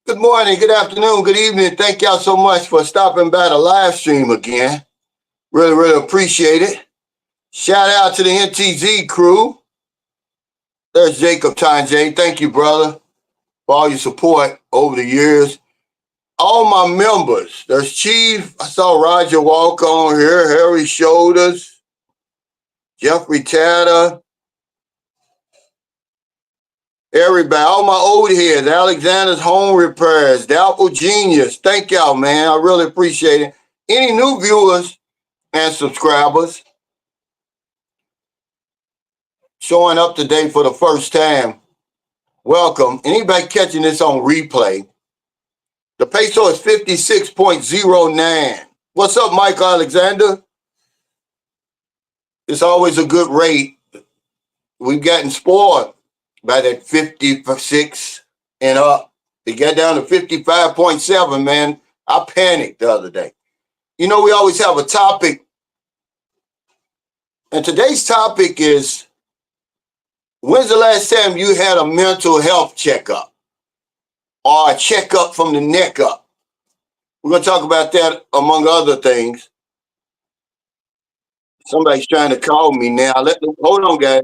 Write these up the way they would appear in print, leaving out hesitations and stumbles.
Good morning, good afternoon, good evening. Thank y'all so much for stopping by the live stream again. Really appreciate it. Shout out to the NTZ crew. There's Jacob Tanjay. Thank you, brother, for all your support over the years. All my members. There's Chief. I saw Roger Walk on here, Harry Shoulders, Jeffrey Tatter, everybody, all my old heads, Alexander's Home Repairs, the Apple Genius. Thank y'all, man. I really appreciate it. Any new viewers and subscribers showing up today for the first time, welcome. Anybody catching this on replay, the peso is 56.09. What's up, Mike Alexander? It's always a good rate. We've gotten spoiled by that 56 and up. It got down to 55.7, man. I panicked the other day. You know, we always have a topic, and today's topic is, when's the last time you had a mental health checkup or a checkup from the neck up? We're going to talk about that among other things. Somebody's trying to call me now. Hold on, guys.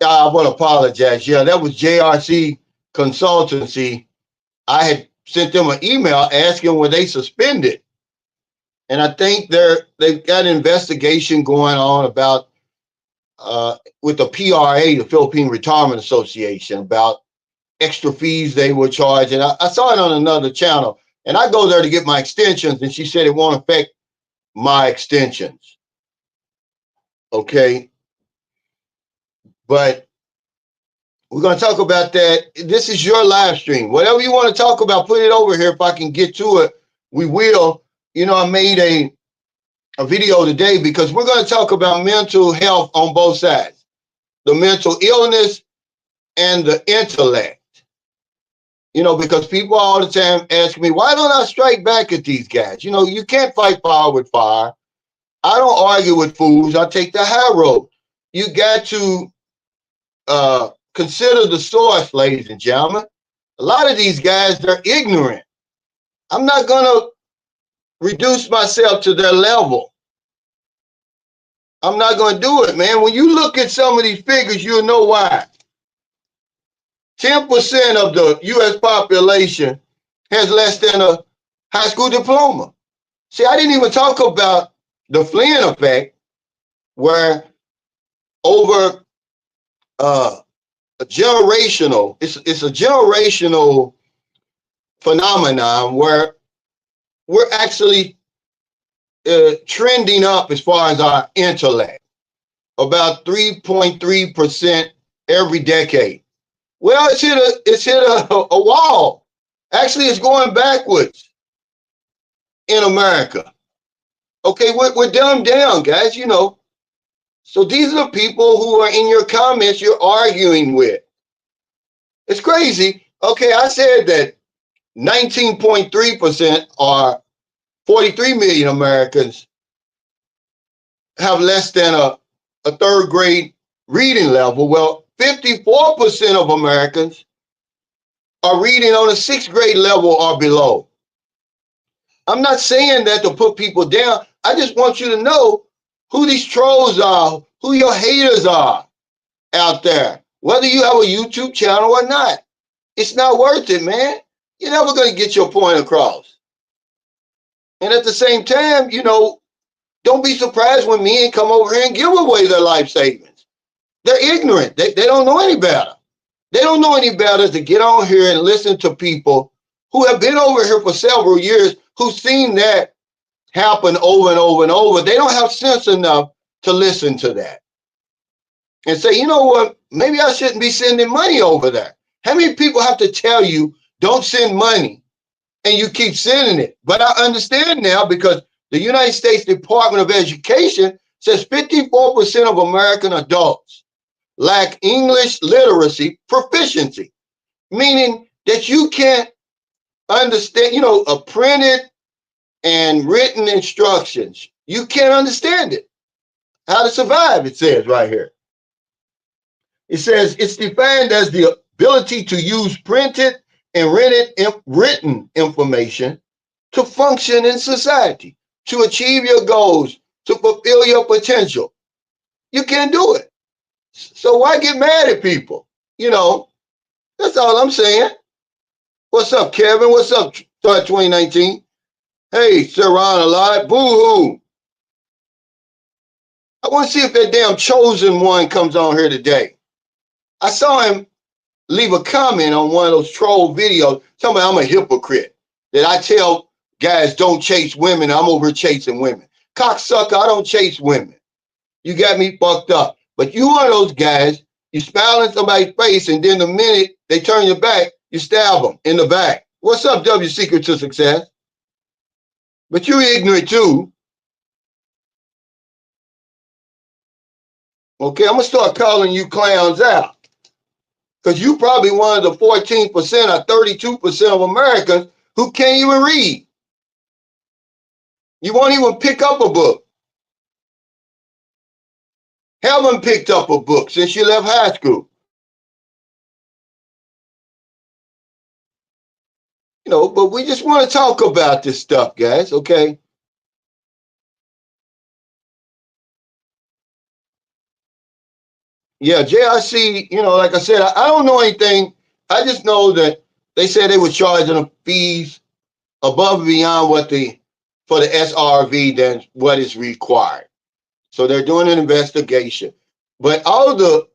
I want to apologize. Yeah, that was JRC Consultancy. I had sent them an email asking were they suspended. And I think they've got an investigation going on about with the PRA, the Philippine Retirement Association, about extra fees they were charging. I saw it on another channel, and I go there to get my extensions, and she said it won't affect my extensions. Okay. But we're going to talk about that. This is your live stream. Whatever you want to talk about, put it over here. If I can get to it, we will. You know, I made a video today because we're going to talk about mental health on both sides, the mental illness and the intellect. You know, because people all the time ask me, why don't I strike back at these guys? You know, you can't fight fire with fire. I don't argue with fools. I take the high road. You got to consider the source, ladies and gentlemen. A lot of these guys, they're ignorant. I'm not going to reduce myself to their level. I'm not going to do it, man. When you look at some of these figures, you'll know why. 10% of the U.S. population has less than a high school diploma. See, I didn't even talk about the Flynn effect, where over a generational, it's a generational phenomenon where we're actually trending up as far as our intellect, about 3.3% every decade. Well, it's hit a wall. Actually, it's going backwards in America. Okay, we're dumbed down, guys, you know. So these are the people who are in your comments you're arguing with. It's crazy. Okay, I said that 19.3% or 43 million Americans have less than a third grade reading level. Well, 54% of Americans are reading on a sixth grade level or below. I'm not saying that to put people down. I just want you to know who these trolls are, who your haters are out there, whether you have a YouTube channel or not. It's not worth it, man. You're never going to get your point across. And at the same time, you know, don't be surprised when men come over here and give away their life savings. They're ignorant. They don't know any better. They don't know any better to get on here and listen to people who have been over here for several years, who've seen that happen over and over and over. They don't have sense enough to listen to that and say, you know what, maybe I shouldn't be sending money over there. How many people have to tell you, don't send money, and you keep sending it? But I understand now, because the United States Department of Education says 54% of American adults lack English literacy proficiency, meaning that you can't understand, a printed and written instructions. You can't understand it. How to survive, it says right here. It says it's defined as the ability to use printed and written information to function in society, to achieve your goals, to fulfill your potential. You can't do it. So why get mad at people? That's all I'm saying. What's up, Kevin? What's up, 2019? Hey, Saran alive. Boo-hoo. I want to see if that damn chosen one comes on here today. I saw him leave a comment on one of those troll videos. Tell me I'm a hypocrite, that I tell guys don't chase women. I'm over chasing women. Cocksucker, I don't chase women. You got me fucked up. But you one of those guys, you smile in somebody's face, and then the minute they turn your back, you stab them in the back. What's up, W Secret to Success? But you're ignorant too. Okay, I'm going to start calling you clowns out. Because you probably one of the 14% or 32% of Americans who can't even read. You won't even pick up a book. Haven't picked up a book since you left high school. But we just want to talk about this stuff, guys, okay? Yeah, JRC, like I said, I don't know anything. I just know that they said they were charging them fees above and beyond for the SRV than what is required. So they're doing an investigation. But all the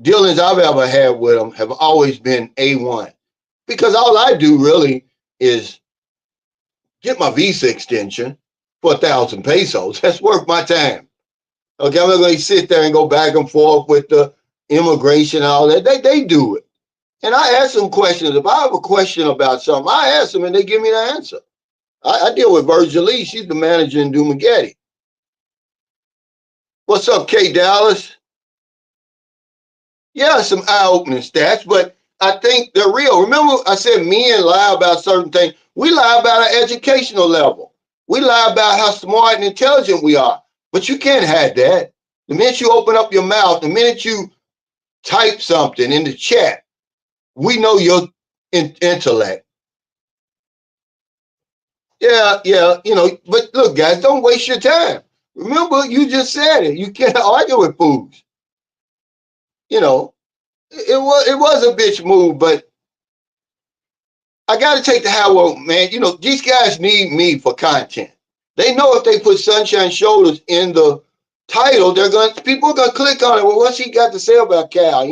dealings I've ever had with them have always been A1. Because all I do really is get my visa extension for 1,000 pesos. That's worth my time. Okay, I'm not going to sit there and go back and forth with the immigration and all that. They do it. And I ask them questions. If I have a question about something, I ask them and they give me the answer. I deal with Virgil Lee. She's the manager in Dumagetti. What's up, K Dallas? Yeah, some eye-opening stats, but I think they're real. Remember, I said men lie about certain things. We lie about our educational level. We lie about how smart and intelligent we are. But you can't hide that. The minute you open up your mouth, the minute you type something in the chat, we know your intellect. Yeah, but look, guys, don't waste your time. Remember, you just said it. You can't argue with fools. It was a bitch move, but I got to take the high road, man. These guys need me for content. They know if they put Sunshine Shoulders in the title, people are gonna click on it. Well, what's he got to say about Cal?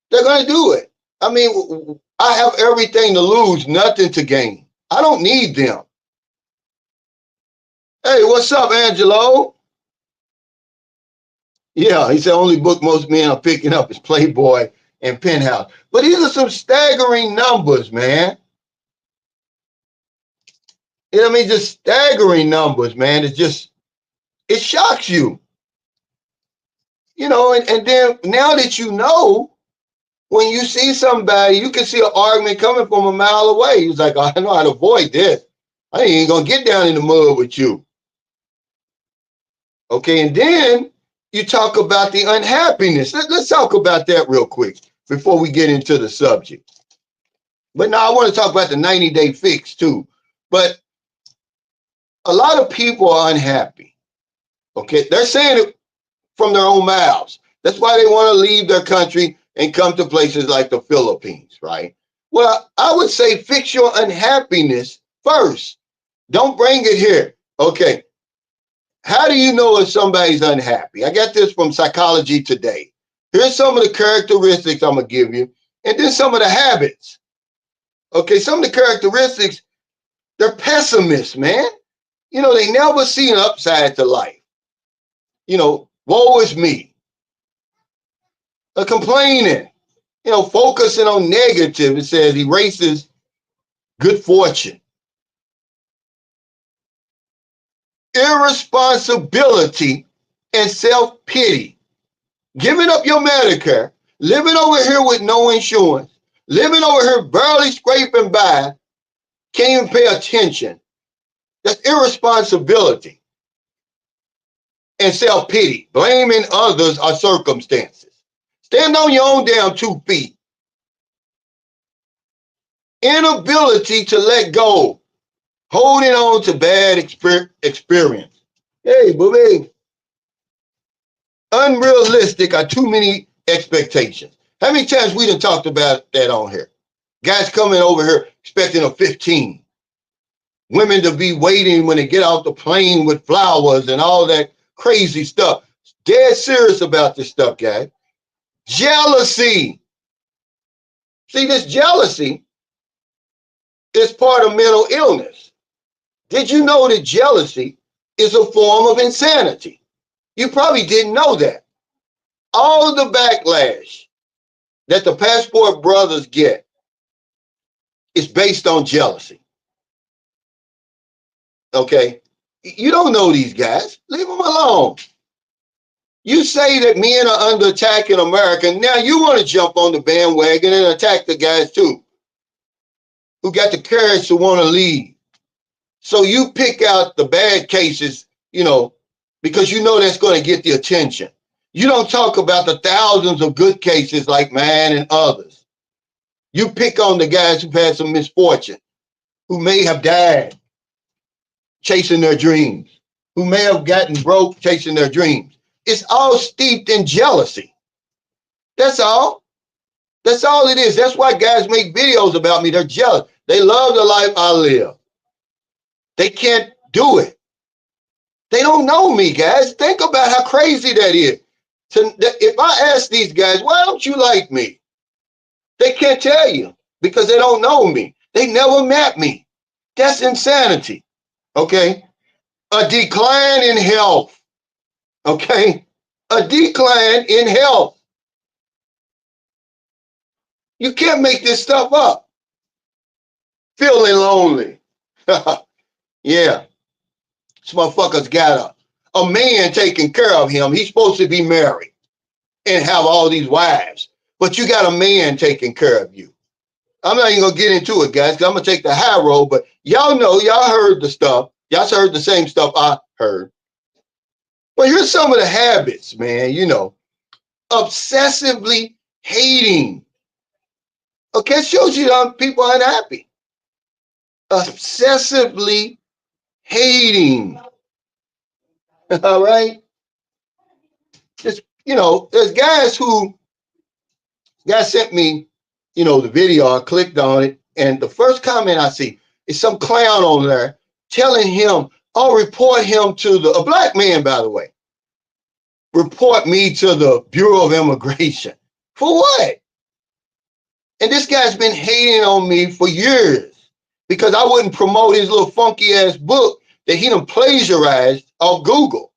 They're gonna do it. I mean, I have everything to lose, nothing to gain. I don't need them. Hey, what's up, Angelo? Yeah, he said only book most men are picking up is Playboy and Penthouse. But these are some staggering numbers, man. Just staggering numbers, man. It shocks you. And then now that when you see somebody, you can see an argument coming from a mile away. He's like, I know how to avoid this. I ain't gonna get down in the mud with you. Okay, and then you talk about the unhappiness. Let's talk about that real quick before we get into the subject. But now I want to talk about the 90-day fix too. But a lot of people are unhappy. Okay, they're saying it from their own mouths. That's why they want to leave their country and come to places like the Philippines, right? Well, I would say fix your unhappiness first. Don't bring it here. Okay. How do you know if somebody's unhappy? I got this from Psychology Today. Here's some of the characteristics I'm going to give you, and then some of the habits. Okay, some of the characteristics, they're pessimists, man. You know, they never see an upside to life. You know, woe is me. They're complaining, you know, focusing on negative. It says erases good fortune. Irresponsibility and self-pity. Giving up your Medicare, living over here with no insurance, living over here barely scraping by, can't even pay attention. That's irresponsibility and self-pity, blaming others or circumstances. Stand on your own damn 2 feet. Inability to let go, holding on to bad experience. Hey, booby. Unrealistic or too many expectations. How many times we done talked about that on here? Guys coming over here expecting a 15. Women to be waiting when they get off the plane with flowers and all that crazy stuff. Dead serious about this stuff, guys. Jealousy. See, this jealousy is part of mental illness. Did you know that jealousy is a form of insanity? You probably didn't know that. All the backlash that the Passport brothers get is based on jealousy. Okay? You don't know these guys. Leave them alone. You say that men are under attack in America. Now you want to jump on the bandwagon and attack the guys too, who got the courage to want to leave. So you pick out the bad cases, you know, because you know that's going to get the attention. You don't talk about the thousands of good cases like mine and others. You pick on the guys who've had some misfortune, who may have died chasing their dreams, who may have gotten broke chasing their dreams. It's all steeped in jealousy. That's all. That's all it is. That's why guys make videos about me. They're jealous. They love the life I live. They can't do it. They don't know me, guys. Think about how crazy that is. If I ask these guys, why don't you like me? They can't tell you because they don't know me. They never met me. That's insanity. Okay? A decline in health. Okay? A decline in health. You can't make this stuff up. Feeling lonely. Yeah. This motherfucker's got a man taking care of him. He's supposed to be married and have all these wives. But you got a man taking care of you. I'm not even going to get into it, guys, because I'm going to take the high road. But y'all know, y'all heard the stuff. Y'all heard the same stuff I heard. But here's some of the habits, man, you know. Obsessively hating. Okay, it shows you that people are unhappy. Obsessively hating. All right? Just, you know, there's guys sent me, you know, the video. I clicked on it. And the first comment I see is some clown on there telling him, oh, report him to a black man, by the way. Report me to the Bureau of Immigration. For what? And this guy's been hating on me for years because I wouldn't promote his little funky ass book that he done plagiarized off Google.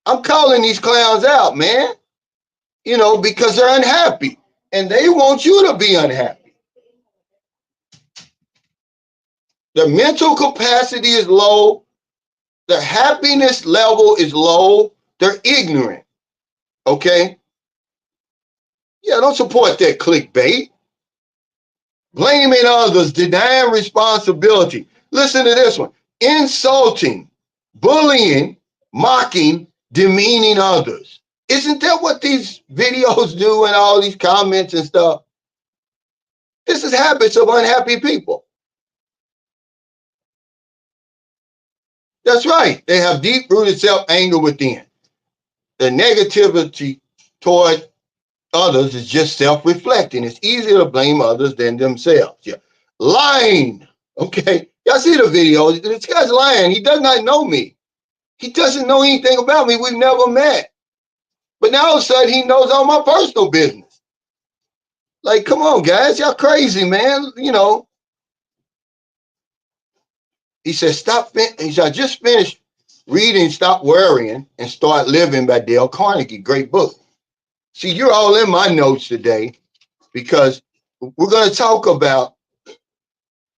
I'm calling these clowns out, man, you know, because they're unhappy and they want you to be unhappy. Their mental capacity is low. Their happiness level is low. They're ignorant. Okay? Yeah, don't support that clickbait. Blaming others, denying responsibility. Listen to this one. Insulting, bullying, mocking, demeaning others. Isn't that what these videos do and all these comments and stuff? This is habits of unhappy people. That's right. They have deep-rooted self-anger within. The negativity toward others is just self-reflecting. It's easier to blame others than themselves. Yeah. Lying. Okay. Y'all see the video. This guy's lying. He does not know me. He doesn't know anything about me. We've never met. But now all of a sudden he knows all my personal business. Like, come on, guys, y'all crazy, man. You know. He said, he said, I just finished reading Stop Worrying and Start Living by Dale Carnegie. Great book. See, you're all in my notes today because we're going to talk about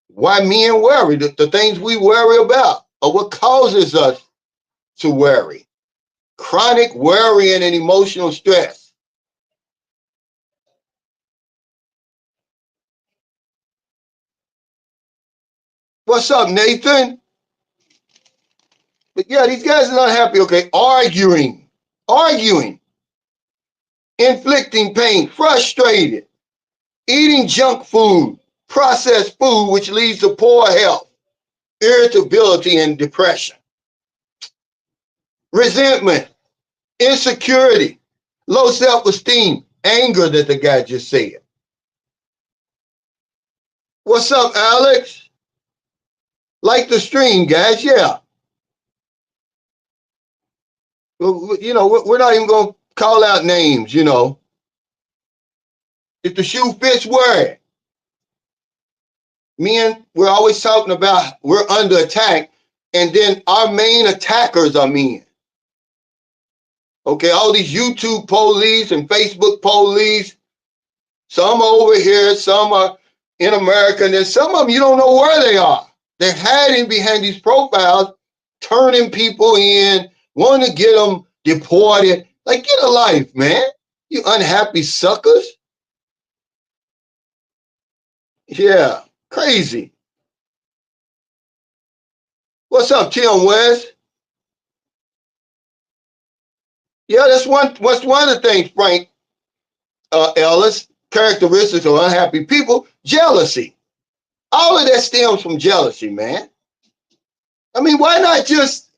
why men worry, the things we worry about, or what causes us to worry. Chronic worrying and emotional stress. What's up, Nathan? But yeah, these guys are not happy. Okay, arguing, inflicting pain, frustrated, eating junk food, processed food, which leads to poor health, irritability, and depression, resentment, insecurity, low self-esteem, anger that the guy just said. What's up, Alex? Like the stream, guys. Yeah. Well, you know, we're not even going to call out names, you know. If the shoe fits, wear it. Men, we're always talking about we're under attack, and then our main attackers are men. Okay, all these YouTube police and Facebook police, some are over here, some are in America, and then some of them you don't know where they are. They're hiding behind these profiles, turning people in, wanting to get them deported. Like, get a life, man. You unhappy suckers. Yeah, crazy. What's up, Tim West? Yeah, what's one of the things, Frank Ellis, characteristics of unhappy people, jealousy. All of that stems from jealousy, man. I mean, why not just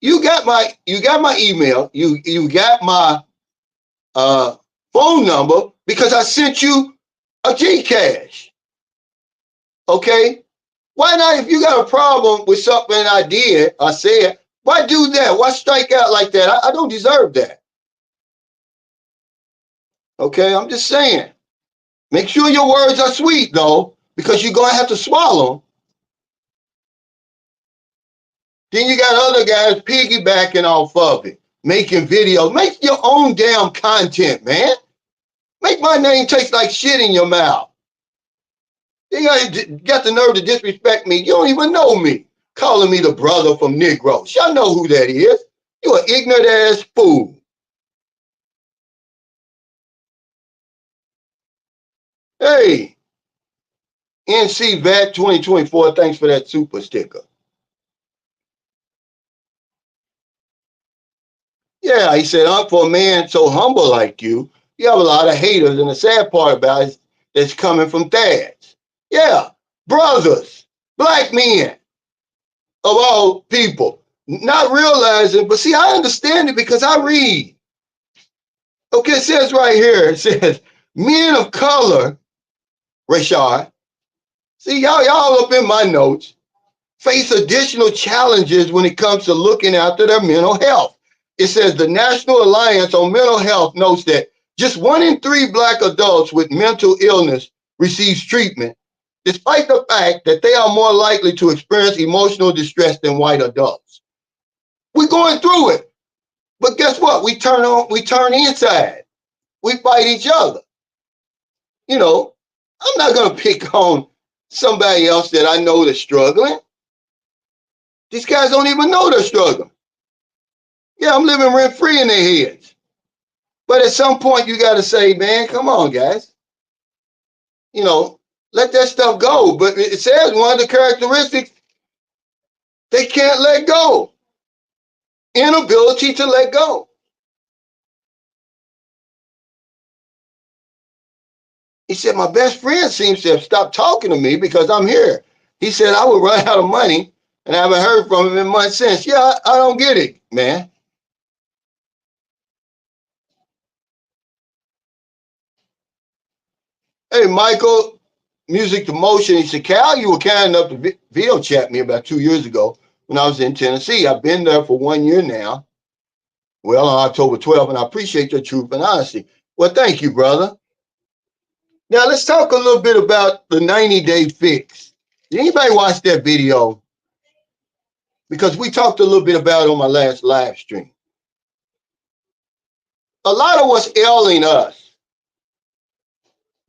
you got my email, you got my phone number because I sent you a Gcash. Okay? Why not, if you got a problem with something I did or said, why do that? Why strike out like that? I don't deserve that. Okay, I'm just saying. Make sure your words are sweet, though, because you're going to have to swallow them. Then you got other guys piggybacking off of it, making videos. Make your own damn content, man. Make my name taste like shit in your mouth. You got the nerve to disrespect me. You don't even know me. Calling me the brother from Negros. Y'all know who that is. You an ignorant ass fool. Hey, NC Vet 2024, thanks for that super sticker. Yeah, he said, for a man so humble like you, you have a lot of haters. And the sad part about it is coming from dads. Yeah, brothers, black men of all people, not realizing, but see, I understand it because I read. Okay, it says right here, it says, men of color, Rashard, see, y'all up in my notes, face additional challenges when it comes to looking after their mental health. It says the National Alliance on Mental Health notes that just 1 in 3 Black adults with mental illness receives treatment, despite the fact that they are more likely to experience emotional distress than white adults. We're going through it. But guess what? We turn inside. We fight each other. You know, I'm not going to pick on somebody else that I know that's struggling. These guys don't even know they're struggling. Yeah, I'm living rent free in their heads. But at some point, you got to say, man, come on, guys. You know, let that stuff go. But it says one of the characteristics, they can't let go. Inability to let go. He said, my best friend seems to have stopped talking to me because I'm here. He said, I would run out of money and I haven't heard from him in months since. Yeah, I don't get it, man. Hey, Michael, Music to Motion. He said, Cal, you were kind enough to video chat me about 2 years ago when I was in Tennessee. I've been there for 1 year now. Well, on October 12th, and I appreciate your truth and honesty. Well, thank you, brother. Now let's talk a little bit about the 90-day fix. Did anybody watch that video? Because we talked a little bit about it on my last live stream. A lot of what's ailing us,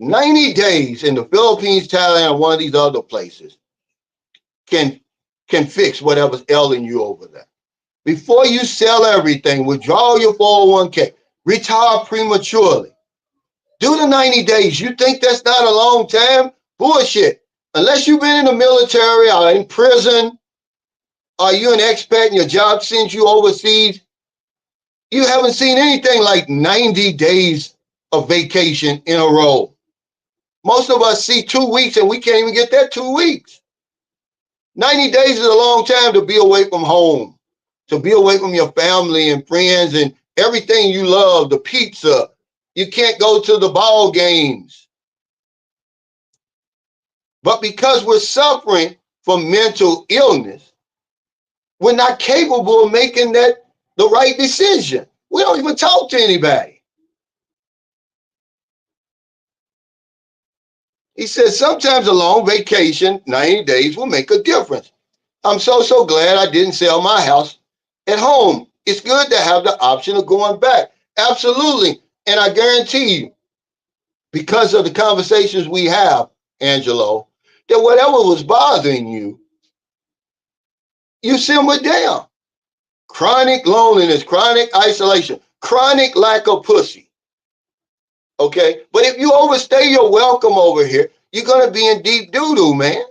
90 days in the Philippines, Thailand, or one of these other places can fix whatever's ailing you over there. Before you sell everything, withdraw your 401k, retire prematurely. Do the 90 days. You think that's not a long time? Bullshit. Unless you've been in the military or in prison, or you're an expat and your job sends you overseas, you haven't seen anything like 90 days of vacation in a row. Most of us see 2 weeks and we can't even get that 2 weeks. 90 days is a long time to be away from home, to be away from your family and friends and everything you love, the pizza. You can't go to the ball games. But because we're suffering from mental illness, we're not capable of making the right decision. We don't even talk to anybody. He says sometimes a long vacation, 90 days, will make a difference. I'm so glad I didn't sell my house at home. It's good to have the option of going back. Absolutely. And I guarantee you, because of the conversations we have, Angelo, that whatever was bothering you, you simmered down. Chronic loneliness, chronic isolation, chronic lack of pussy. Okay? But if you overstay your welcome over here, you're going to be in deep doo-doo, man.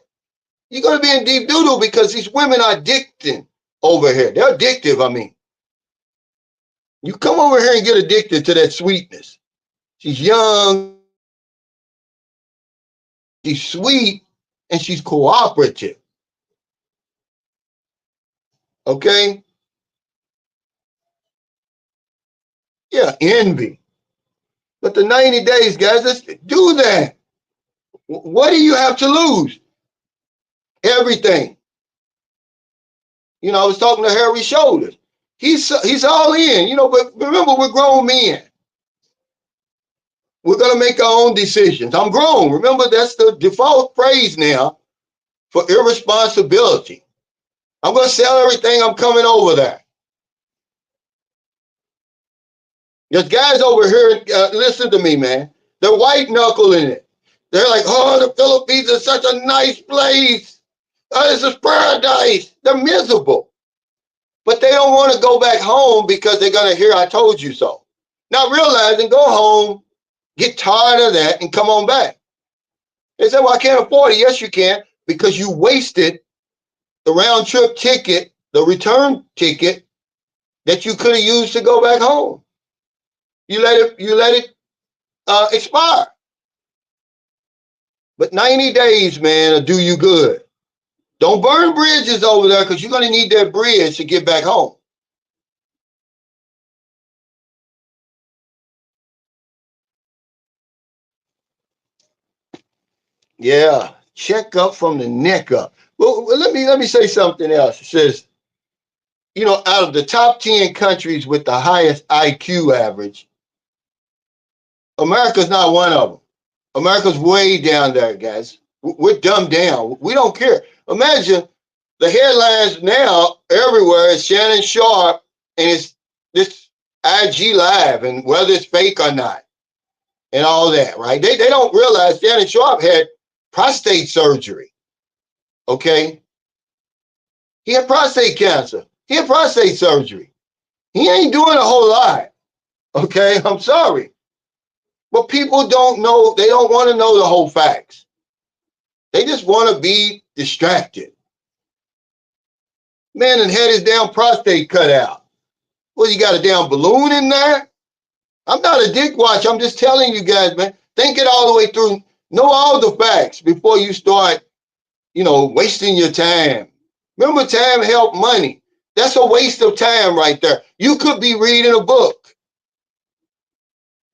You're going to be in deep doo-doo because these women are addicted over here. They're addictive, I mean. You come over here and get addicted to that sweetness. She's young, she's sweet, and she's cooperative. Okay? Yeah, envy. But the 90 days, guys, let's do that. What do you have to lose? Everything. You know, I was talking to Harry Shoulders. He's all in, you know, but remember, we're grown men. We're going to make our own decisions. I'm grown. Remember, that's the default phrase now for irresponsibility. I'm going to sell everything. I'm coming over there. There's guys over here, listen to me, man. They're white knuckling it. They're like, oh, the Philippines is such a nice place. Oh, this is paradise. They're miserable. But they don't want to go back home because they're going to hear, I told you so. Not realizing, go home, get tired of that, and come on back. They say, well, I can't afford it. Yes, you can, because you wasted the round trip ticket, the return ticket that you could have used to go back home. You let it expire. But 90 days, man, will do you good. Don't burn bridges over there because you're going to need that bridge to get back home. Yeah, check up from the neck up. Well, let me say something else. It says, you know, out of the top 10 countries with the highest IQ average, America's not one of them. America's way down there, guys. We're dumbed down. We don't care. Imagine the headlines now everywhere is Shannon Sharpe and it's this IG Live and whether it's fake or not and all that, right? They don't realize Shannon Sharpe had prostate surgery, okay? He had prostate cancer. He had prostate surgery. He ain't doing a whole lot, okay? I'm sorry. But people don't know, they don't want to know the whole facts. They just want to be distracted. Man and had his damn prostate cut out. Well, you got a damn balloon in there? I'm not a dick watch. I'm just telling you guys, man. Think it all the way through. Know all the facts before you start, you know, wasting your time. Remember, time help money. That's a waste of time right there. You could be reading a book.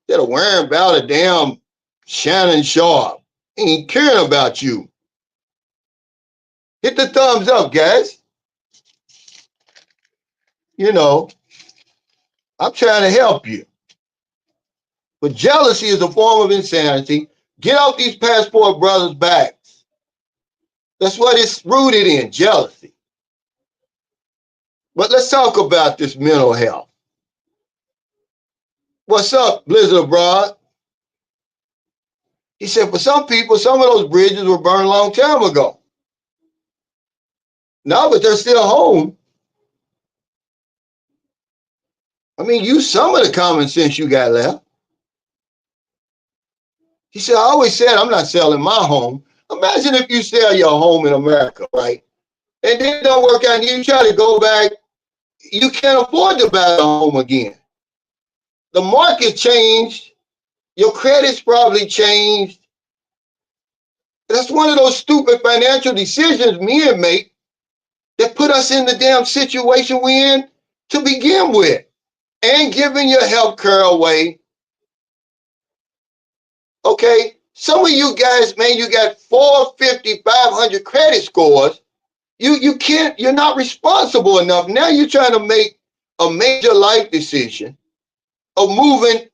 Instead of worrying about a damn Shannon Sharpe. He ain't caring about you. Hit the thumbs up, guys. You know, I'm trying to help you. But jealousy is a form of insanity. Get off these passport brothers' backs. That's what it's rooted in, jealousy. But let's talk about this mental health. What's up, Blizzard Abroad? He said, for some people, some of those bridges were burned a long time ago. No, but they're still home. I mean, use some of the common sense you got left. He said, I always said I'm not selling my home. Imagine if you sell your home in America, right? And then it don't work out and you try to go back, you can't afford to buy a home again. The market changed. Your credit's probably changed. That's one of those stupid financial decisions men make that put us in the damn situation we're in to begin with. And giving your health care away. Okay? Some of you guys, man, you got 450, 500 credit scores. You can't, you're not responsible enough. Now you're trying to make a major life decision of moving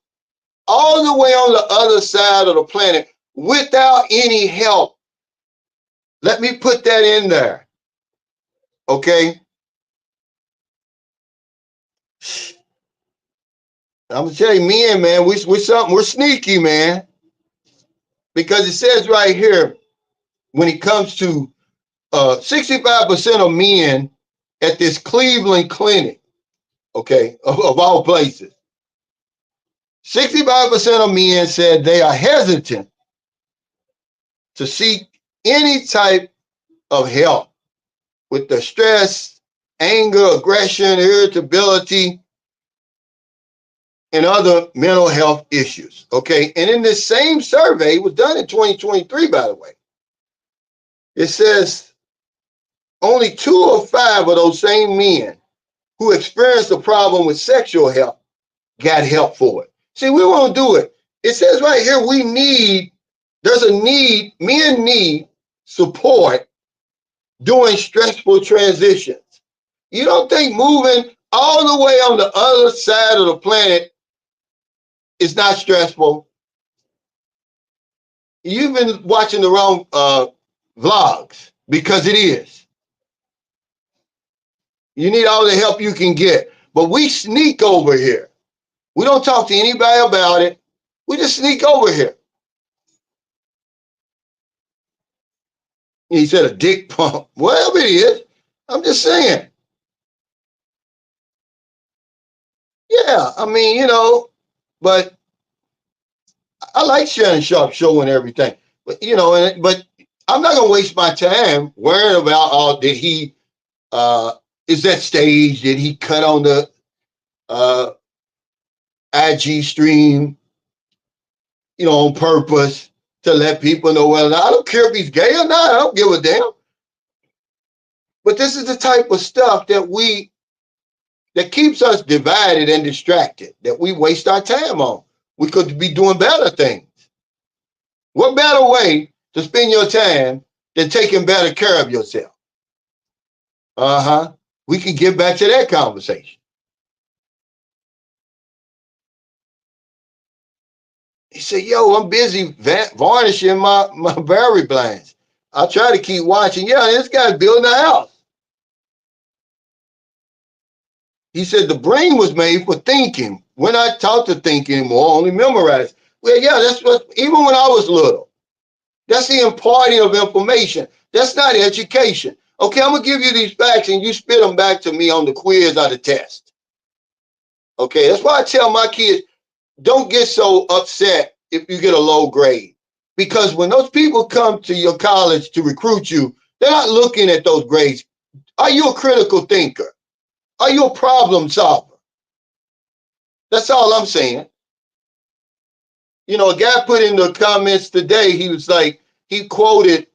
all the way on the other side of the planet without any help. Let me put that in there. Okay? I'm gonna tell you, man, we're something, we're sneaky, man. Because it says right here, when it comes to 65% of men at this Cleveland clinic, okay, of all places, 65% of men said they are hesitant to seek any type of help with the stress, anger, aggression, irritability, and other mental health issues. Okay. And in this same survey, it was done in 2023, by the way, it says only 2 of 5 of those same men who experienced a problem with sexual health got help for it. See, we won't do it. It says right here, there's a need, men need support during stressful transitions. You don't think moving all the way on the other side of the planet is not stressful? You've been watching the wrong vlogs, because it is. You need all the help you can get. But we sneak over here. We don't talk to anybody about it. We just sneak over here. He said a dick pump. Whatever it is, I'm just saying. Yeah, I mean, but I like Shannon Sharp show and everything. But but I'm not gonna waste my time worrying about did he is that stage? Did he cut on the IG stream, on purpose to let people know whether I don't care if he's gay or not. I don't give a damn. But this is the type of stuff that keeps us divided and distracted, that we waste our time on. We could be doing better things. What better way to spend your time than taking better care of yourself? We can get back to that conversation. He said, yo, I'm busy varnishing my berry blinds. I try to keep watching. Yeah, this guy's building a house. He said the brain was made for thinking. We're not taught to think anymore, only memorize. Well, yeah, that's what, even when I was little, that's the imparting of information. That's not education. Okay, I'm gonna give you these facts and you spit them back to me on the quiz or the test. Okay, that's why I tell my kids, don't get so upset if you get a low grade. Because when those people come to your college to recruit you, they're not looking at those grades. Are you a critical thinker? Are you a problem solver? That's all I'm saying. A guy put in the comments today, he was like, he quoted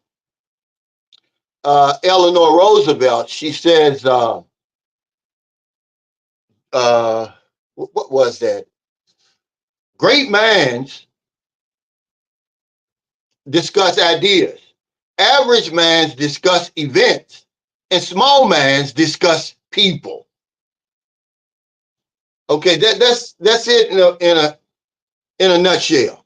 Eleanor Roosevelt. She says, what was that? Great minds discuss ideas. Average minds discuss events. And small minds discuss people. Okay, that's it in a nutshell.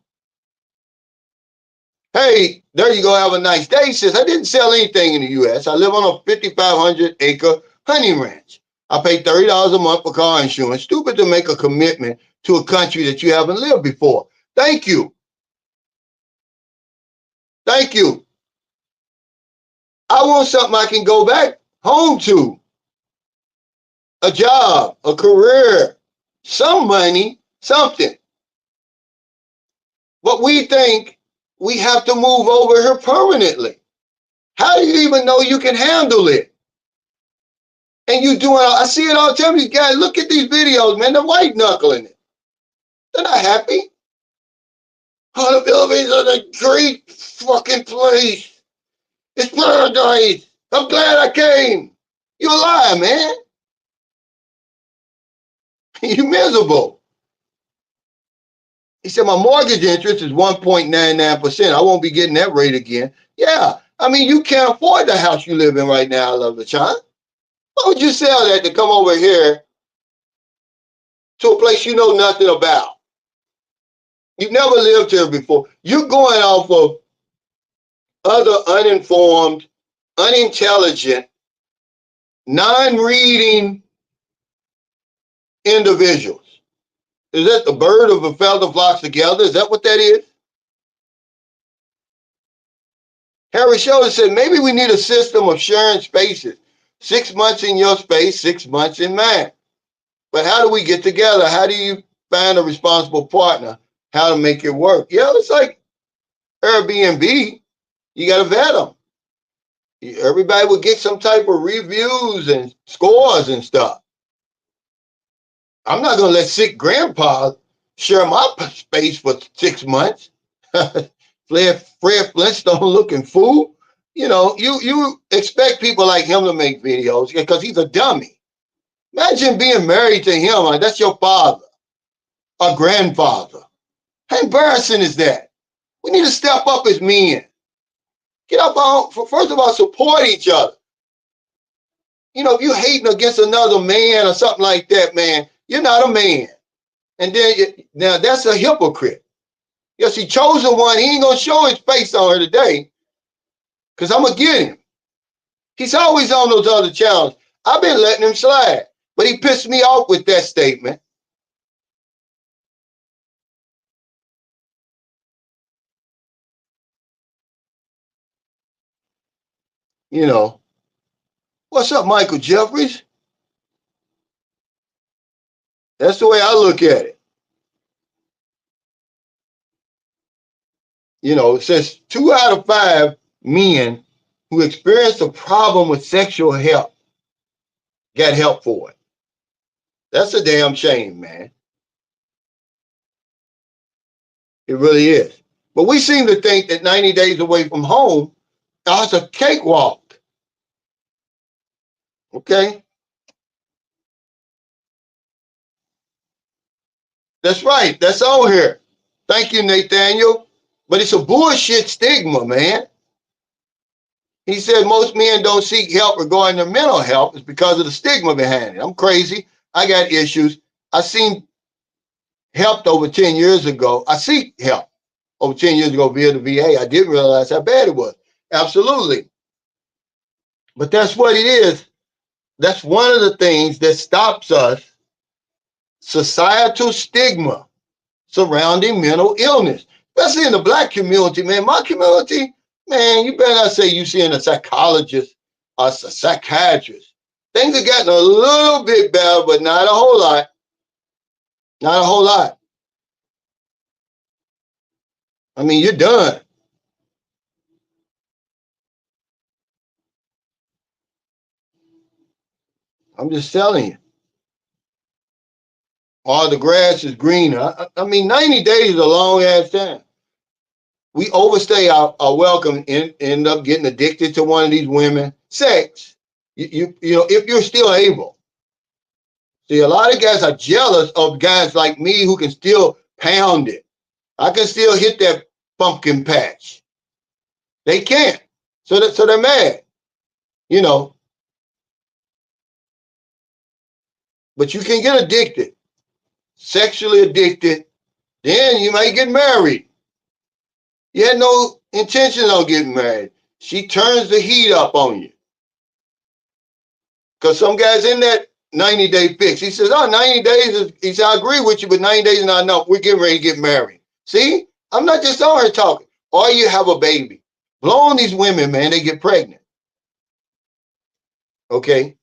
Hey, there you go. Have a nice day. He says, I didn't sell anything in the U.S. I live on a 5,500-acre honey ranch. I pay $30 a month for car insurance. Stupid to make a commitment to a country that you haven't lived before. Thank you. Thank you. I want something I can go back home to. A job, a career, some money, something. But we think we have to move over here permanently. How do you even know you can handle it? And you doing, I see it all the time. These guys, look at these videos, man. They're white knuckling it. They're not happy. Oh, the Philippines are a great fucking place. It's paradise. I'm glad I came. You're a liar, man. You're miserable. He said, my mortgage interest is 1.99%. I won't be getting that rate again. Yeah. I mean, you can't afford the house you live in right now, Love the Child. Why would you sell that to come over here to a place you know nothing about? You've never lived here before. You're going off of other uninformed, unintelligent, non-reading individuals. Is that the bird of a feather flocks together? Is that what that is? Harry Schroeder said, maybe we need a system of sharing spaces. 6 months in your space, 6 months in mine. But how do we get together? How do you find a responsible partner? How to make it work? Yeah, it's like Airbnb. You got to vet them. Everybody will get some type of reviews and scores and stuff. I'm not going to let sick grandpa share my space for 6 months. Fred Flintstone looking fool. You know, you expect people like him to make videos because he's a dummy. Imagine being married to him. Like, that's your father or grandfather. How embarrassing is that? We need to step up as men. Get up on, first of all, support each other. You know, if you're hating against another man or something like that, man, you're not a man. And then, now that's a hypocrite. Yes, he chosen one. He ain't going to show his face on her today because I'm going to get him. He's always on those other channels. I've been letting him slide, but he pissed me off with that statement. You know, what's up, Michael Jeffries? That's the way I look at it. You know, it says 2 out of 5 men who experience a problem with sexual help got help for it. That's a damn shame, man. It really is. But we seem to think that 90 days away from home, that's a cakewalk. Okay? That's right. That's on here. Thank you, Nathaniel. But it's a bullshit stigma, man. He said most men don't seek help regarding their mental health. It's because of the stigma behind it. I'm crazy. I got issues. I seen helped over 10 years ago. I seek help over 10 years ago via the VA. I didn't realize how bad it was. Absolutely. But that's what it is. That's one of the things that stops us. Societal stigma surrounding mental illness, especially in the Black community, man. My community, man, you better not say you seeing a psychologist or a psychiatrist. Things have gotten a little bit better, but not a whole lot. Not a whole lot. I mean, you're done. I'm just telling you. All the grass is greener. I mean, 90 days is a long ass time. We overstay our welcome and end up getting addicted to one of these women. Sex. You know, if you're still able. See, a lot of guys are jealous of guys like me who can still pound it. I can still hit that pumpkin patch. They can't. So they're mad, you know. But you can get addicted. sexually addicted, then you might get married. You had no intention on getting married. She turns the heat up on you. Because some guy's in that 90-day fix. He says, oh, 90 days is, he said, I agree with you, but 90 days is not enough. We're getting ready to get married. See, I'm not just on here talking. Or you have a baby. Blow on these women, man, they get pregnant. Okay.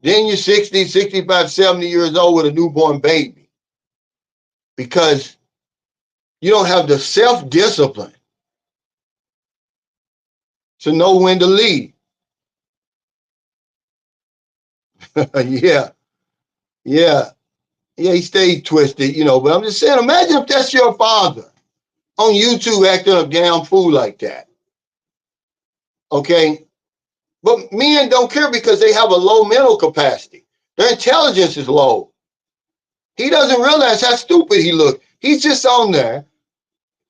Then you're 60, 65, 70 years old with a newborn baby. Because you don't have the self-discipline to know when to leave. Yeah. Yeah. Yeah, he stayed twisted, you know, but I'm just saying, imagine if that's your father on YouTube acting a damn fool like that. Okay. But men don't care because they have a low mental capacity. Their intelligence is low. He doesn't realize how stupid he looks. He's just on there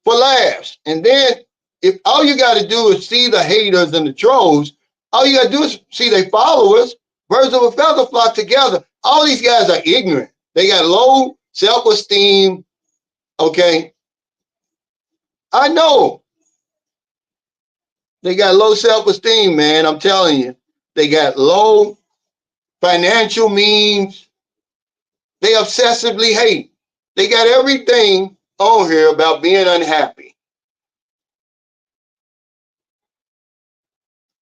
for laughs. And then if all you got to do is see the haters and the trolls, all you got to do is see their followers, birds of a feather flock together. All these guys are ignorant. They got low self-esteem. Okay. I know. They got low self-esteem, man. I'm telling you. They got low financial means. They obsessively hate. They got everything on here about being unhappy.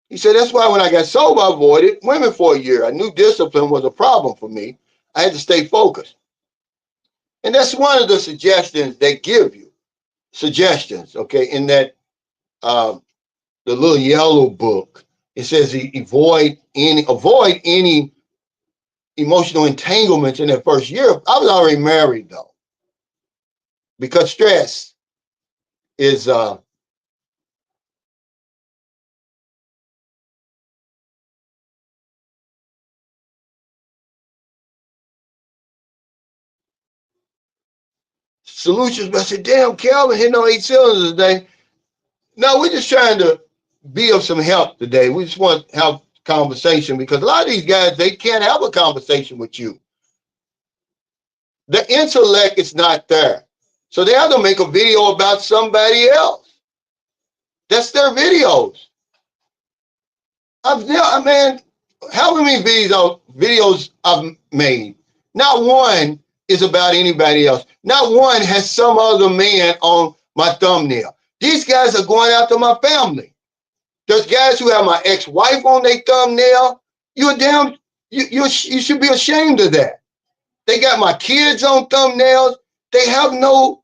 He said, that's why when I got sober, I avoided women for a year. I knew discipline was a problem for me. I had to stay focused. And that's one of the suggestions they give you. Suggestions, okay, in that the little yellow book. It says avoid any emotional entanglements in that first year. I was already married though. Because stress is solutions. But I said, damn, Calvin hitting on 8 cylinders today. No, we're just trying to be of some help today. We just want to have conversation because a lot of these guys, they can't have a conversation with you. The intellect is not there. So they have to make a video about somebody else. That's their videos. I mean, how many videos I've made? Not one is about anybody else. Not one has some other man on my thumbnail. These guys are going after my family. There's guys who have my ex-wife on their thumbnail. You should be ashamed of that. They got my kids on thumbnails. They have no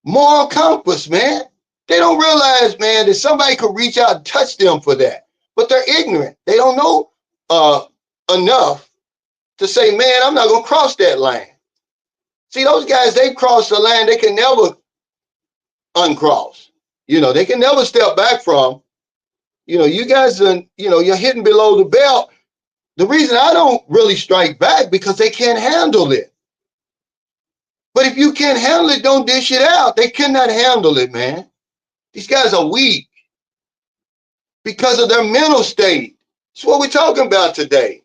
moral compass, man. They don't realize, man, that somebody could reach out and touch them for that. But they're ignorant. They don't know enough to say, man, I'm not going to cross that line. See, those guys, they cross the line they can never uncross. You know, they can never step back from. You know, you guys are, you know, you're hitting below the belt. The reason I don't really strike back because they can't handle it. But if you can't handle it, don't dish it out. They cannot handle it, man. These guys are weak because of their mental state. That's what we're talking about today.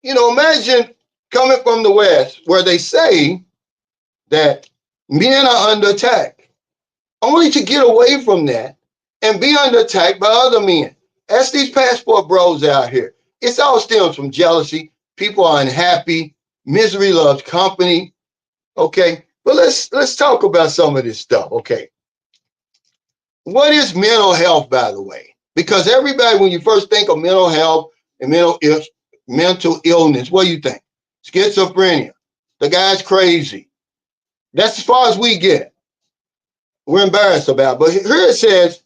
You know, imagine coming from the West where they say that men are under attack, only to get away from that and be under attack by other men. That's these passport bros out here. It's all stems from jealousy. People are unhappy. Misery loves company. Okay, but let's talk about some of this stuff. Okay, what is mental health, by the way? Because everybody, when you first think of mental health and mental illness, what do you think? Schizophrenia. The guy's crazy. That's as far as we get. We're embarrassed about it. But here it says,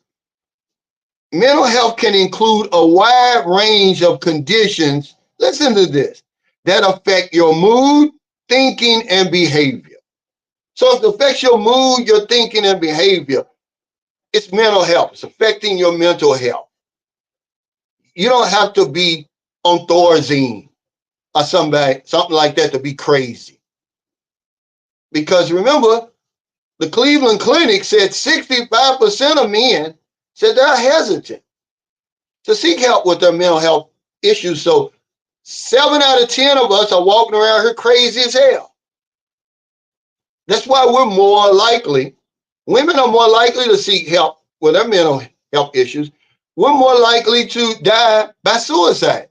mental health can include a wide range of conditions, listen to this, that affect your mood, thinking, and behavior. So if it affects your mood, your thinking, and behavior, it's mental health. It's affecting your mental health. You don't have to be on Thorazine or something like that to be crazy. Because remember, the Cleveland Clinic said 65% of men said they're hesitant to seek help with their mental health issues. So 7 out of 10 of us are walking around here crazy as hell. That's why we're more likely, women are more likely to seek help with their mental health issues. We're more likely to die by suicide.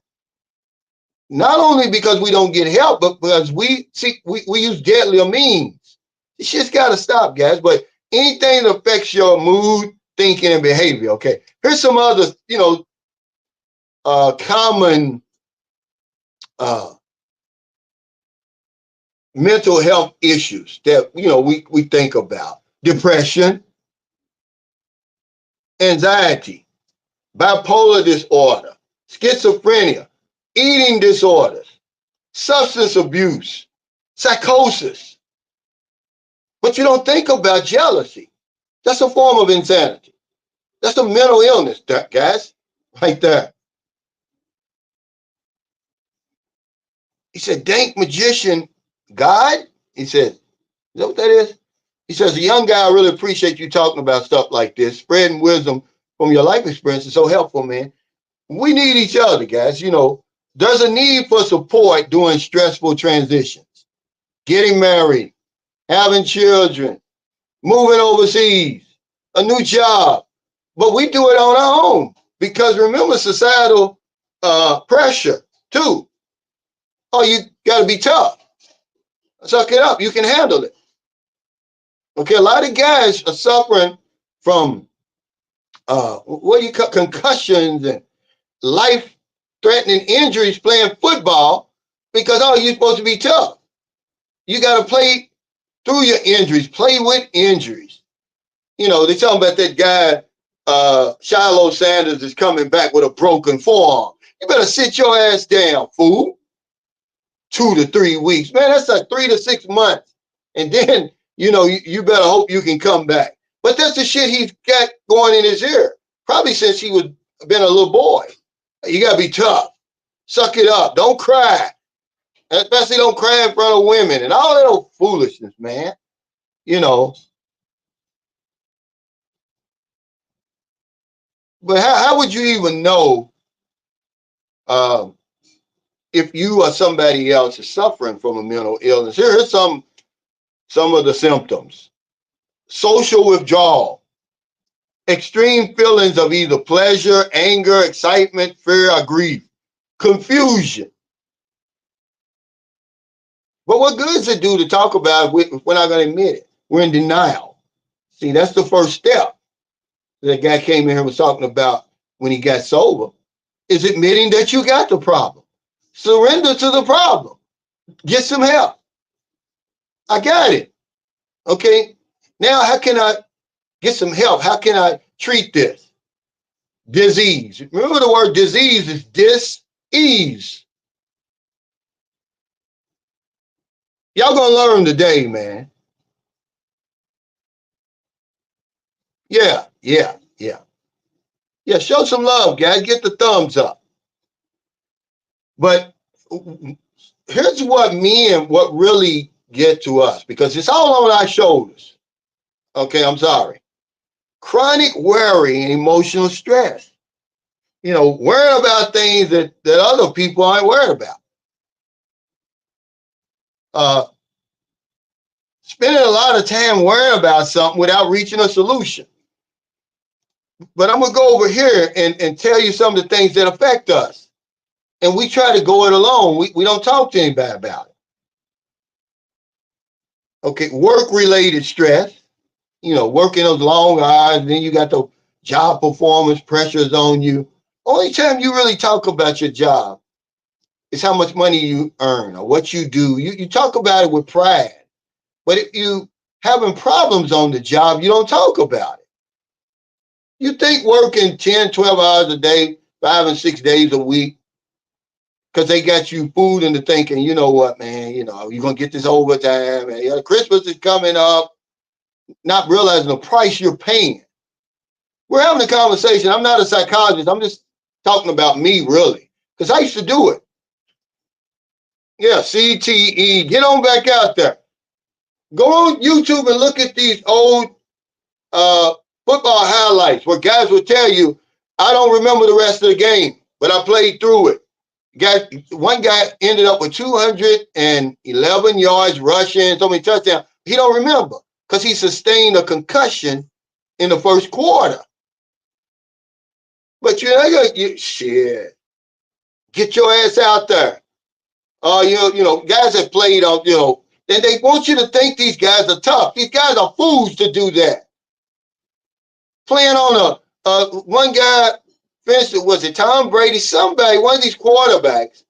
Not only because we don't get help, but because we use deadlier means. This shit's got to stop, guys. But anything that affects your mood, thinking, and behavior. Okay, here's some other, common mental health issues that we think about: depression, anxiety, bipolar disorder, schizophrenia, eating disorders, substance abuse, psychosis. But you don't think about jealousy. That's a form of insanity. That's a mental illness, guys, right there. He said, dank magician God. He said, is that what that is? He says, a young guy, I really appreciate you talking about stuff like this. Spreading wisdom from your life experience is so helpful, man. We need each other, guys. There's a need for support during stressful transitions. Getting married, having children, moving overseas, a new job. But we do it on our own because remember societal pressure too. Oh, you got to be tough. Suck it up. You can handle it. Okay, a lot of guys are suffering from what do you call concussions and life-threatening injuries playing football because you're supposed to be tough. You got to play through your injuries, play with injuries. They talking about that guy, Shiloh Sanders is coming back with a broken forearm. You better sit your ass down, fool. 2 to 3 weeks. Man, that's like 3 to 6 months. And then, you better hope you can come back. But that's the shit he's got going in his ear. Probably since he was been a little boy. You got to be tough. Suck it up. Don't cry. Especially don't cry in front of women and all that old foolishness, man. But how would you even know if you or somebody else is suffering from a mental illness? Here's some of the symptoms: social withdrawal, extreme feelings of either pleasure, anger, excitement, fear, or grief, confusion. But what good does it do to talk about it if we're not going to admit it? We're in denial. See, that's the first step. That guy came in here and was talking about when he got sober, is admitting that you got the problem. Surrender to the problem. Get some help. I got it. Okay. Now, how can I get some help? How can I treat this? Disease. Remember the word disease is dis-ease. Y'all gonna learn today, man. Yeah. Yeah, show some love, guys. Get the thumbs up. But here's what really get to us, because it's all on our shoulders. Okay, I'm sorry. Chronic worry and emotional stress. Worrying about things that other people aren't worried about. Spending a lot of time worrying about something without reaching a solution. But I'm going to go over here and tell you some of the things that affect us. And we try to go it alone. We don't talk to anybody about it. Okay, work-related stress. Working those long hours, then you got the job performance pressures on you. Only time you really talk about your job is how much money you earn or what you do. You talk about it with pride. But if you having problems on the job, you don't talk about it. You think working 10, 12 hours a day, 5 and 6 days a week, because they got you food into thinking, you know what, man, you're going to get this overtime. And, Christmas is coming up, not realizing the price you're paying. We're having a conversation. I'm not a psychologist. I'm just talking about me, really, because I used to do it. Yeah, CTE. Get on back out there. Go on YouTube and look at these old football highlights where guys will tell you, I don't remember the rest of the game, but I played through it. One guy ended up with 211 yards rushing, so many touchdowns. He don't remember because he sustained a concussion in the first quarter. But shit. Get your ass out there. Guys that played on, then they want you to think these guys are tough. These guys are fools to do that. Playing on one guy finished, was it Tom Brady? Somebody, one of these quarterbacks,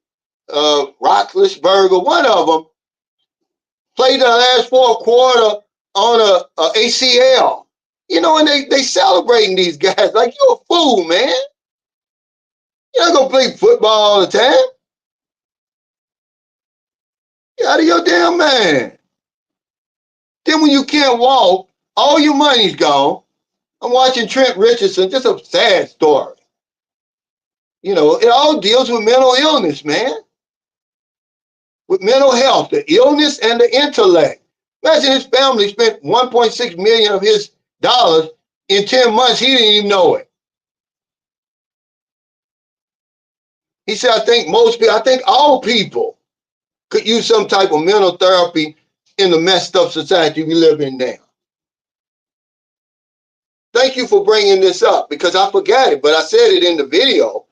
Roethlisberger, one of them, played the last fourth quarter on a ACL. And they celebrating these guys like you're a fool, man. You're not gonna play football all the time. Get out of your damn mind. Then when you can't walk, all your money's gone. I'm watching Trent Richardson, just a sad story. It all deals with mental illness, man. With mental health, the illness and the intellect. Imagine his family spent $1.6 million of his dollars in 10 months. He didn't even know it. He said, I think all people could use some type of mental therapy in the messed up society we live in now. Thank you for bringing this up because I forgot it, but I said it in the video.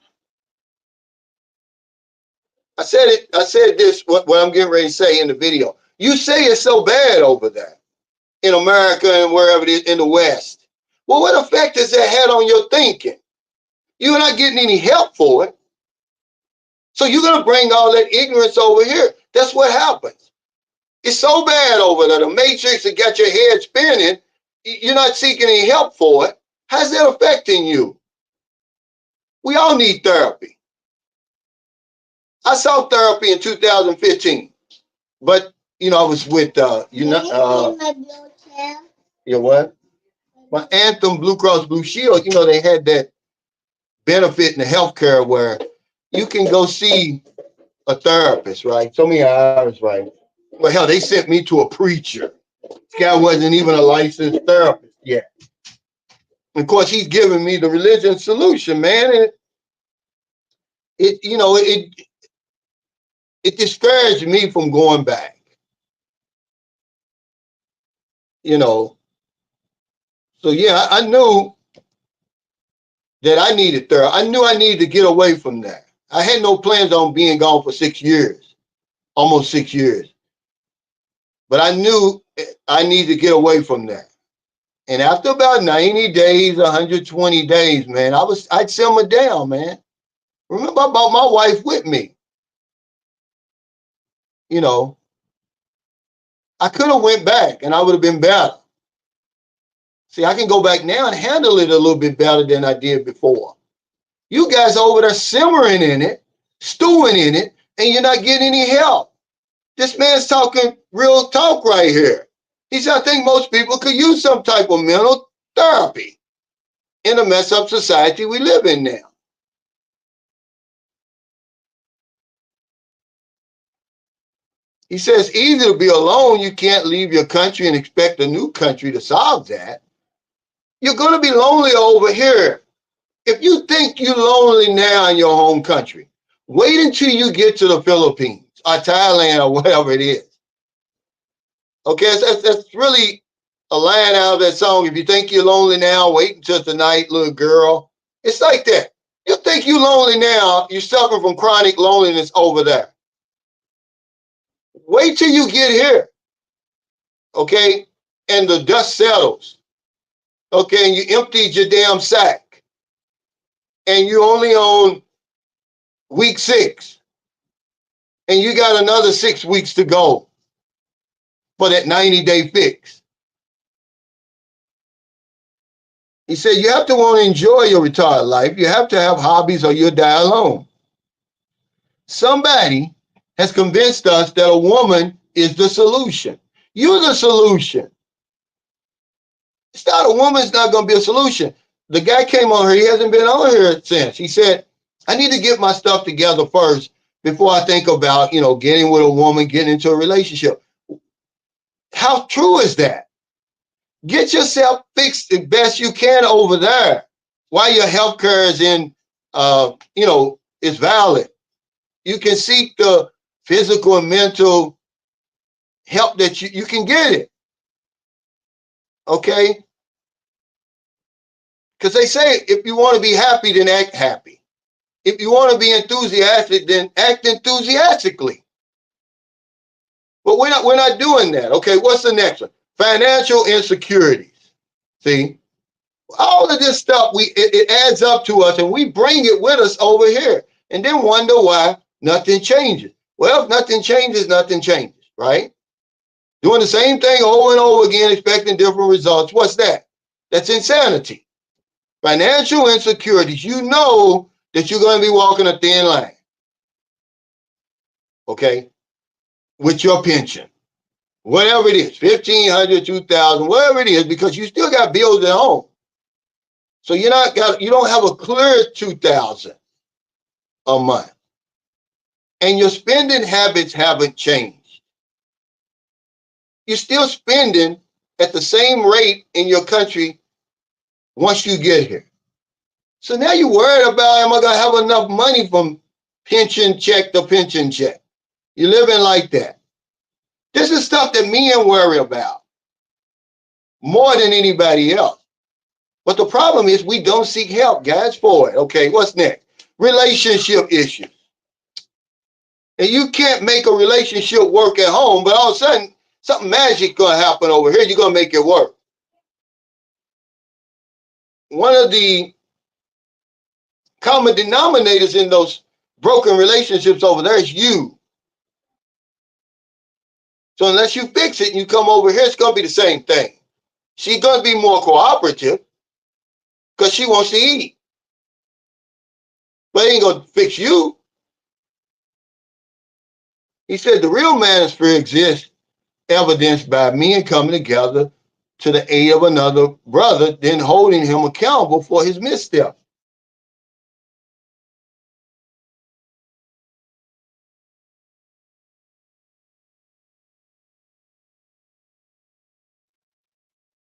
I said this, what I'm getting ready to say in the video. You say it's so bad over there in America and wherever it is in the West. Well, what effect has that had on your thinking? You're not getting any help for it. So you're going to bring all that ignorance over here. That's what happens. It's so bad over there. The matrix that got your head spinning, you're not seeking any help for it. How's that affecting you? We all need therapy. I saw therapy in 2015, but I was with your what? My Anthem Blue Cross Blue Shield. They had that benefit in the healthcare where you can go see a therapist, right? So many hours, right? Well, hell, they sent me to a preacher. This guy wasn't even a licensed therapist yet. And of course, he's giving me the religion solution, man. And it discouraged me from going back. So yeah, I knew that I needed therapy. I knew I needed to get away from that. I had no plans on being gone for 6 years, almost 6 years. But I knew I needed to get away from that. And after about 90 days, 120 days, man, I'd simmer down, man. Remember, I brought my wife with me. I could have went back and I would have been better. See, I can go back now and handle it a little bit better than I did before. You guys are over there simmering in it, stewing in it, and you're not getting any help. This man's talking real talk right here. He said, I think most people could use some type of mental therapy in the mess up society we live in now. He says, easy to be alone. You can't leave your country and expect a new country to solve that. You're going to be lonely over here. If you think you're lonely now in your home country, wait until you get to the Philippines or Thailand or whatever it is. Okay, that's really a line out of that song. If you think you're lonely now, wait until tonight, little girl. It's like that. You think you're lonely now, you're suffering from chronic loneliness over there. Wait till you get here, okay, and the dust settles, okay, and you emptied your damn sack, and you only on week 6, and you got another 6 weeks to go for that 90-day fix. He said, you have to want to enjoy your retired life. You have to have hobbies or you'll die alone. Somebody has convinced us that a woman is the solution. You're the solution. It's not a woman's not going to be a solution. The guy came on here. He hasn't been on here since. He said, I need to get my stuff together first before I think about, getting with a woman, getting into a relationship. How true is that? Get yourself fixed the best you can over there while your health care is in, is valid. You can seek the physical and mental help that you can get it. Okay? Because they say if you want to be happy, then act happy. If you want to be enthusiastic, then act enthusiastically. But we're not doing that. Okay, what's the next one? Financial insecurities. See, all of this stuff it adds up to us, and we bring it with us over here, and then wonder why nothing changes. Well, if nothing changes, nothing changes, right? Doing the same thing over and over again, expecting different results. What's that? That's insanity. Financial insecurities. You know that you're going to be walking a thin line, okay, with your pension. Whatever it is, 1,500, 2,000, whatever it is, because you still got bills at home. So you don't have a clear 2,000 a month. And your spending habits haven't changed. You're still spending at the same rate in your country once you get here. So now you're worried about, am I going to have enough money from pension check to pension check? You're living like that. This is stuff that men worry about more than anybody else. But the problem is we don't seek help, guys, for it. Okay, what's next? Relationship issues. And you can't make a relationship work at home, but all of a sudden, something magic going to happen over here. You're going to make it work. One of the common denominators in those broken relationships over there is you. So unless you fix it and you come over here, it's going to be the same thing. She's going to be more cooperative because she wants to eat. But it ain't going to fix you. He said the real manosphere exists, evidenced by men coming together to the aid of another brother, then holding him accountable for his misstep.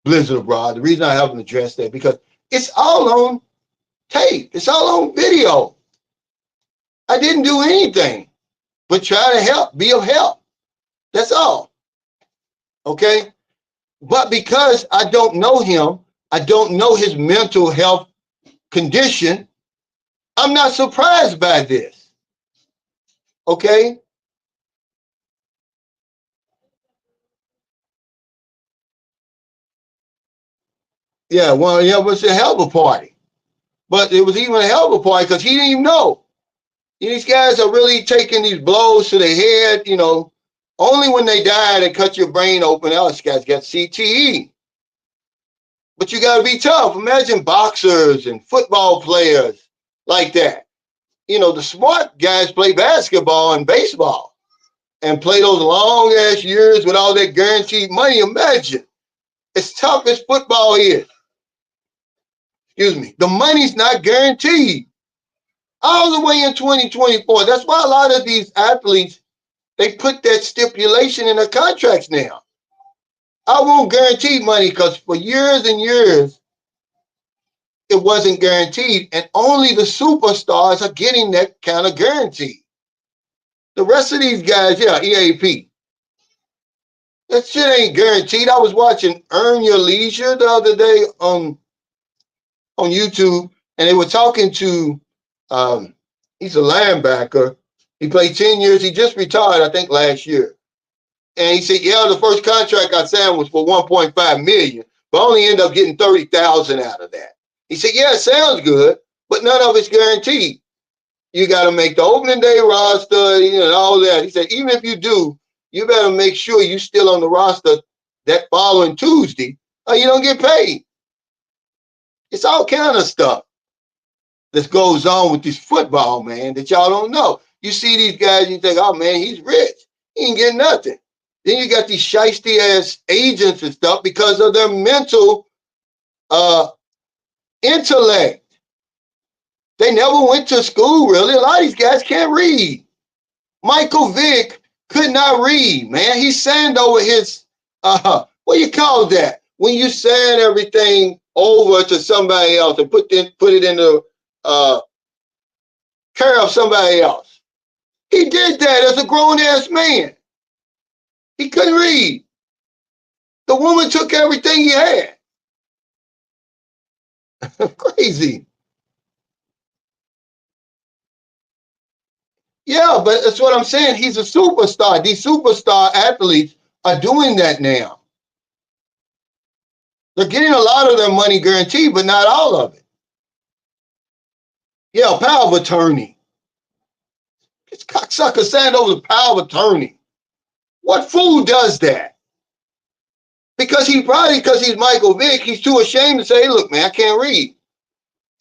Blizzard abroad. The reason I haven't addressed that because it's all on tape. It's all on video. I didn't do anything but try to help, be of help. That's all. Okay? But because I don't know him, I don't know his mental health condition, I'm not surprised by this. Okay? Yeah, well, yeah, it was a hell of a party. But it was even a hell of a party because he didn't even know. These guys are really taking these blows to the head, only when they die they cut your brain open. These guys got CTE. But you got to be tough. Imagine boxers and football players like that. The smart guys play basketball and baseball and play those long ass years with all that guaranteed money. Imagine. As tough as football is. Excuse me. The money's not guaranteed. All the way in 2024. That's why a lot of these athletes, they put that stipulation in their contracts now. I won't guarantee money because for years and years, it wasn't guaranteed. And only the superstars are getting that kind of guarantee. The rest of these guys, yeah, EAP. That shit ain't guaranteed. I was watching Earn Your Leisure the other day on YouTube, and they were talking to, he's a linebacker. He played 10 years. He just retired, I think, last year. And he said, yeah, the first contract I signed was for $1.5 million, but I only ended up getting $30,000 out of that. He said, yeah, it sounds good, but none of it's guaranteed. You got to make the opening day roster, and all that. He said, even if you do, you better make sure you're still on the roster that following Tuesday, or you don't get paid. It's all kind of stuff that goes on with this football, man, that y'all don't know. You see these guys, you think, oh, man, he's rich. He ain't getting nothing. Then you got these shiesty ass agents and stuff because of their mental intellect. They never went to school, really. A lot of these guys can't read. Michael Vick could not read, man. He signed over his, what do you call that? When you sign everything over to somebody else and put it in the care of somebody else. He did that as a grown-ass man. He couldn't read. The woman took everything he had. Crazy. Yeah, but that's what I'm saying. He's a superstar. These superstar athletes are doing that now. They're getting a lot of their money guaranteed, but not all of it. Yeah, power of attorney. This cocksucker signed over the power of attorney. What fool does that? Because he's Michael Vick, he's too ashamed to say, hey, look, man, I can't read.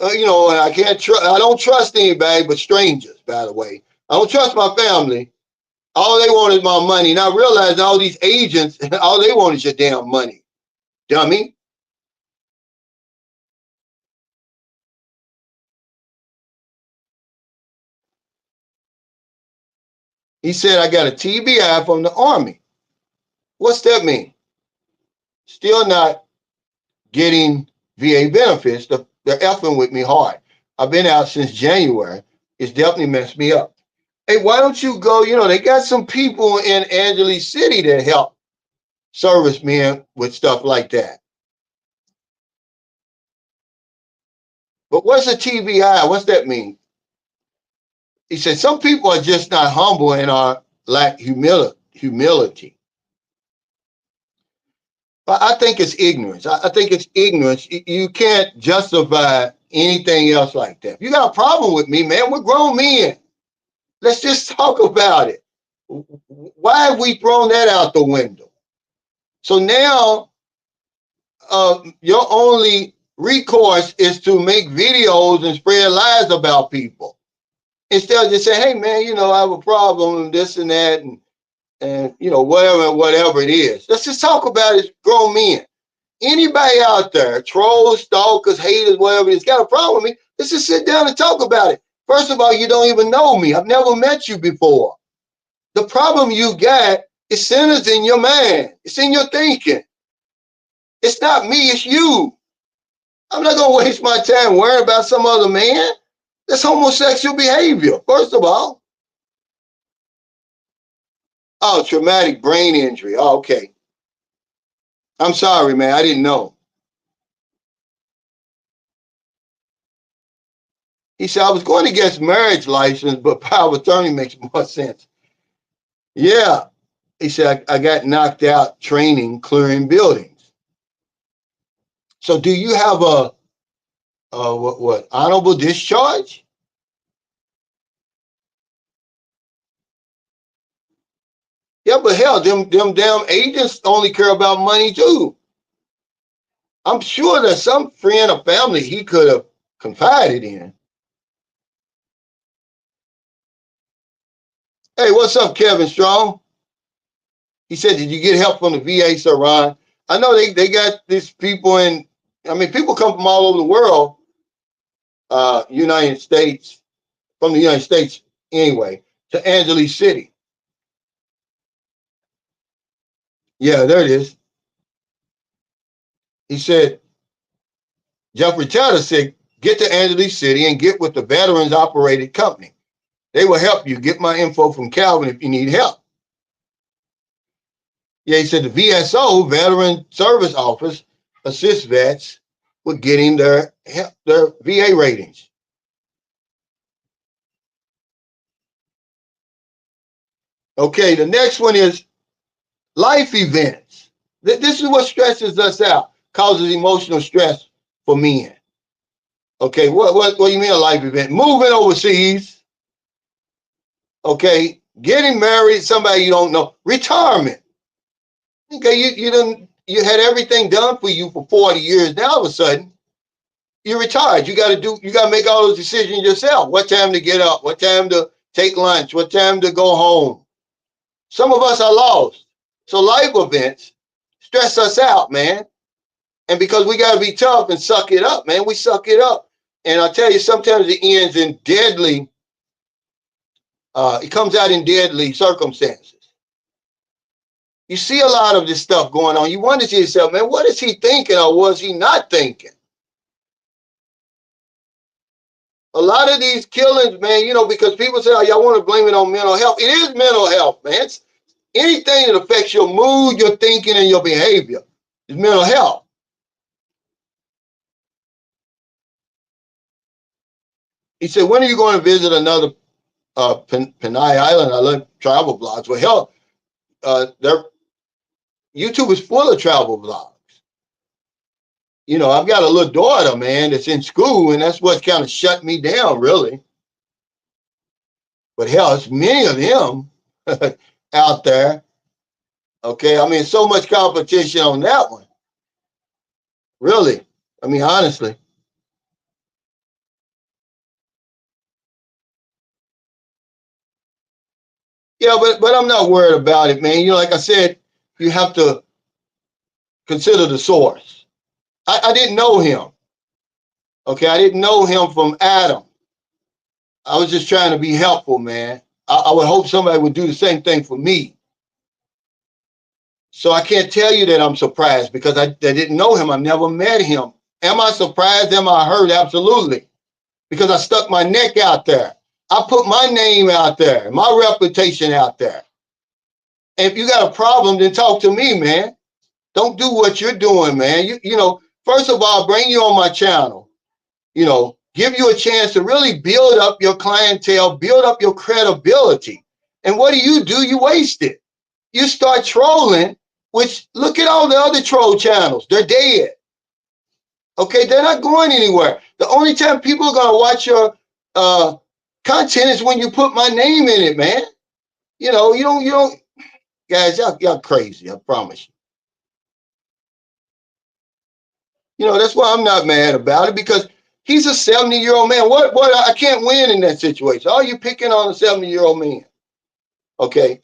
And I don't trust anybody but strangers, by the way. I don't trust my family. All they want is my money. Now realize all these agents, all they want is your damn money, dummy. He said, I got a TBI from the Army. What's that mean? Still not getting VA benefits. They're effing with me hard. I've been out since January. It's definitely messed me up. Hey, why don't you go? They got some people in Angeles City that help servicemen with stuff like that. But what's a TBI? What's that mean? He said, some people are just not humble and lack humility. But I think it's ignorance. I think it's ignorance. You can't justify anything else like that. If you got a problem with me, man, we're grown men. Let's just talk about it. Why have we thrown that out the window? So now your only recourse is to make videos and spread lies about people. Instead of just saying, hey, man, I have a problem and this and that and whatever it is. Let's just talk about it as grown men. Anybody out there, trolls, stalkers, haters, whatever it is, got a problem with me, let's just sit down and talk about it. First of all, you don't even know me. I've never met you before. The problem you got is centers in your mind. It's in your thinking. It's not me, it's you. I'm not going to waste my time worrying about some other man. That's homosexual behavior, first of all. Oh, traumatic brain injury. Oh, okay. I'm sorry, man. I didn't know. He said, I was going to get marriage license, but power of attorney makes more sense. Yeah. He said, I got knocked out training, clearing buildings. So do you have a honorable discharge? Yeah, but hell, them damn agents only care about money too. I'm sure there's some friend or family he could have confided in. Hey, what's up, Kevin Strong? He said, did you get help from the VA, Sir Ron? I know they got these people people come from all over the world, United States, from the United States anyway, to Angeles City. Yeah, there it is. He said, Jeffrey Taylor said, get to Angeles City and get with the Veterans Operated Company. They will help you. Get my info from Calvin if you need help. Yeah, he said the VSO, Veteran Service Office, assists vets with getting their VA ratings. Okay, the next one is life events. This is what stresses us out, causes emotional stress for men. Okay, what do you mean a life event? Moving overseas. Okay, getting married, somebody you don't know. Retirement. Okay, you had everything done for you for 40 years. Now all of a sudden, you're retired. You got to make all those decisions yourself. What time to get up? What time to take lunch? What time to go home? Some of us are lost. So life events stress us out, man. And because we got to be tough and suck it up, man, we suck it up. And I'll tell you, sometimes it ends in it comes out in deadly circumstances. You see a lot of this stuff going on. You wonder to yourself, man, what is he thinking or was he not thinking? A lot of these killings, man, you know, because people say, oh, y'all want to blame it on mental health. It is mental health, man. It's anything that affects your mood, your thinking, and your behavior is mental health. He said, when are you going to visit another Panay Island? I love travel blogs. Well, hell, YouTube is full of travel blogs. You know, I've got a little daughter, man, that's in school, and that's what kind of shut me down, really. But hell, it's many of them out there. Okay, I mean, so much competition on that one. Really, I mean, honestly. Yeah, but I'm not worried about it, man. You know, like I said, you have to consider the source. I didn't know him. Okay, I didn't know him from Adam. I was just trying to be helpful, man. I would hope somebody would do the same thing for me. So I can't tell you that I'm surprised because I didn't know him. I never met him. Am I surprised? Am I hurt? Absolutely. Because I stuck my neck out there. I put my name out there, my reputation out there. And if you got a problem, then talk to me, man. Don't do what you're doing, man. You know, first of all, bring you on my channel. You know, give you a chance to really build up your clientele, build up your credibility. And what do? You waste it. You start trolling, which look at all the other troll channels. They're dead. Okay, they're not going anywhere. The only time people are gonna watch your content is when you put my name in it, man. You know, you don't, guys, y'all crazy. I promise you. You know, that's why I'm not mad about it because he's a 70-year-old man. What? I can't win in that situation. Are you picking on a 70-year-old man? Okay,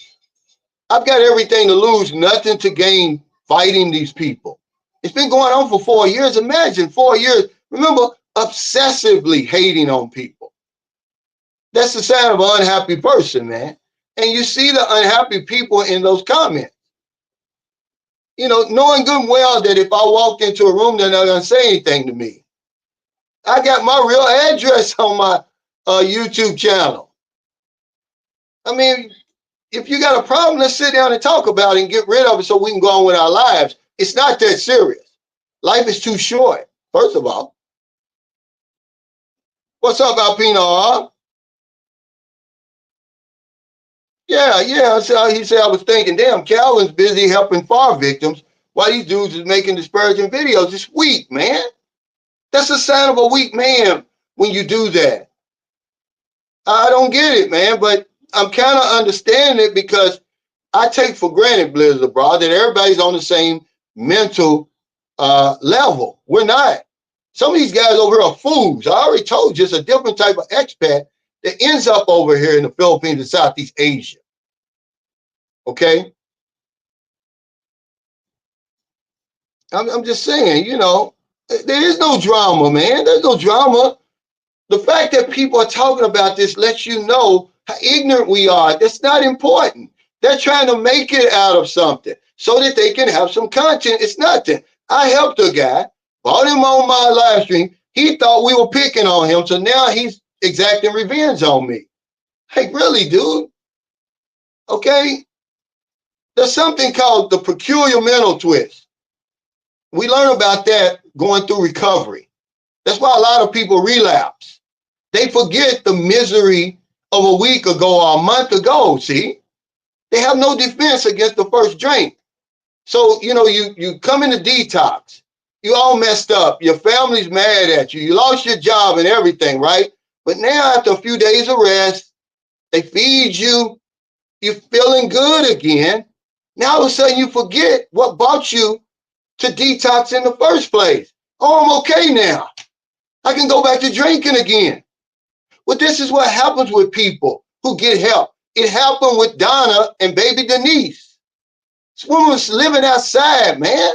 I've got everything to lose, nothing to gain fighting these people. It's been going on for 4 years. Imagine 4 years. Remember, obsessively hating on people. That's the sign of an unhappy person, man. And you see the unhappy people in those comments. You know, knowing good and well that if I walked into a room, they're not going to say anything to me. I got my real address on my YouTube channel. I mean, if you got a problem, let's sit down and talk about it and get rid of it so we can go on with our lives. It's not that serious. Life is too short, first of all. What's up, Alpino? Yeah. So he said, I was thinking, damn, Calvin's busy helping fire victims while these dudes is making disparaging videos. It's weak, man. That's a sign of a weak man when you do that. I don't get it, man, but I'm kind of understanding it because I take for granted, Blizzard abroad, that everybody's on the same mental level. We're not. Some of these guys over here are fools. I already told you it's a different type of expat that ends up over here in the Philippines and Southeast Asia. Okay? I'm just saying, you know, there is no drama, man. There's no drama. The fact that people are talking about this lets you know how ignorant we are. That's not important. They're trying to make it out of something so that they can have some content. It's nothing. I helped a guy, brought him on my live stream. He thought we were picking on him, so now he's exacting revenge on me. Hey, really, dude? Okay? There's something called the peculiar mental twist. We learn about that going through recovery. That's why a lot of people relapse. They forget the misery of a week ago or a month ago, see? They have no defense against the first drink. So, you know, you come into detox. You all messed up. Your family's mad at you. You lost your job and everything, right? But now after a few days of rest, they feed you. You're feeling good again. Now all of a sudden you forget what brought you to detox in the first place. Oh, I'm okay now. I can go back to drinking again. Well, this is what happens with people who get help. It happened with Donna and baby Denise. This woman was living outside, man.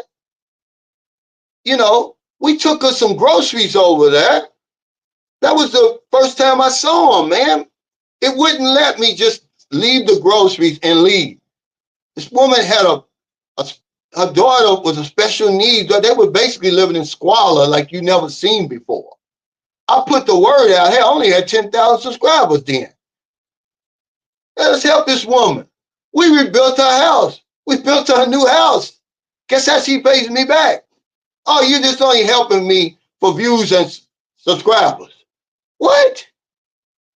You know, we took her some groceries over there. That was the first time I saw them, man. It wouldn't let me just leave the groceries and leave. This woman had her daughter was a special needs, but they were basically living in squalor like you never seen before. I put the word out. Hey, I only had 10,000 subscribers then. Let us help this woman. We rebuilt her house. We built her a new house. Guess how she pays me back? Oh, you're just only helping me for views and subscribers. What?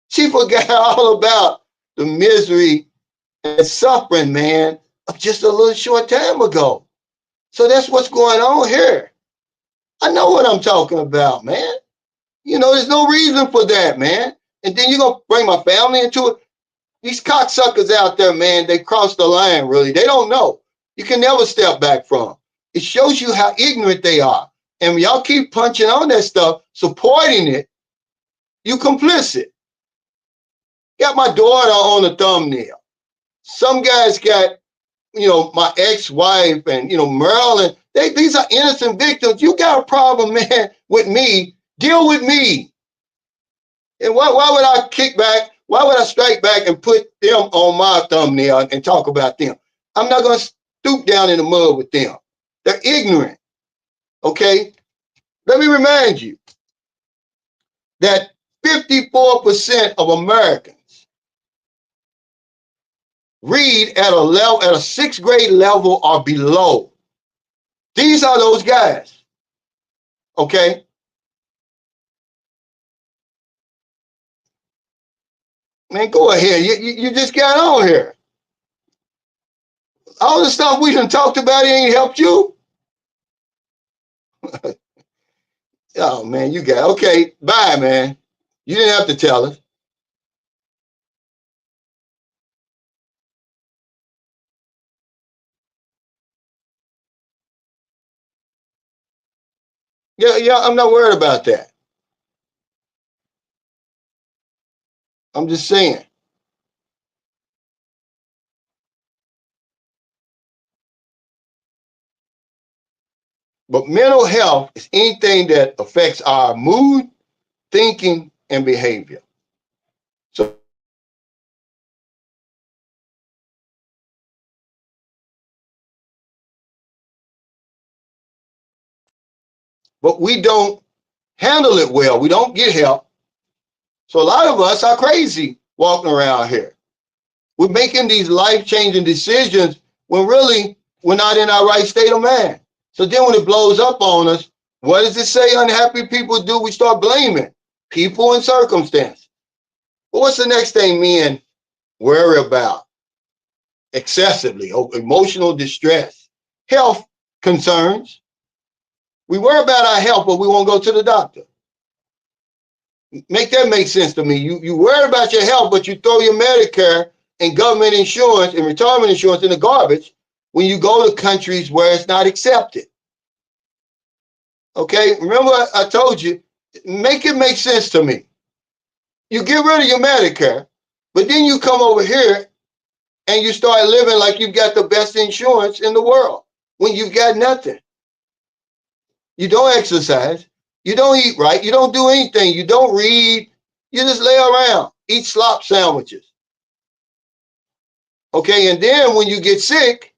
She forgot all about the misery and suffering, man, of just a little short time ago. So that's what's going on here. I know what I'm talking about, man. You know, there's no reason for that, man. And then you're going to bring my family into it. These cocksuckers out there, man, they crossed the line, really. They don't know. You can never step back from. It shows you how ignorant they are. And y'all keep punching on that stuff, supporting it, you complicit. Got my daughter on the thumbnail. Some guys got, you know, my ex-wife and, you know, Marilyn. These are innocent victims. You got a problem, man, with me. Deal with me. And why would I kick back? Why would I strike back and put them on my thumbnail and talk about them? I'm not going to stoop down in the mud with them. They're ignorant. Okay? Let me remind you that 54% of Americans read at a level, at a sixth grade level or below. These are those guys. Okay? Man, go ahead. You just got on here. All the stuff we done talked about ain't helped you. Oh man, you got okay. Bye, man. You didn't have to tell us. Yeah, I'm not worried about that. I'm just saying. But mental health is anything that affects our mood, thinking, and behavior. So but we don't handle it well. We don't get help. So a lot of us are crazy walking around here. We're making these life-changing decisions when really we're not in our right state of mind. So then when it blows up on us, what does it say unhappy people do? We start blaming people and circumstance. But what's the next thing men worry about? Excessively, emotional distress, health concerns. We worry about our health, but we won't go to the doctor. Make that make sense to me. You worry about your health, but you throw your Medicare and government insurance and retirement insurance in the garbage when you go to countries where it's not accepted. Okay, remember I told you, make it make sense to me. You get rid of your Medicare, but then you come over here and you start living like you've got the best insurance in the world when you've got nothing. You don't exercise, you don't eat right, you don't do anything, you don't read, you just lay around, eat slop sandwiches. Okay, and then when you get sick,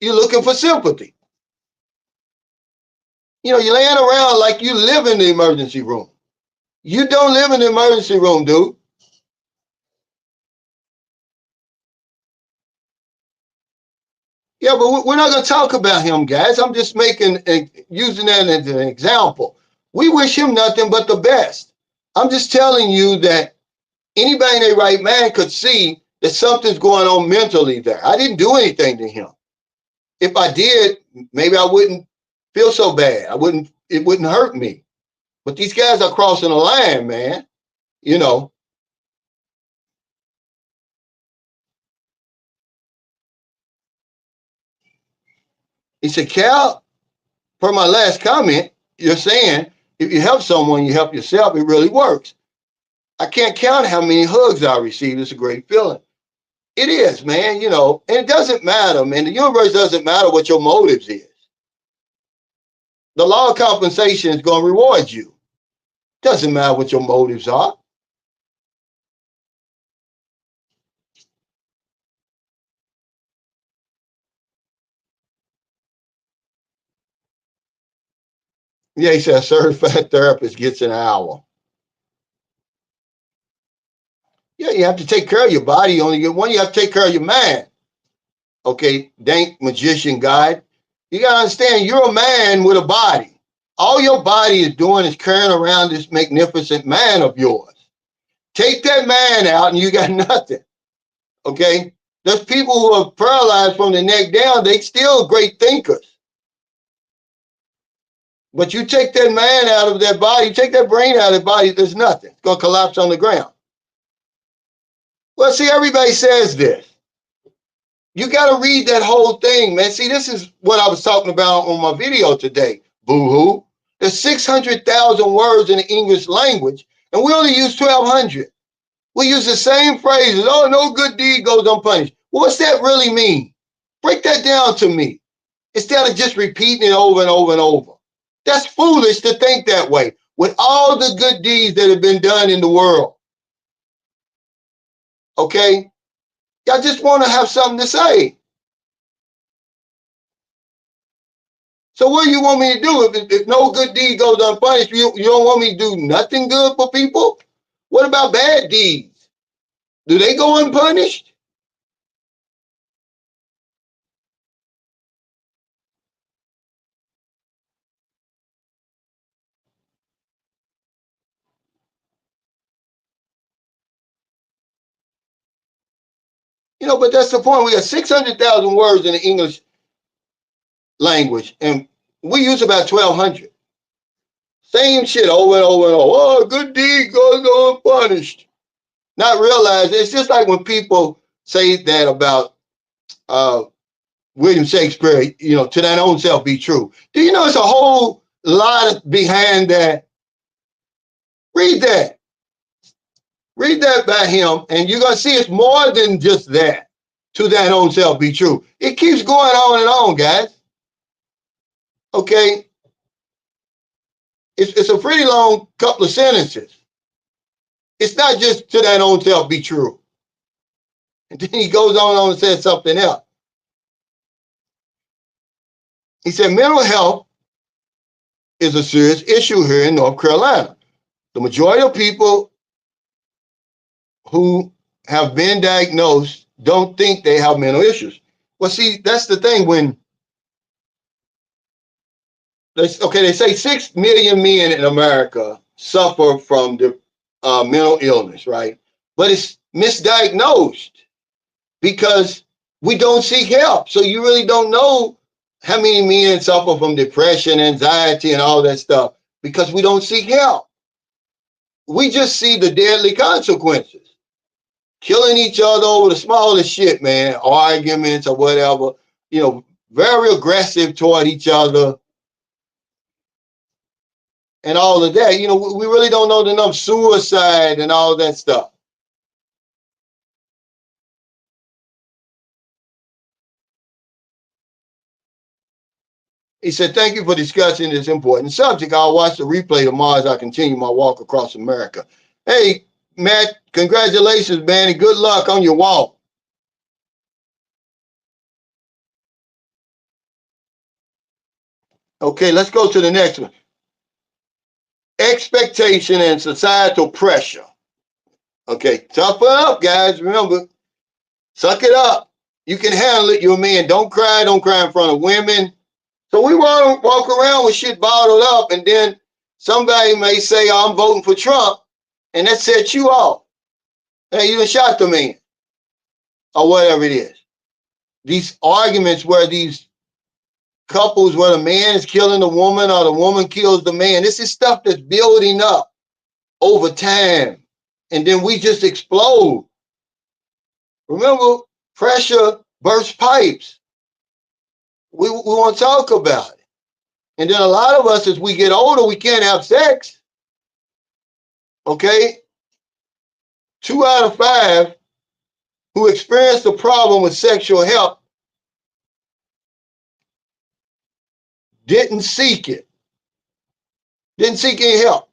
you're looking for sympathy. You know, you're laying around like you live in the emergency room. You don't live in the emergency room, dude. Yeah, but we're not going to talk about him, guys. I'm just using that as an example. We wish him nothing but the best. I'm just telling you that anybody in their right mind could see that something's going on mentally there. I didn't do anything to him. If I did, maybe I wouldn't feel so bad. It wouldn't hurt me. But these guys are crossing the line, man. You know. He said, Cal, per my last comment, you're saying if you help someone, you help yourself. It really works. I can't count how many hugs I received. It's a great feeling. It is, man, you know, and it doesn't matter, man. The universe doesn't matter what your motives is. The law of compensation is going to reward you. Doesn't matter what your motives are. Yeah, he said a certified therapist gets an hour. Yeah, you have to take care of your body. You only get one. You have to take care of your mind. Okay, dank magician guide. You gotta understand, you're a man with a body. All your body is doing is carrying around this magnificent man of yours. Take that man out and you got nothing. Okay? There's people who are paralyzed from the neck down, they still great thinkers. But you take that man out of their body, take that brain out of their body, there's nothing. It's gonna collapse on the ground. Well, see, everybody says this. You gotta read that whole thing, man. See, this is what I was talking about on my video today. Boo-hoo. There's 600,000 words in the English language, and we only use 1,200. We use the same phrases. Oh, no good deed goes unpunished. What's that really mean? Break that down to me. Instead of just repeating it over and over and over. That's foolish to think that way. With all the good deeds that have been done in the world. Okay? Y'all just want to have something to say. So what do you want me to do? If no good deed goes unpunished, you don't want me to do nothing good for people? What about bad deeds? Do they go unpunished? But that's the point. We got 600,000 words in the English language, and we use about 1,200. Same shit over and over and over. Oh, good deed goes unpunished. Not realize it's just like when people say that about William Shakespeare, to thine own self be true. Do you know it's a whole lot behind that? Read that. Read that by him, and you're going to see it's more than just that. To thine own self be true. It keeps going on and on, guys. Okay? It's a pretty long couple of sentences. It's not just to thine own self be true. And then he goes on and says something else. He said, mental health is a serious issue here in North Carolina. The majority of people who have been diagnosed don't think they have mental issues. Well, see, that's the thing. When they say 6 million men in America suffer from the mental illness, right? But it's misdiagnosed because we don't seek help. So you really don't know how many men suffer from depression, anxiety, and all that stuff because we don't seek help. We just see the deadly consequences. Killing each other over the smallest shit, man, arguments or whatever, very aggressive toward each other and all of that. We really don't know enough suicide and all that stuff. He said, thank you for discussing this important subject. I'll watch the replay tomorrow as I continue my walk across America. Hey, Matt, congratulations, man, and good luck on your walk. Okay, let's go to the next one. Expectation and societal pressure. Okay, toughen up, guys. Remember, suck it up. You can handle it. You're a man. Don't cry. Don't cry in front of women. So we want to walk around with shit bottled up, and then somebody may say, I'm voting for Trump, and that sets you off. Hey, you done shot the man, or whatever it is. These arguments where these couples where the man is killing the woman or the woman kills the man, this is stuff that's building up over time. And then we just explode. Remember, pressure bursts pipes. We want to talk about it. And then a lot of us, as we get older, we can't have sex. Okay? 2 out of 5 who experience a problem with sexual health didn't seek it. Didn't seek any help.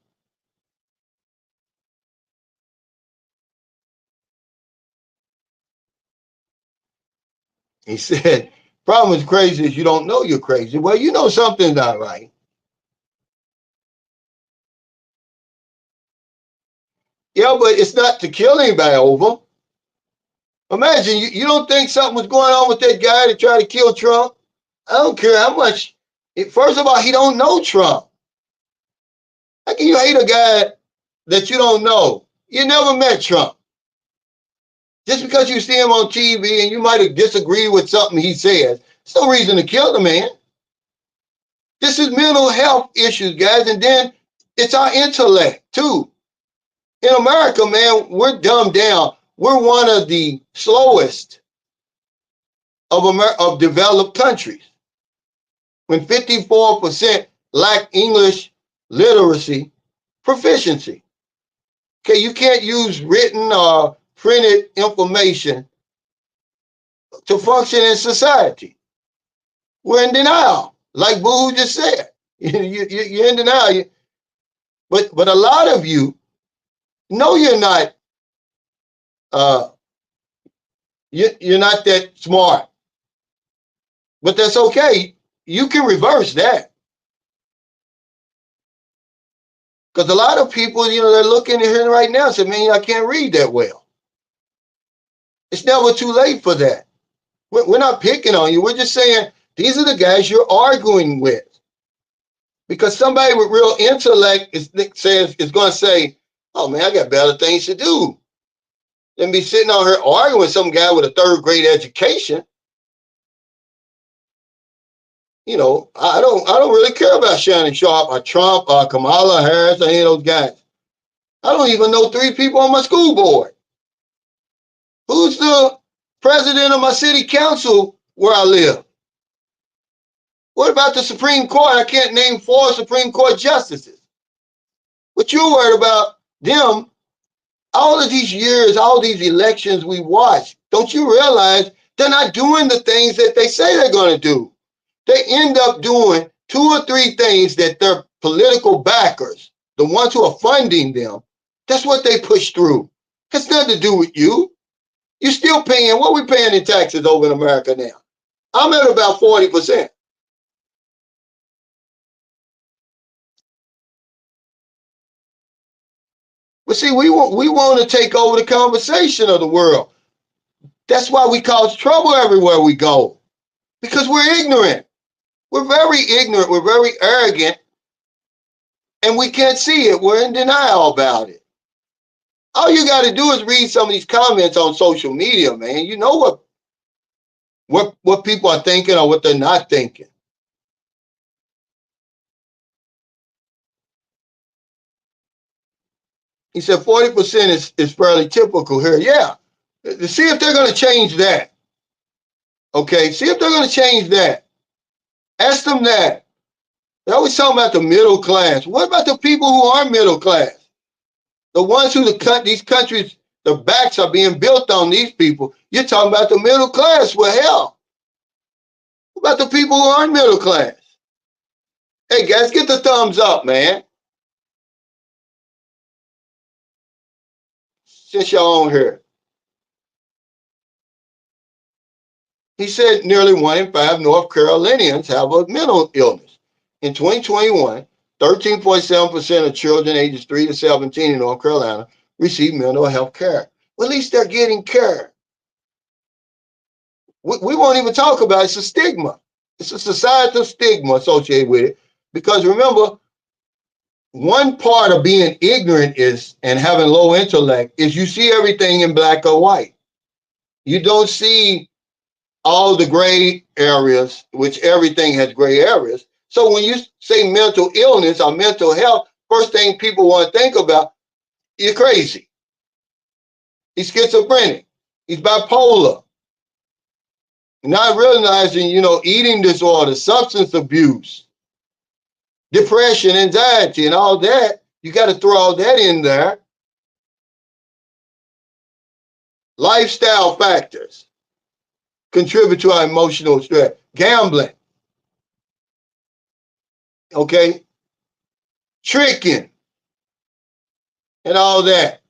He said, problem is crazy is you don't know you're crazy. Well, you know something's not right. Yeah, but it's not to kill anybody over. Imagine you don't think something was going on with that guy that tried to kill Trump? I don't care how much. First of all, he don't know Trump. How can you hate a guy that you don't know? You never met Trump. Just because you see him on TV and you might have disagreed with something he says, there's no reason to kill the man. This is mental health issues, guys, and then it's our intellect too. In America, man, we're dumbed down. We're one of the slowest of developed countries. When 54% lack English literacy proficiency. Okay, you can't use written or printed information to function in society. We're in denial, like Boo just said. You're in denial. But a lot of you know you're not. You're not that smart. But that's okay. You can reverse that. Because a lot of people, they're looking at here right now and say, man, I can't read that well. It's never too late for that. We're not picking on you. We're just saying these are the guys you're arguing with. Because somebody with real intellect is going to say, oh, man, I got better things to do than be sitting on here arguing with some guy with a third-grade education. I don't really care about Shannon Sharpe or Trump or Kamala Harris or any of those guys. I don't even know 3 people on my school board. Who's the president of my city council where I live? What about the Supreme Court? I can't name 4 Supreme Court justices. But you're worried about them all of these years, all these elections we watch. Don't you realize they're not doing the things that they say they're going to do? They end up doing 2 or 3 things that their political backers, the ones who are funding them, that's what they push through. Has nothing to do with you. You're still paying, what are we paying in taxes over in America now? I'm at about 40%. But see, we want to take over the conversation of the world. That's why we cause trouble everywhere we go. Because we're ignorant. We're very ignorant. We're very arrogant. And we can't see it. We're in denial about it. All you got to do is read some of these comments on social media, man. You know what people are thinking or what they're not thinking. He said 40% is fairly typical here. Yeah. See if they're going to change that. Okay. See if they're going to change that. Ask them that. They're always talking about the middle class. What about the people who are middle class? The ones who these countries, the backs are being built on these people. You're talking about the middle class. Well, hell. What about the people who aren't middle class? Hey, guys, get the thumbs up, man. Since y'all on here. He said nearly 1 in 5 North Carolinians have a mental illness. In 2021, 13.7% of children ages 3 to 17 in North Carolina receive mental health care. Well, at least they're getting care. We won't even talk about it. It's a stigma. It's a societal stigma associated with it. Because remember, one part of being ignorant and having low intellect is you see everything in black or white. You don't see all the gray areas, which everything has gray areas. So when you say mental illness or mental health, first thing people want to think about, you're crazy. He's schizophrenic. He's bipolar. Not realizing, eating disorder, substance abuse, depression, anxiety, and all that. You got to throw all that in there. Lifestyle factors contribute to our emotional stress. Gambling. Okay? Tricking. And all that.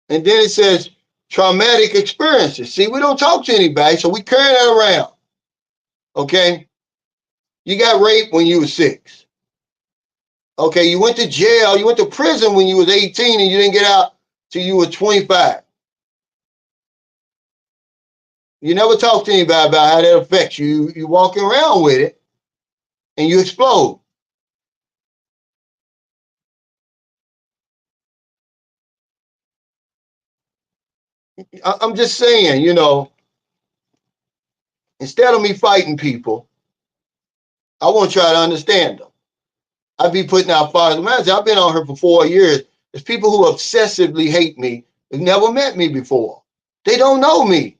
And then it says traumatic experiences. See, we don't talk to anybody, so we carry that around. Okay? You got raped when you were 6. Okay, you went to jail, you went to prison when you was 18 and you didn't get out till you were 25. You never talk to anybody about how that affects you. You walking around with it and you explode. I'm just saying, instead of me fighting people, I want to try to understand them. I be putting out fires. Imagine, I've been on here for 4 years. There's people who obsessively hate me, who've never met me before. They don't know me.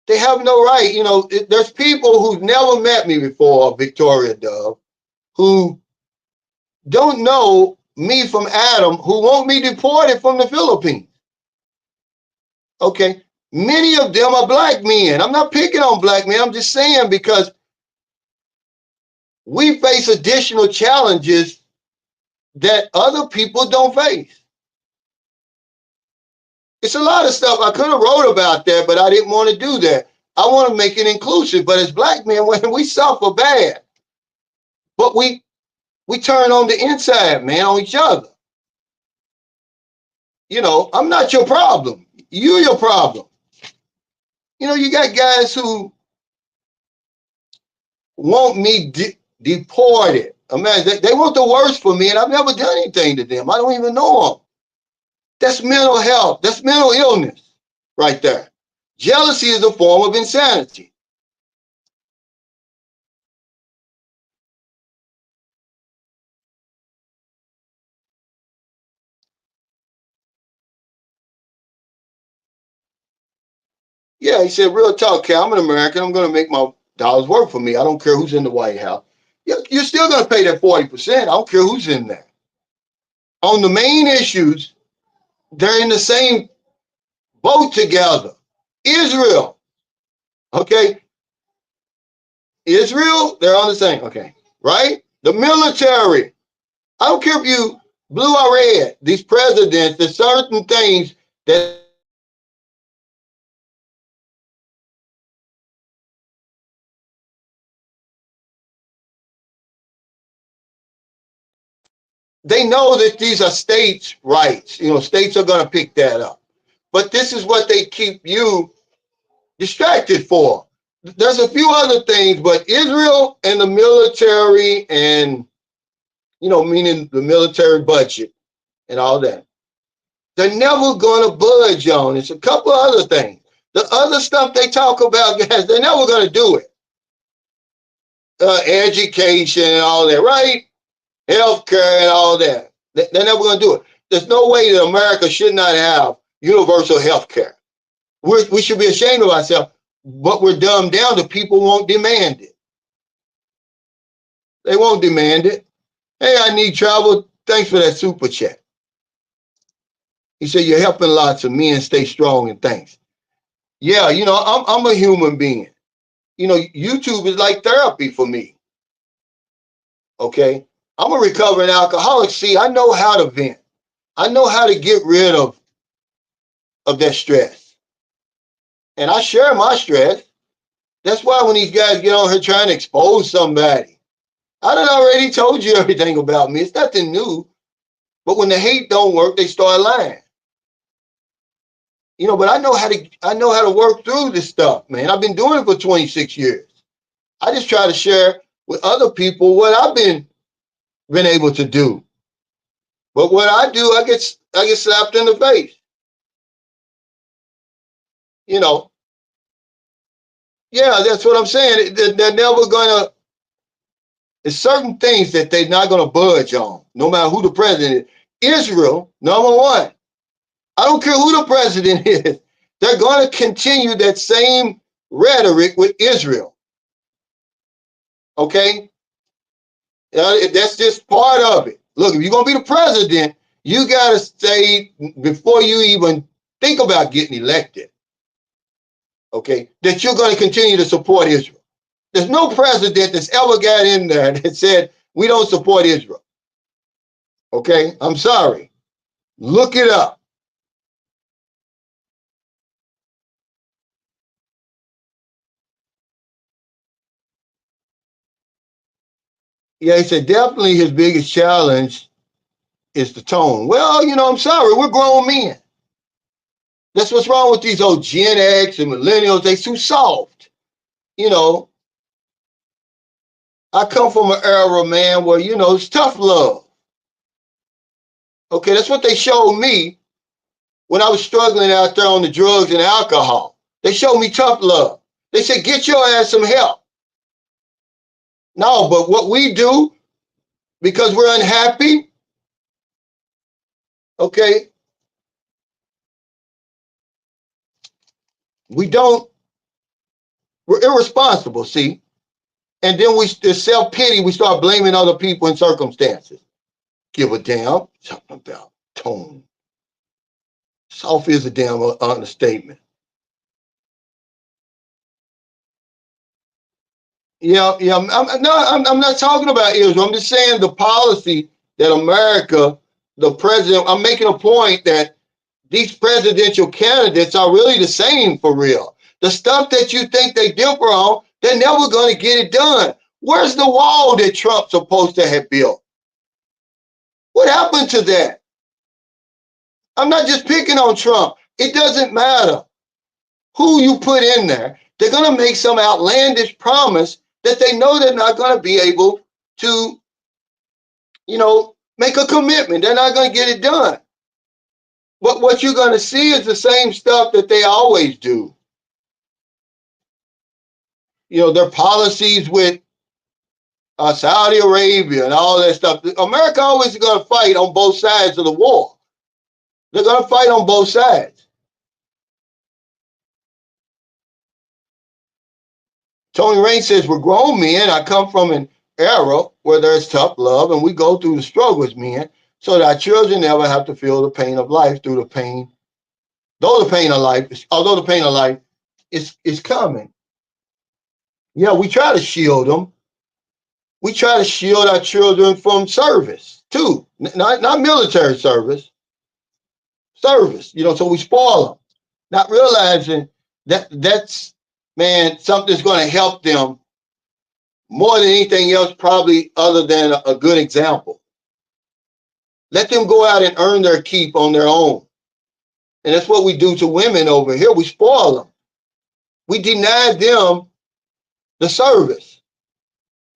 They have no right. There's people who've never met me before, Victoria Dove, who don't know me from Adam, who want me deported from the Philippines. Okay. Many of them are black men. I'm not picking on black men. I'm just saying because we face additional challenges that other people don't face. It's a lot of stuff I could have wrote about that, but I didn't want to do that. I want to make it inclusive. But as black men, when we suffer bad, but we turn on the inside, man, on each other. I'm not your problem. You're your problem. You got guys who want me deported. Imagine, they want the worst for me, and I've never done anything to them. I don't even know them. That's mental health. That's mental illness right there. Jealousy is a form of insanity. Yeah, he said, real talk, Cal, I'm an American. I'm going to make my dollars work for me. I don't care who's in the White House. You're still going to pay that 40%. I don't care who's in there. On the main issues, they're in the same boat together. Israel, okay? Israel, they're on the same, okay, right? The military, I don't care if you blue or red, these presidents, there's certain things that they know that these are states' rights. States are going to pick that up. But this is what they keep you distracted for. There's a few other things, but Israel and the military and, meaning the military budget and all that, they're never going to budge on. It's a couple of other things. The other stuff they talk about, guys, they're never going to do it. Education and all that, right? Healthcare and all that. They're never going to do it. There's no way that America should not have universal health care. We should be ashamed of ourselves, but we're dumbed down. The people won't demand it. They won't demand it. Hey, I need travel. Thanks for that super chat. He said, you're helping lots of men stay strong and thanks. Yeah, I'm a human being. YouTube is like therapy for me. Okay. I'm a recovering alcoholic. See, I know how to vent. I know how to get rid of that stress. And I share my stress. That's why when these guys get on here trying to expose somebody, I done already told you everything about me. It's nothing new. But when the hate don't work, they start lying. But I know how to work through this stuff, man. I've been doing it for 26 years. I just try to share with other people what I've been able to do. But what I do, I get slapped in the face. Yeah, that's what I'm saying. They're never gonna. There's certain things that they're not gonna budge on, no matter who the president is. Israel, number one. I don't care who the president is. They're going to continue that same rhetoric with Israel. Okay? That's just part of it. Look, if you're going to be the president, you got to say, before you even think about getting elected, okay, that you're going to continue to support Israel. There's no president that's ever got in there that said, we don't support Israel. Okay? I'm sorry. Look it up. Yeah, he said definitely his biggest challenge is the tone. Well, I'm sorry, we're grown men. That's what's wrong with these old Gen X and millennials. They too soft. You know, I come from an era, man, where it's tough love. Okay, that's what they showed me when I was struggling out there on the drugs and alcohol. They showed me tough love. They said, get your ass some help. No, but what we do, because we're unhappy, okay, we're irresponsible, see? And then there's self-pity, we start blaming other people and circumstances. Give a damn, something about tone. Soft is a damn understatement. Yeah. I'm not talking about Israel. I'm just saying the policy that America, the president. I'm making a point that these presidential candidates are really the same for real. The stuff that you think they differ on, they're never going to get it done. Where's the wall that Trump's supposed to have built? What happened to that? I'm not just picking on Trump. It doesn't matter who you put in there. They're going to make some outlandish promise that they know they're not going to be able to, make a commitment. They're not going to get it done. But what you're going to see is the same stuff that they always do. Their policies with Saudi Arabia and all that stuff. America always is going to fight on both sides of the war. They're going to fight on both sides. Tony Rain says, we're grown men. I come from an era where there's tough love and we go through the struggle as men so that our children never have to feel the pain of life through the pain. Although the pain of life is coming. Yeah, we try to shield them. We try to shield our children from service too, not military service, so we spoil them, not realizing that's, man, something's going to help them more than anything else, probably other than a good example. Let them go out and earn their keep on their own. And that's what we do to women over here. We spoil them. We deny them the service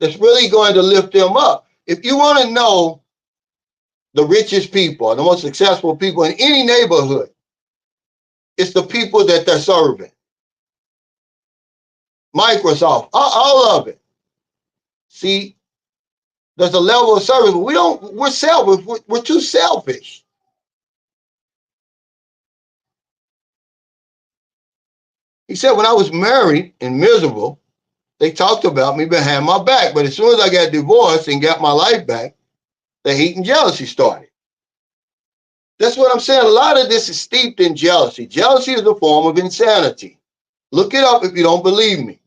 that's really going to lift them up. If you want to know the richest people, the most successful people in any neighborhood, it's the people that they're serving. Microsoft, all of it. See, there's a level of service. We're selfish. We're too selfish. He said, when I was married and miserable, they talked about me behind my back. But as soon as I got divorced and got my life back, the hate and jealousy started. That's what I'm saying. A lot of this is steeped in jealousy. Jealousy is a form of insanity. Look it up if you don't believe me.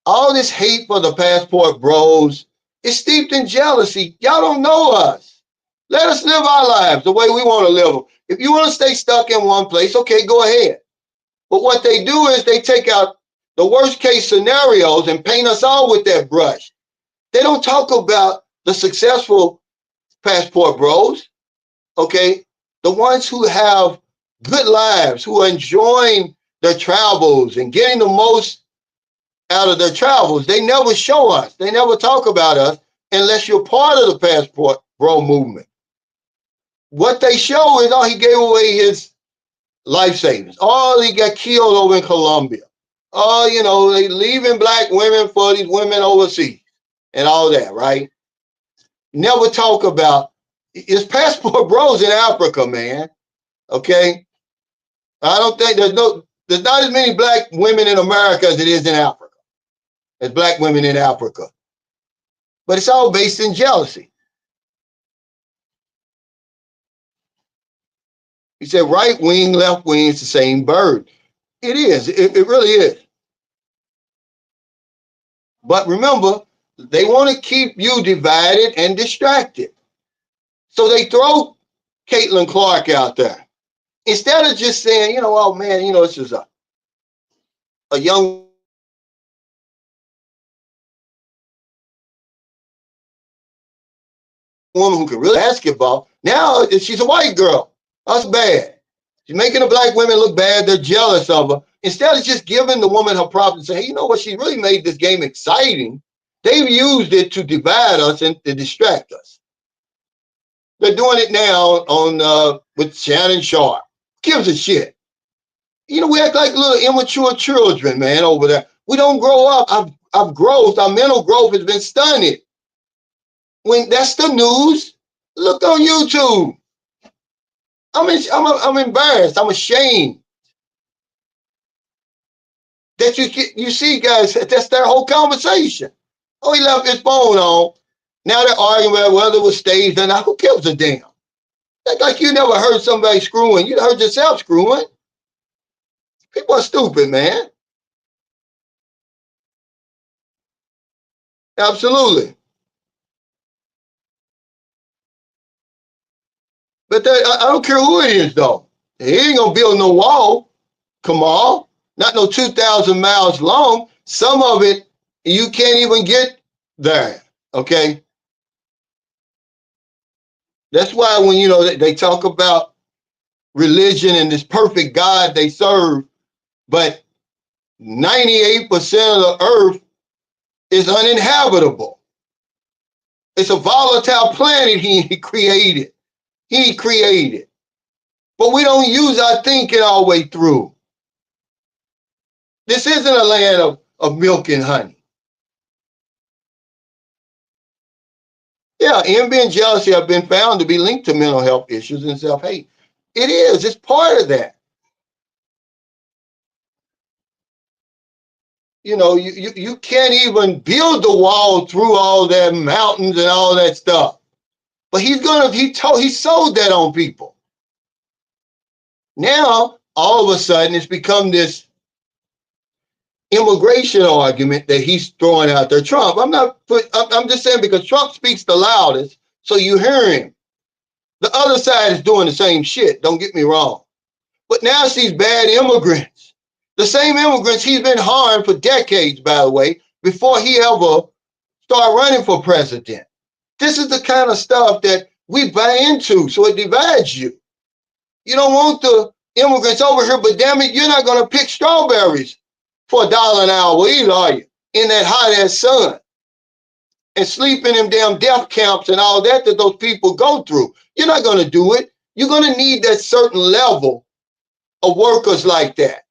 All this hate for the passport bros is steeped in jealousy. Y'all don't know us. Let us live our lives the way we want to live them. If you want to stay stuck in one place, okay, go ahead. But what they do is they take out the worst case scenarios and paint us all with that brush. They don't talk about the successful passport bros, okay? The ones who have good lives, who are enjoying their travels and getting the most out of their travels. They never show us. They never talk about us unless you're part of the passport bro movement. What they show is, he gave away his life savings. He got killed over in Colombia. They leaving black women for these women overseas and all that, right? Never talk about it's passport bros in Africa, man. Okay? I don't think there's not as many black women in America as it is in Africa. As black women in Africa. But it's all based in jealousy. He said right wing, left wing is the same bird. It is. It really is. But remember, they want to keep you divided and distracted. So they throw Caitlin Clark out there. Instead of just saying, oh man, this is a young woman who can really basketball. Now she's a white girl. That's bad. She's making the black women look bad. They're jealous of her. Instead of just giving the woman her props and saying, hey, you know what? She really made this game exciting. They've used it to divide us and to distract us. They're doing it now on with Shannon Sharpe. Gives a shit. You know, we act like little immature children, man, over there. We don't grow up. Our growth, our mental growth has been stunted. When that's the news, look on YouTube. I'm embarrassed. I'm ashamed that you see, guys. That's their whole conversation. Oh, he left his phone on. Now they're arguing about whether it was staged or not. Who gives a damn? That's like you never heard somebody screwing. You heard yourself screwing. People are stupid, man. Absolutely. But I don't care who it is, though. He ain't gonna build no wall, Kamal. Not no 2,000 miles long. Some of it you can't even get there. Okay. That's why when they talk about religion and this perfect God they serve, but 98% of the earth is uninhabitable. It's a volatile planet he created. He created. But we don't use our thinking all the way through. This isn't a land of milk and honey. Yeah, envy and jealousy have been found to be linked to mental health issues and self-hate. It is. It's part of that. You know, you can't even build the wall through all that mountains and all that stuff. But he sold that on people. Now, all of a sudden, it's become this immigration argument that he's throwing out there. Trump, I'm just saying because Trump speaks the loudest, so you hear him. The other side is doing the same shit, don't get me wrong. But now it's these bad immigrants. The same immigrants he's been harmed for decades, by the way, before he ever started running for president. This is the kind of stuff that we buy into, so it divides you. You don't want the immigrants over here, but damn it, you're not going to pick strawberries for $1 an hour either, are you? In that hot ass sun. And sleep in them damn death camps and all that those people go through. You're not going to do it. You're going to need that certain level of workers like that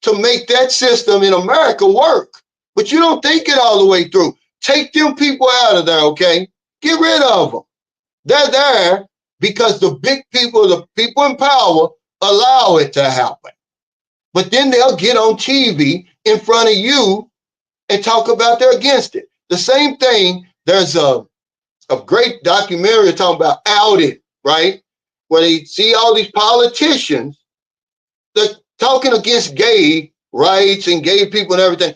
to make that system in America work. But you don't think it all the way through. Take them people out of there, okay? Get rid of them. They're there because the big people, the people in power, allow it to happen. But then they'll get on TV in front of you and talk about they're against it. The same thing, there's a great documentary talking about Outed, right? Where they see all these politicians, they're talking against gay rights and gay people and everything.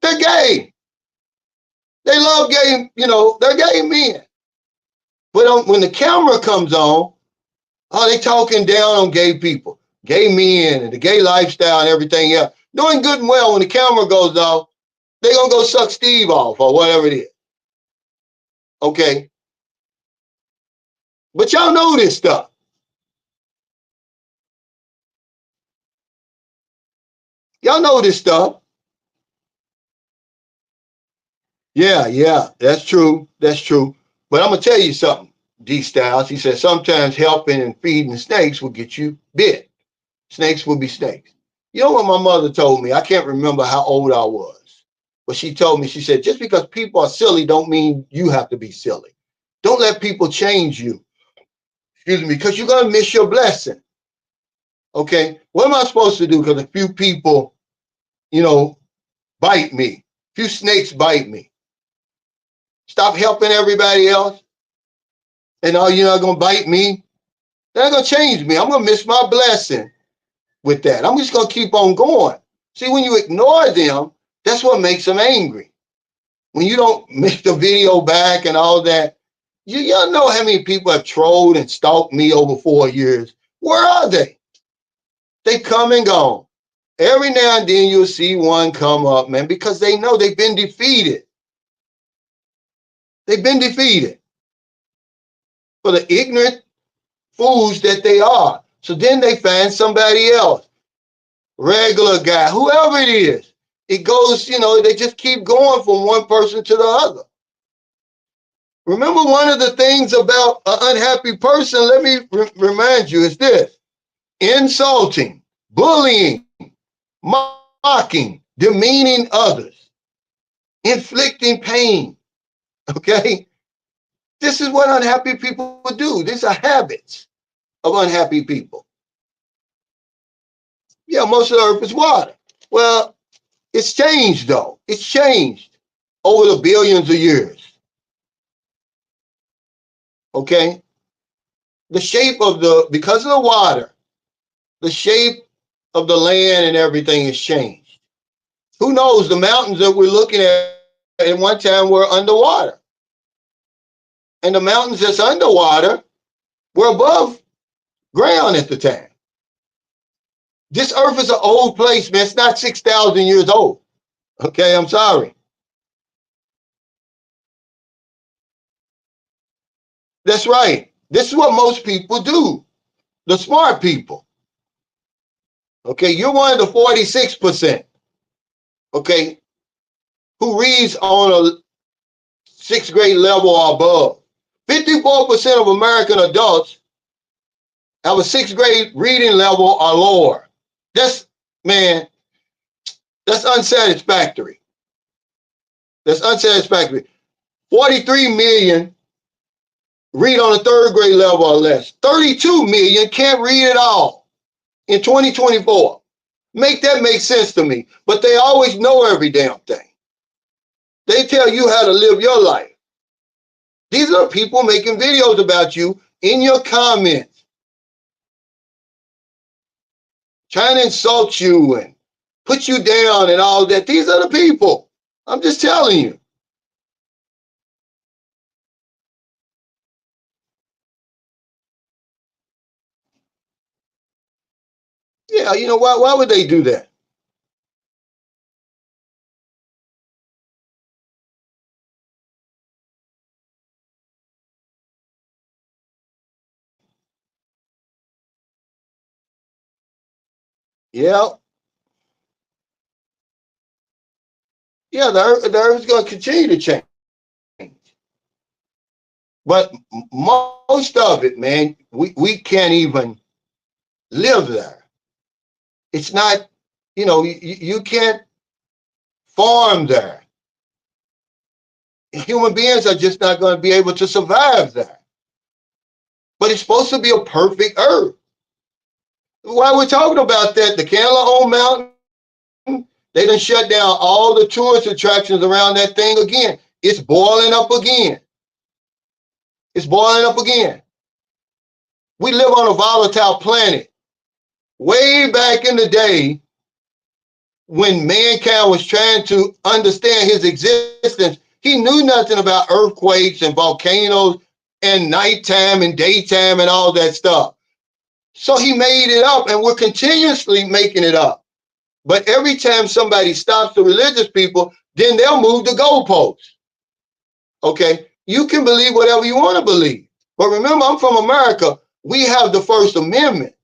They're gay. They love gay, they're gay men. But when the camera comes on, they talking down on gay people, gay men and the gay lifestyle and everything else. Knowing good and well when the camera goes off, they're going to go suck Steve off or whatever it is. Okay. But y'all know this stuff. Y'all know this stuff. Yeah, that's true. That's true. But I'm going to tell you something, D Styles. He said sometimes helping and feeding snakes will get you bit. Snakes will be snakes. You know what my mother told me? I can't remember how old I was. But she told me, she said, just because people are silly don't mean you have to be silly. Don't let people change you. Excuse me, because you're going to miss your blessing. Okay, what am I supposed to do? Because a few people, bite me. A few snakes bite me. Stop helping everybody else. And you're not going to bite me. They're not going to change me. I'm going to miss my blessing with that. I'm just going to keep on going. See, when you ignore them, that's what makes them angry. When you don't make the video back and all that, y'all know how many people have trolled and stalked me over 4 years. Where are they? They come and gone. Every now and then you'll see one come up, man, because they know they've been defeated. They've been defeated. for the ignorant fools that they are. So then they find somebody else, regular guy, whoever it is. It goes, they just keep going from one person to the other. Remember, one of the things about an unhappy person, let me remind you, is this: insulting, bullying, mocking, demeaning others, inflicting pain. Okay? This is what unhappy people do. These are habits of unhappy people. Yeah, most of the earth is water. Well, it's changed though. It's changed over the billions of years. Okay? The shape of because of the water, the shape of the land and everything has changed. Who knows? The mountains that we're looking at one time were underwater. And the mountains that's underwater were above ground at the time. This earth is an old place, man. It's not 6,000 years old. Okay, I'm sorry. That's right. This is what most people do. The smart people. Okay, you're one of the 46%. Okay, who reads on a 6th grade level or above. 54% of American adults have a 6th grade reading level or lower. That's unsatisfactory. That's unsatisfactory. 43 million read on a 3rd grade level or less. 32 million can't read at all in 2024. Make that make sense to me. But they always know every damn thing. They tell you how to live your life. These are people making videos about you in your comments, trying to insult you and put you down and all that. These are the people. I'm just telling you. Yeah, why would they do that? Yeah, yeah, the earth is going to continue to change. But most of it, man, we can't even live there. It's not, you can't farm there. Human beings are just not going to be able to survive there. But it's supposed to be a perfect earth. While we're talking about that, the Candler Mountain, they done shut down all the tourist attractions around that thing again. It's boiling up again. It's boiling up again. We live on a volatile planet. Way back in the day, when mankind was trying to understand his existence, he knew nothing about earthquakes and volcanoes and nighttime and daytime and all that stuff. So he made it up, and we're continuously making it up. But every time somebody stops the religious people, then they'll move the goalposts. Okay? You can believe whatever you want to believe. But remember, I'm from America. We have the First Amendment.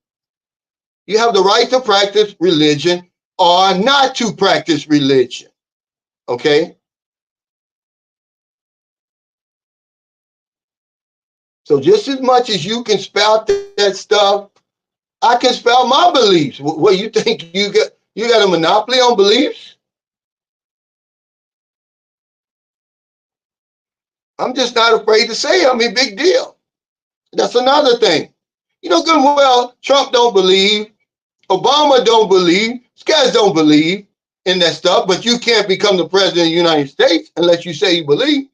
You have the right to practice religion or not to practice religion. Okay? So just as much as you can spout that stuff, I can spout my beliefs. What you think you got a monopoly on beliefs? I'm just not afraid to say I'm a big deal. That's another thing. You know good and well, Trump don't believe, Obama don't believe, these guys don't believe in that stuff, but you can't become the president of the United States unless you say you believe.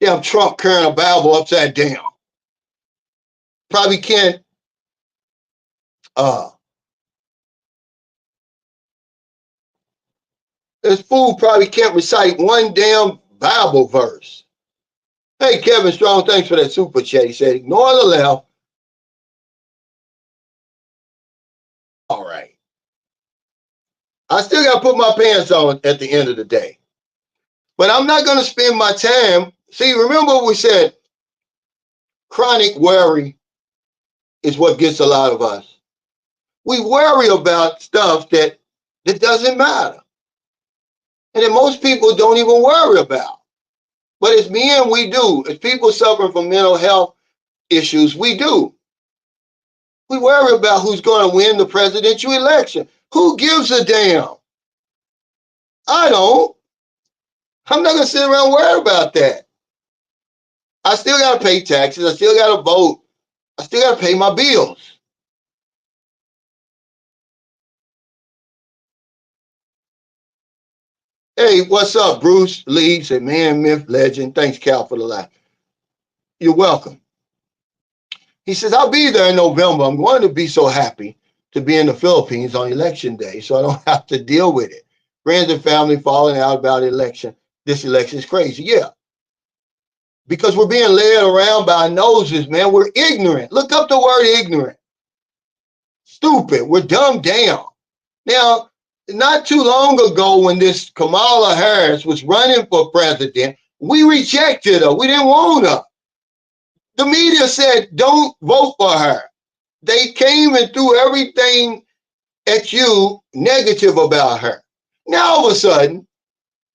Yeah, Trump carrying a Bible upside down. Probably can't this fool probably can't recite one damn Bible verse. Hey, Kevin Strong, thanks for that super chat. He said, ignore the left. All right. I still got to put my pants on at the end of the day. But I'm not going to spend my time. See, remember what we said, chronic worry is what gets a lot of us. We worry about stuff that doesn't matter, and that most people don't even worry about. But as men, we do. As people suffering from mental health issues, we do. We worry about who's going to win the presidential election. Who gives a damn? I don't. I'm not going to sit around and worry about that. I still got to pay taxes. I still got to vote. I still got to pay my bills. Hey, what's up, Bruce Lee? Said, man, myth, legend. Thanks, Cal, for the laugh. You're welcome. He says, I'll be there in November. I'm going to be so happy to be in the Philippines on election day, so I don't have to deal with it. Friends and family falling out about election. This election is crazy. Yeah. Because we're being led around by our noses, man. We're ignorant. Look up the word ignorant. Stupid. We're dumbed down. Now, not too long ago when this Kamala Harris was running for president, we rejected her. We didn't want her. The media said, don't vote for her. They came and threw everything at you negative about her. Now, all of a sudden,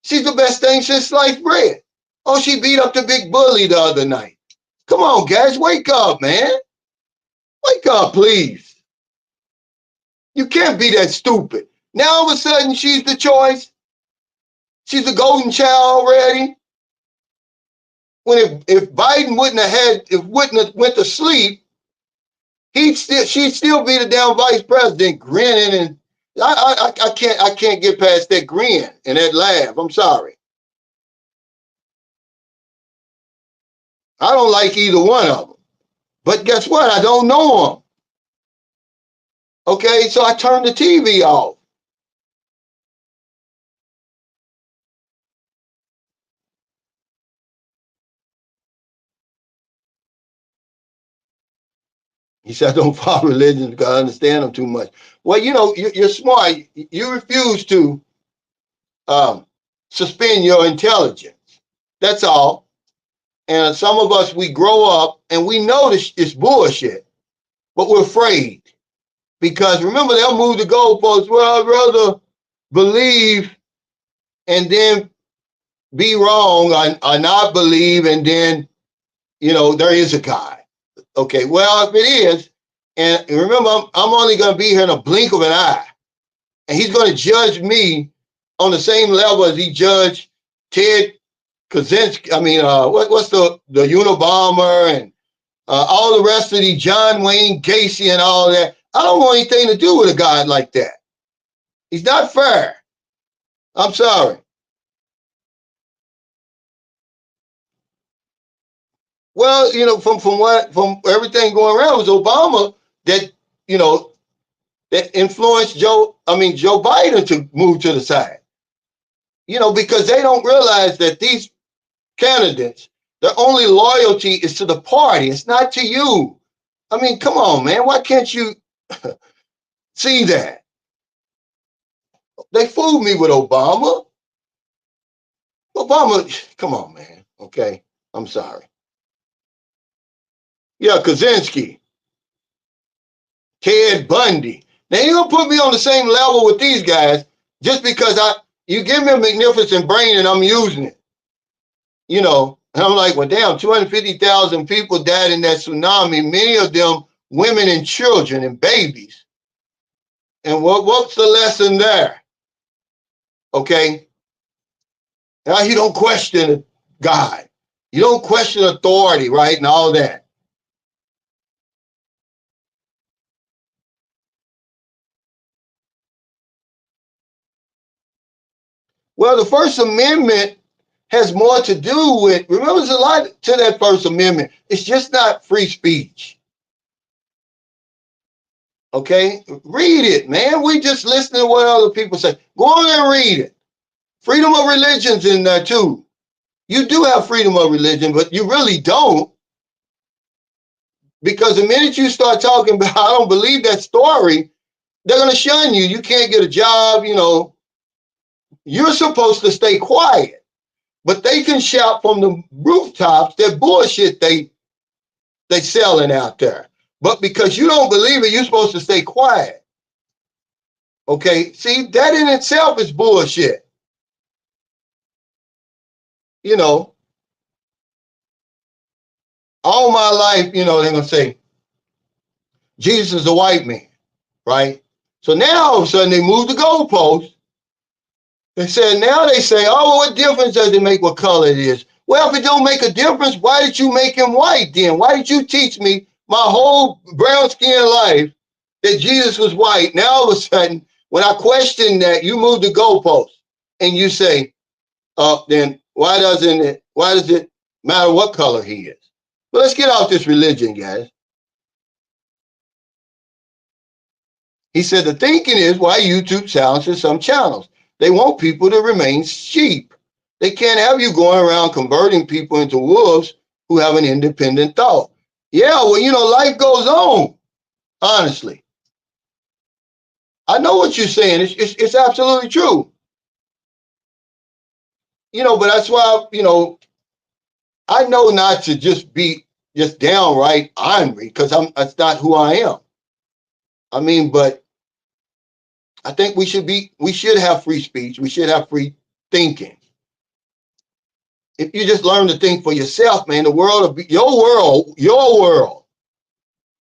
she's the best thing since sliced bread. Oh, she beat up the big bully the other night. Come on, guys, wake up, man. Wake up, please. You can't be that stupid. Now, all of a sudden, she's the choice. She's the golden child already. When if Biden wouldn't have went to sleep, she'd still be the damn vice president grinning, and I can't get past that grin and that laugh. I'm sorry. I don't like either one of them. But guess what? I don't know them. Okay, so I turned the TV off. He said, I don't follow religions because I understand them too much. Well, you know, you're smart. You refuse to suspend your intelligence. That's all. And some of us, we grow up and we know it's bullshit, but we're afraid. Because remember, they'll move the goalposts. Well, I'd rather believe and then be wrong or not believe, and then, you know, there is a God. Okay, well, if it is, and remember, I'm only going to be here in a blink of an eye, and he's going to judge me on the same level as he judged Ted Kaczynski. I mean, what's the Unabomber and all the rest of the John Wayne Gacy and all that. I don't want anything to do with a guy like that. He's not fair. I'm sorry. Well, you know, from everything going around, it was Obama that, you know, that influenced Joe Biden to move to the side. You know, because they don't realize that these candidates, their only loyalty is to the party. It's not to you. I mean, come on, man. Why can't you see that? They fooled me with Obama. Come on, man. Okay. I'm sorry. Yeah, Kaczynski, Ted Bundy. Now, you don't put me on the same level with these guys just because you give me a magnificent brain and I'm using it. You know, and I'm like, well, damn, 250,000 people died in that tsunami, many of them women and children and babies. And what's the lesson there? Okay. Now, you don't question God. You don't question authority, right? And all that. Well, the First Amendment has more to do with, remember, there's a lot to that First Amendment. It's just not free speech. Okay? Read it, man. We just listen to what other people say. Go on and read it. Freedom of religion's in there too. You do have freedom of religion, but you really don't. Because the minute you start talking about, I don't believe that story, they're going to shun you. You can't get a job, you know. You're supposed to stay quiet. But they can shout from the rooftops that bullshit they they selling out there. But because you don't believe it, you're supposed to stay quiet. Okay, see, that in itself is bullshit. You know, all my life, you know, they're gonna say Jesus is a white man, right? So now all of a sudden they move the goalpost. They said now they say, oh, what difference does it make what color it is? Well, if it don't make a difference, why did you make him white then? Why did you teach me my whole brown skin life that Jesus was white? Now all of a sudden, when I question that, you move the goalpost and you say, then why does it matter what color he is? But let's get off this religion, guys. He said the thinking is why YouTube silences some channels. They want people to remain sheep. They can't have you going around converting people into wolves who have an independent thought. Yeah, well, you know, life goes on, honestly. I know what you're saying. It's absolutely true. You know, but that's why, you know, I know not to just be just downright angry because that's not who I am. I mean, but I think we should have free speech. We should have free thinking. If you just learn to think for yourself, man, the world will be your world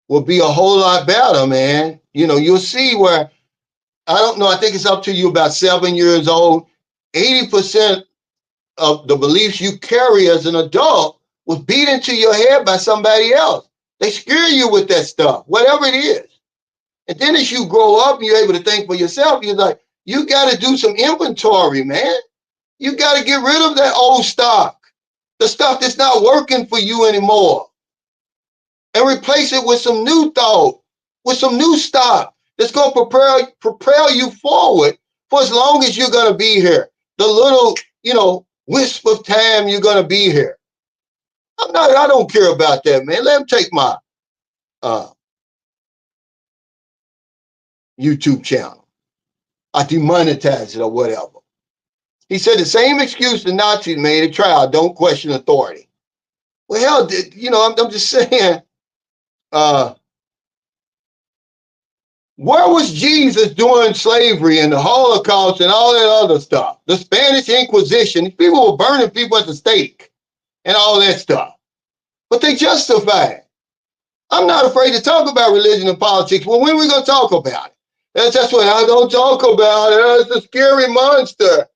will be a whole lot better, man. You know, you'll see where, I don't know, I think it's up to you about 7 years old. 80% of the beliefs you carry as an adult was beat into your head by somebody else. They scare you with that stuff, whatever it is. And then as you grow up and you're able to think for yourself, you're like, you got to do some inventory, man. You got to get rid of that old stock, the stuff that's not working for you anymore, and replace it with some new thought, with some new stock that's going to propel you forward for as long as you're going to be here. The little, you know, wisp of time you're going to be here. I don't care about that, man. Let them take my YouTube channel. I demonetize it or whatever. He said the same excuse the Nazis made at trial: don't question authority. Well, hell, you know, I'm just saying, where was Jesus during slavery and the Holocaust and all that other stuff? The Spanish Inquisition, people were burning people at the stake and all that stuff. But they justified it. I'm not afraid to talk about religion and politics. Well, when are we going to talk about it? That's what I don't talk about it. It's a scary monster.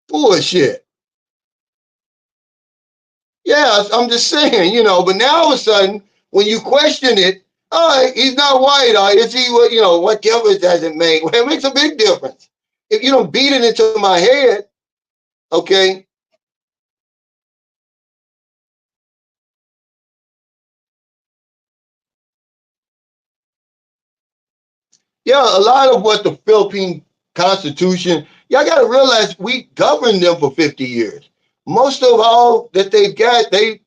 Bullshit. Yeah, I'm just saying, you know, but now all of a sudden, when you question it, oh, he's not white. Is he, you know, what difference does it make? Well, it makes a big difference. If you don't beat it into my head, okay? Yeah, a lot of what the Philippine Constitution, y'all got to realize we governed them for 50 years. Most of all that they've got, they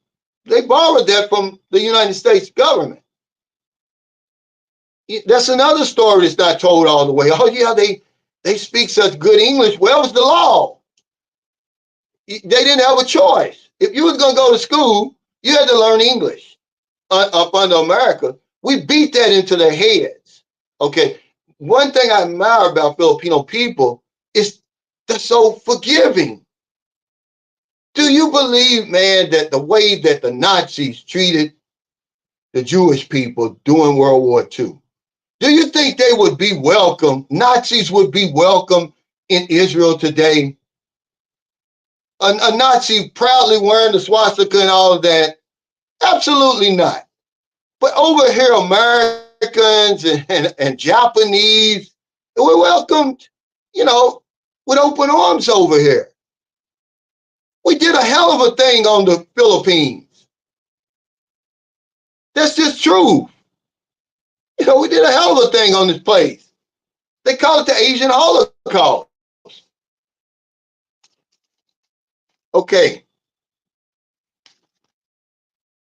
borrowed that from the United States government. That's another story that's not told all the way. Oh yeah, they speak such good English. Well, it's the law. They didn't have a choice. If you was gonna go to school, you had to learn English. Up under America, we beat that into their heads. Okay, one thing I admire about Filipino people is they're so forgiving. Do you believe, man, that the way that the Nazis treated the Jewish people during World War II, do you think they would be welcome? Nazis would be welcome in Israel today? A Nazi proudly wearing the swastika and all of that? Absolutely not. But over here, Americans and Japanese, we're welcomed, you know, with open arms over here. We did a hell of a thing on the Philippines. That's just true. You know, we did a hell of a thing on this place. They call it the Asian Holocaust. Okay.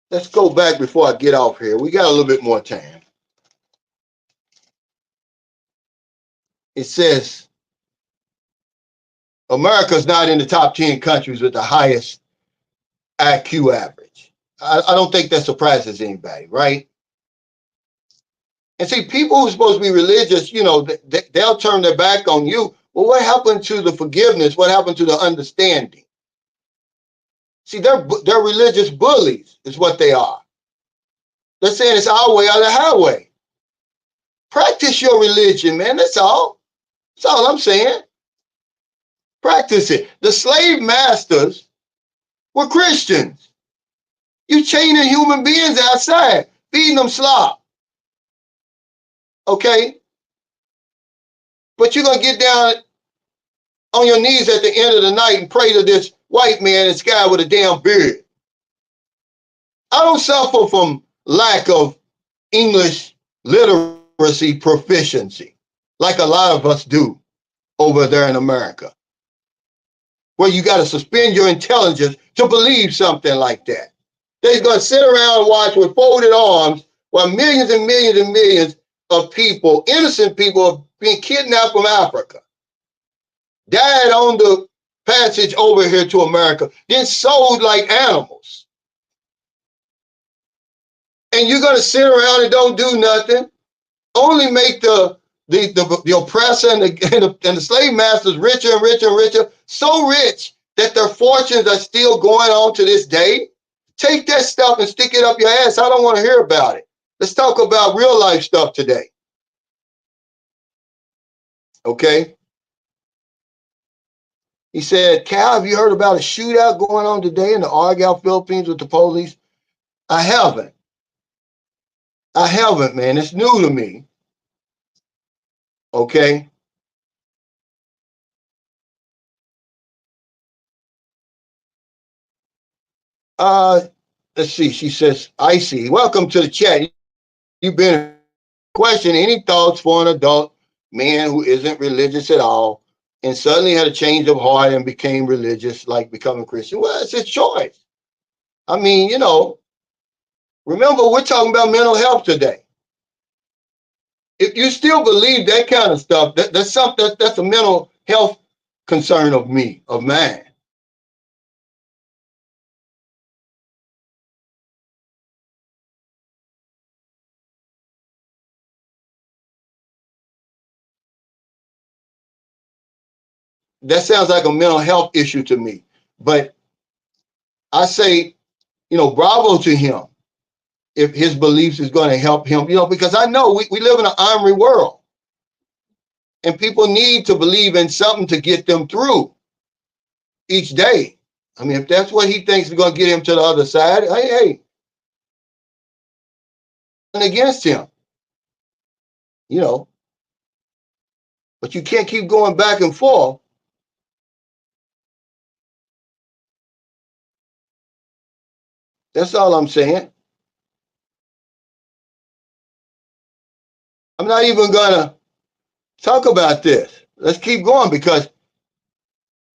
Let's go back before I get off here. We got a little bit more time. It says America's not in the top 10 countries with the highest IQ average. I don't think that surprises anybody, right? And see, people who are supposed to be religious, you know, they'll turn their back on you. Well, what happened to the forgiveness? What happened to the understanding? See, they're religious bullies, is what they are. They're saying it's our way or the highway. Practice your religion, man. That's all. That's all I'm saying. Practice it. The slave masters were Christians. You chaining human beings outside, feeding them slop. Okay? But you're going to get down on your knees at the end of the night and pray to this white man in the sky with a damn beard. I don't suffer from lack of English literacy proficiency like a lot of us do over there in America, where you got to suspend your intelligence to believe something like that. They're going to sit around and watch with folded arms while millions and millions and millions of people, innocent people, are being kidnapped from Africa, died on the passage over here to America, then sold like animals. And you're going to sit around and don't do nothing, only make the oppressor and the slave masters richer and richer and richer, so rich that their fortunes are still going on to this day. Take that stuff and stick it up your ass. I don't want to hear about it. Let's talk about real life stuff today. Okay? He said, Cal, have you heard about a shootout going on today in the Argyle, Philippines with the police? I haven't. I haven't, man. It's new to me. Okay? Let's see. She says, Icy, welcome to the chat. You've been questioning any thoughts for an adult man who isn't religious at all and suddenly had a change of heart and became religious, like becoming Christian. Well, it's his choice. I mean, you know, remember, we're talking about mental health today. If you still believe that kind of stuff, that's a mental health concern of mine. That sounds like a mental health issue to me. But I say, you know, bravo to him if his beliefs is going to help him, you know, because I know we live in an ornery world and people need to believe in something to get them through each day. I mean, if that's what he thinks is going to get him to the other side, hey, against him, you know, but you can't keep going back and forth. That's all I'm saying. I'm not even gonna talk about this. Let's keep going because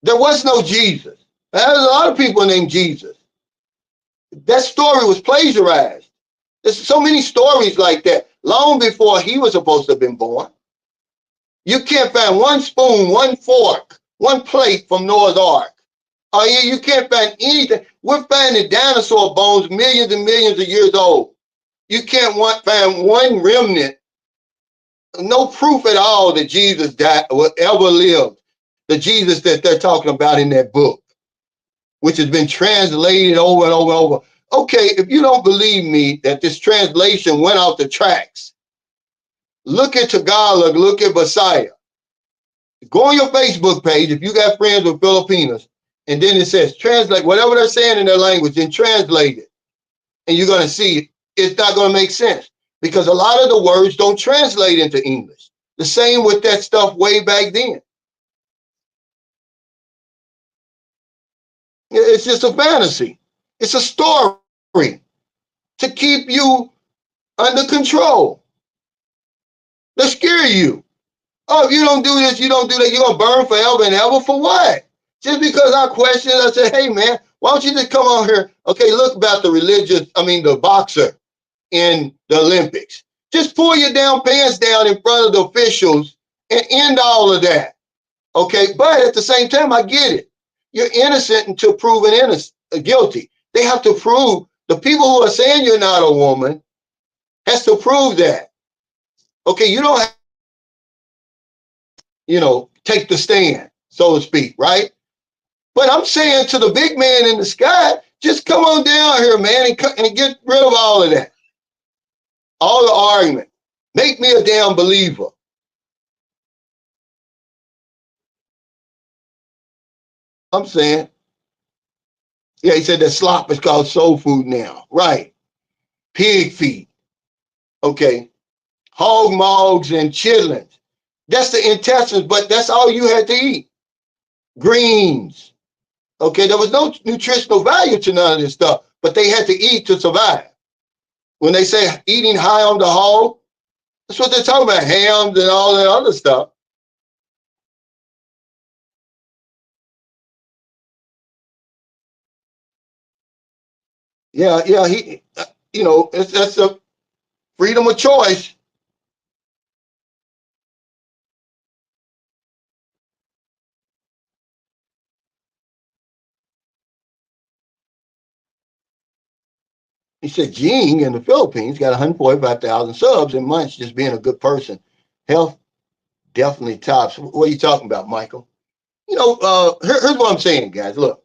there was no Jesus. There's a lot of people named Jesus. That story was plagiarized. There's so many stories like that long before he was supposed to have been born. You can't find one spoon, one fork, one plate from Noah's Ark. Oh, yeah, you can't find anything. We're finding dinosaur bones millions and millions of years old. You can't find one remnant, no proof at all that Jesus died or ever lived. The Jesus that they're talking about in that book, which has been translated over and over and over. Okay, if you don't believe me that this translation went off the tracks, look at Tagalog, look at Visaya. Go on your Facebook page if you got friends with Filipinos, and then it says translate whatever they're saying in their language, then translate it. And you're going to see it's not going to make sense because a lot of the words don't translate into English. The same with that stuff way back then. It's just a fantasy. It's a story to keep you under control. To scare you. Oh, if you don't do this, you don't do that, you're going to burn forever and ever for what? Just because I question, I say, hey, man, why don't you just come on here? Okay, look about the boxer in the Olympics. Just pull your damn pants down in front of the officials and end all of that. Okay, but at the same time, I get it. You're innocent until proven guilty. They have to prove The people who are saying you're not a woman has to prove that. Okay, you don't have, take the stand, so to speak, right? But I'm saying to the big man in the sky, just come on down here, man, and get rid of all of that. All the argument. Make me a damn believer. I'm saying. Yeah, he said that slop is called soul food now. Right. Pig feet. Okay. Hog mogs and chitlins. That's the intestines, but that's all you had to eat. Greens. Okay, there was no nutritional value to none of this stuff, but they had to eat to survive. When they say eating high on the hog, that's what they're talking about, hams and all that other stuff. Yeah, that's a freedom of choice. He said Jing in the Philippines got 145,000 subs in months just being a good person. Health definitely tops. What are you talking about, Michael? Here's what I'm saying, guys. Look,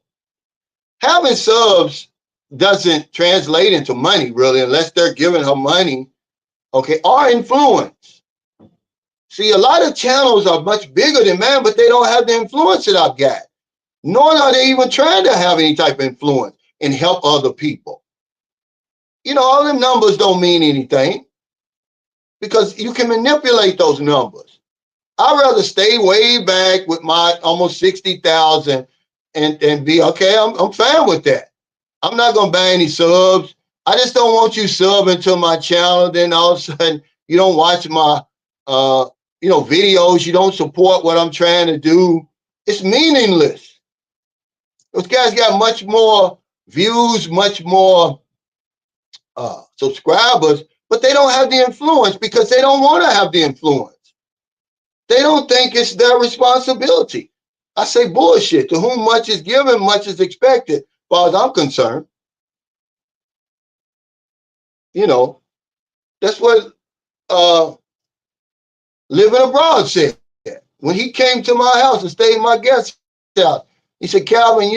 having subs doesn't translate into money really unless they're giving her money, okay, or influence. See, a lot of channels are much bigger than mine, but they don't have the influence that I've got. Nor are they even trying to have any type of influence and help other people. All them numbers don't mean anything because you can manipulate those numbers. I'd rather stay way back with my almost 60,000 and be okay. I'm fine with that. I'm not gonna buy any subs. I just don't want you subbing to my channel. Then all of a sudden you don't watch my videos. You don't support what I'm trying to do. It's meaningless. Those guys got much more views, much more subscribers, but they don't have the influence because they don't want to have the influence. They don't think it's their responsibility. I say bullshit. To whom much is given, much is expected, as far as I'm concerned. That's what Living Abroad said. When he came to my house and stayed in my guest house, he said, Calvin,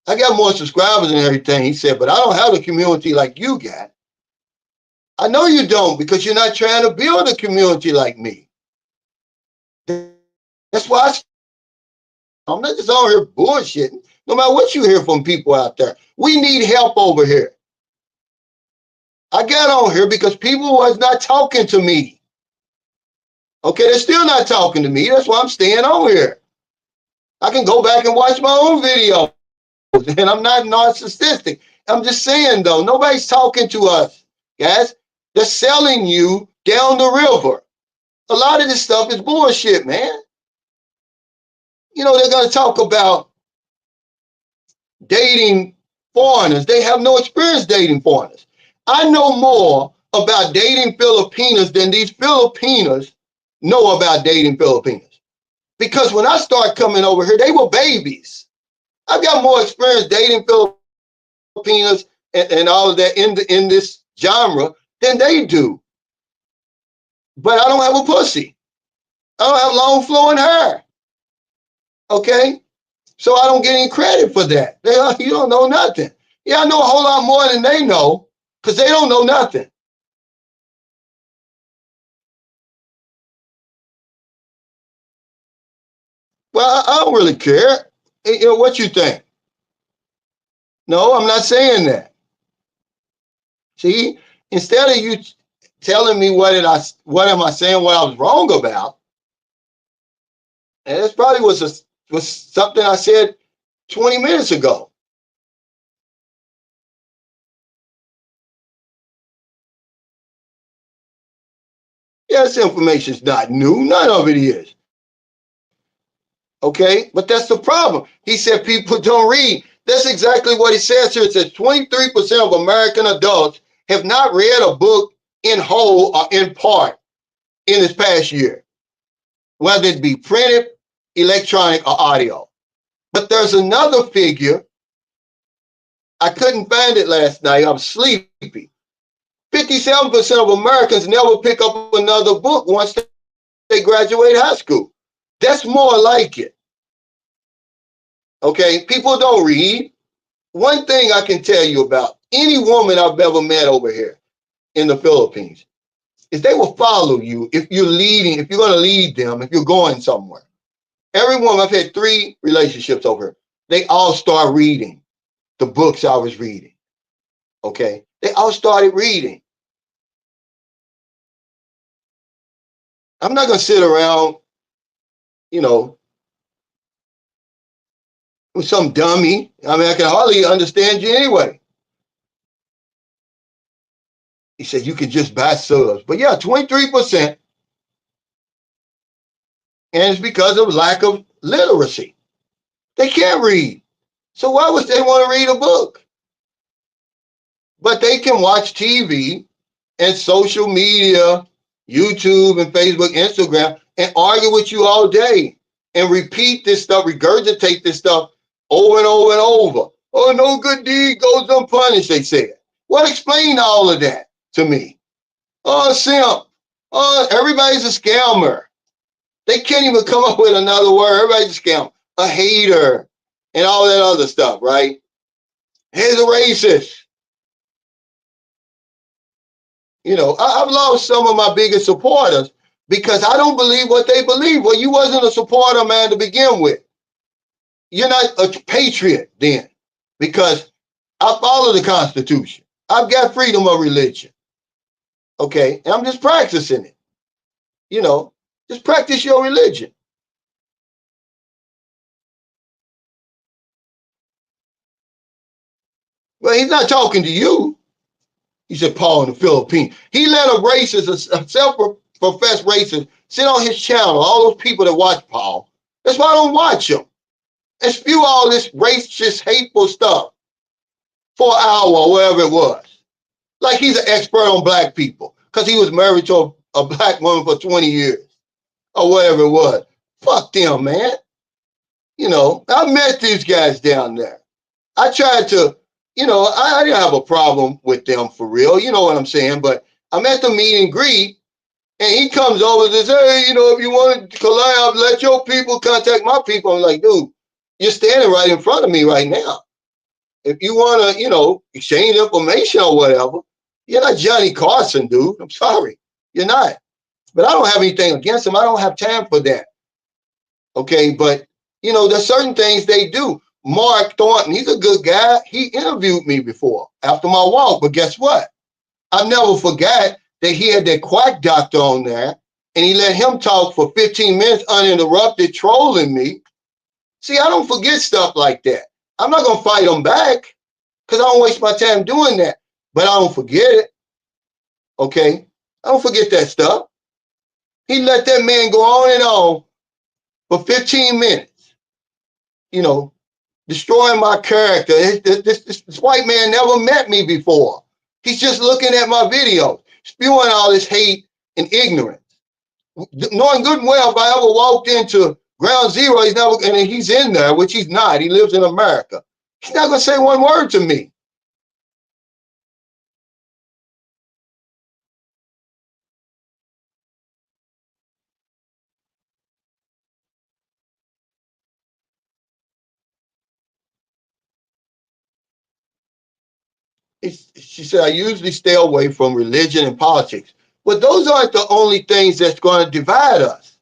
I got more subscribers and everything. He said, but I don't have a community like you got. I know you don't because you're not trying to build a community like me. That's why I'm not just on here bullshitting. No matter what you hear from people out there, we need help over here. I got on here because people was not talking to me. Okay, they're still not talking to me. That's why I'm staying on here. I can go back and watch my own videos, and I'm not narcissistic. I'm just saying, though, nobody's talking to us, guys. They're selling you down the river. A lot of this stuff is bullshit, man. They're going to talk about dating foreigners. They have no experience dating foreigners. I know more about dating Filipinas than these Filipinas know about dating Filipinas. Because when I started coming over here, they were babies. I've got more experience dating Filipinas and all of that in this genre than they do. But I don't have a pussy. I don't have long flowing hair. Okay? So I don't get any credit for that. You don't know nothing. Yeah, I know a whole lot more than they know because they don't know nothing. Well, I don't really care. What you think? No, I'm not saying that. See, instead of you telling me what am I saying what I was wrong about, and this probably was something I said 20 minutes ago. Yeah, this information is not new. None of it is. Okay, but that's the problem. He said people don't read. That's exactly what he says here. It says 23% of American adults have not read a book in whole or in part in this past year, whether it be printed, electronic, or audio. But there's another figure I couldn't find it last night. I'm sleepy. 57% of Americans never pick up another book once they graduate high school. That's more like it. Okay, people don't read. One thing I can tell you about any woman I've ever met over here in the Philippines is they will follow you if you're leading, if you're going to lead them, if you're going somewhere. Every woman, I've had 3 relationships over here. They all start reading the books I was reading. Okay, they all started reading. I'm not going to sit around, you know, with some dummy. I mean, I can hardly understand you anyway. He said, you can just buy subs. But yeah, 23%. And it's because of lack of literacy. They can't read. So why would they want to read a book? But they can watch TV and social media, YouTube and Facebook, Instagram, and argue with you all day and repeat this stuff, regurgitate this stuff over and over and over. Oh, no good deed goes unpunished, they said. Well, explain all of that to me. Oh, simp. Oh, everybody's a scammer. They can't even come up with another word. Everybody's a scammer. A hater and all that other stuff, right? He's a racist. You know, I've lost some of my biggest supporters because I don't believe what they believe. Well, you wasn't a supporter, man, to begin with. You're not a patriot then, because I follow the Constitution. I've got freedom of religion. Okay, and I'm just practicing it. You know, just practice your religion. Well, he's not talking to you. He said, Paul in the Philippines. He let a racist, a self-professed racist, sit on his channel. All those people that watch Paul. That's why I don't watch him. And spew all this racist, hateful stuff for an hour or whatever it was. Like he's an expert on black people because he was married to a black woman for 20 years or whatever it was. Fuck them, man. You know, I met these guys down there. I tried to, you know, I didn't have a problem with them for real. You know what I'm saying? But I'm at the meet and greet, and he comes over and says, hey, you know, if you want to collab, let your people contact my people. I'm like, dude, you're standing right in front of me right now. If you want to, you know, exchange information or whatever, you're not Johnny Carson, dude. I'm sorry. You're not. But I don't have anything against him. I don't have time for that. Okay, but, you know, there's certain things they do. Mark Thornton, he's a good guy. He interviewed me before after my walk. But guess what? I never forgot that he had that quack doctor on there, and he let him talk for 15 minutes uninterrupted, trolling me. See, I don't forget stuff like that. I'm not going to fight him back because I don't waste my time doing that. But I don't forget it. Okay? I don't forget that stuff. He let that man go on and on for 15 minutes, you know, destroying my character. This white man never met me before. He's just looking at my videos, spewing all this hate and ignorance. Knowing good and well, if I ever walked into Ground Zero, he's never, and he's in there, which he's not. He lives in America. He's not going to say one word to me. She said, I usually stay away from religion and politics. But those aren't the only things that's going to divide us.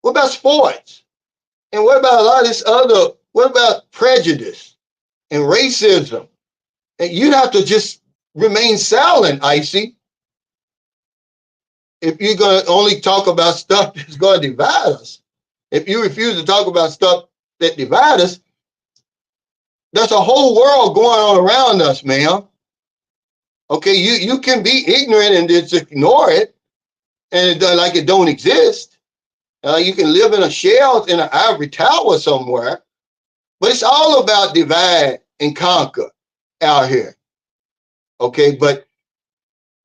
What about sports? And what about a lot of this other, what about prejudice and racism? And you'd have to just remain silent, Icy, if you're going to only talk about stuff that's going to divide us. If you refuse to talk about stuff that divide us, there's a whole world going on around us, ma'am. Okay, you can be ignorant and just ignore it, and like it don't exist. You can live in a shell in an ivory tower somewhere, but it's all about divide and conquer out here. Okay, but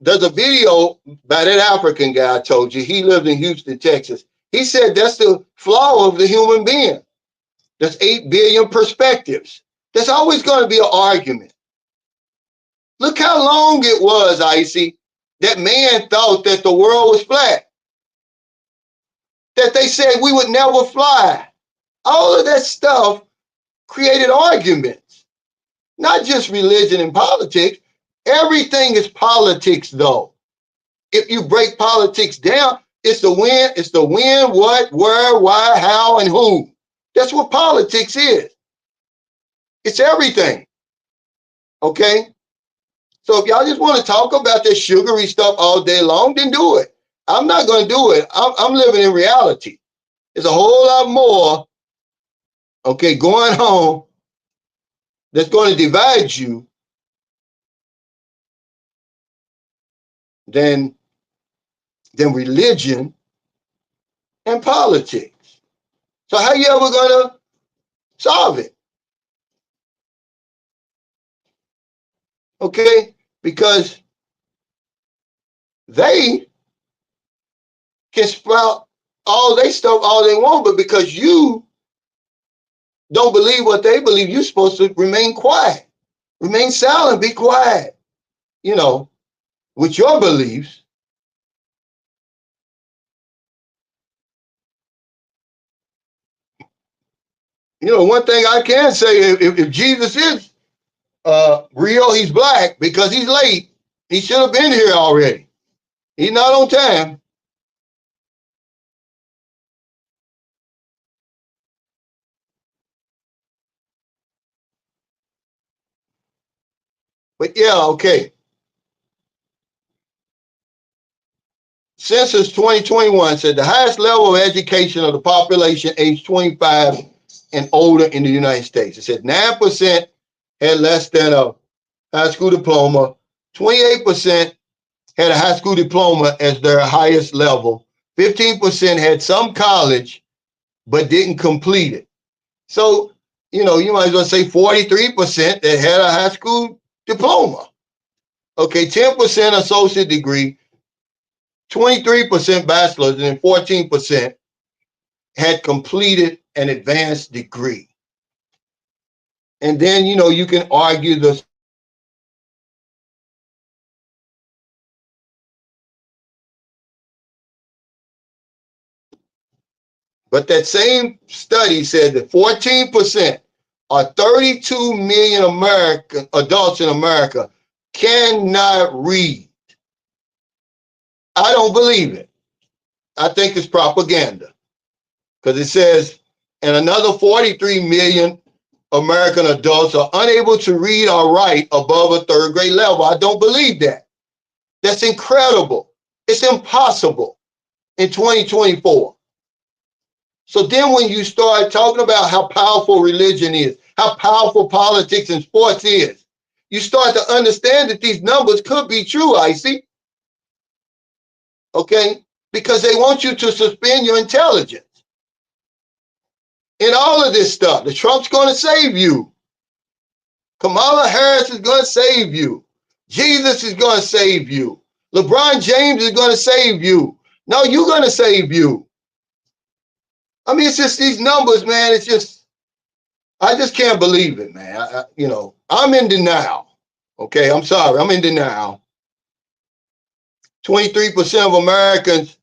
there's a video by that African guy I told you. He lived in Houston, Texas. He said that's the flaw of the human being. There's 8 billion perspectives. There's always going to be an argument. Look how long it was, Icy, that man thought that the world was flat, that they said we would never fly. All of that stuff created arguments, not just religion and politics. Everything is politics, though. If you break politics down, it's the when, what, where, why, how, and who. That's what politics is. It's everything. Okay? So if y'all just want to talk about this sugary stuff all day long, then do it. I'm not going to do it. I'm living in reality. There's a whole lot more, okay, going on that's going to divide you than religion and politics. So how you ever going to solve it? Okay? Because they can sprout all they stuff all they want, but because you don't believe what they believe, you're supposed to remain quiet, remain silent, be quiet, you know, with your beliefs. You know, one thing I can say, if Jesus is real, he's black because he's late. He should have been here already. He's not on time. But yeah, okay. Census 2021 said the highest level of education of the population aged 25 and older in the United States. It said 9% had less than a high school diploma, 28% had a high school diploma as their highest level, 15% had some college but didn't complete it. So, you know, you might as well say 43% that had a high school diploma. Okay, 10% associate degree, 23% bachelor's, and then 14% had completed an advanced degree. And then, you know, you can argue the but that same study said that 14% or 32 million American adults in America cannot read. I don't believe it. I think it's propaganda because it says, and another 43 million American adults are unable to read or write above a third grade level. I don't believe that. That's incredible. It's impossible in 2024. So then when you start talking about how powerful religion is, how powerful politics and sports is, you start to understand that these numbers could be true, Icy. Okay? Because they want you to suspend your intelligence. In all of this stuff, the Trump's going to save you. Kamala Harris is going to save you. Jesus is going to save you. LeBron James is going to save you. No, you're going to save you. I mean, it's just these numbers, man. It's just, I just can't believe it, man. You know, I'm in denial. Okay, I'm sorry. I'm in denial. 23% of Americans,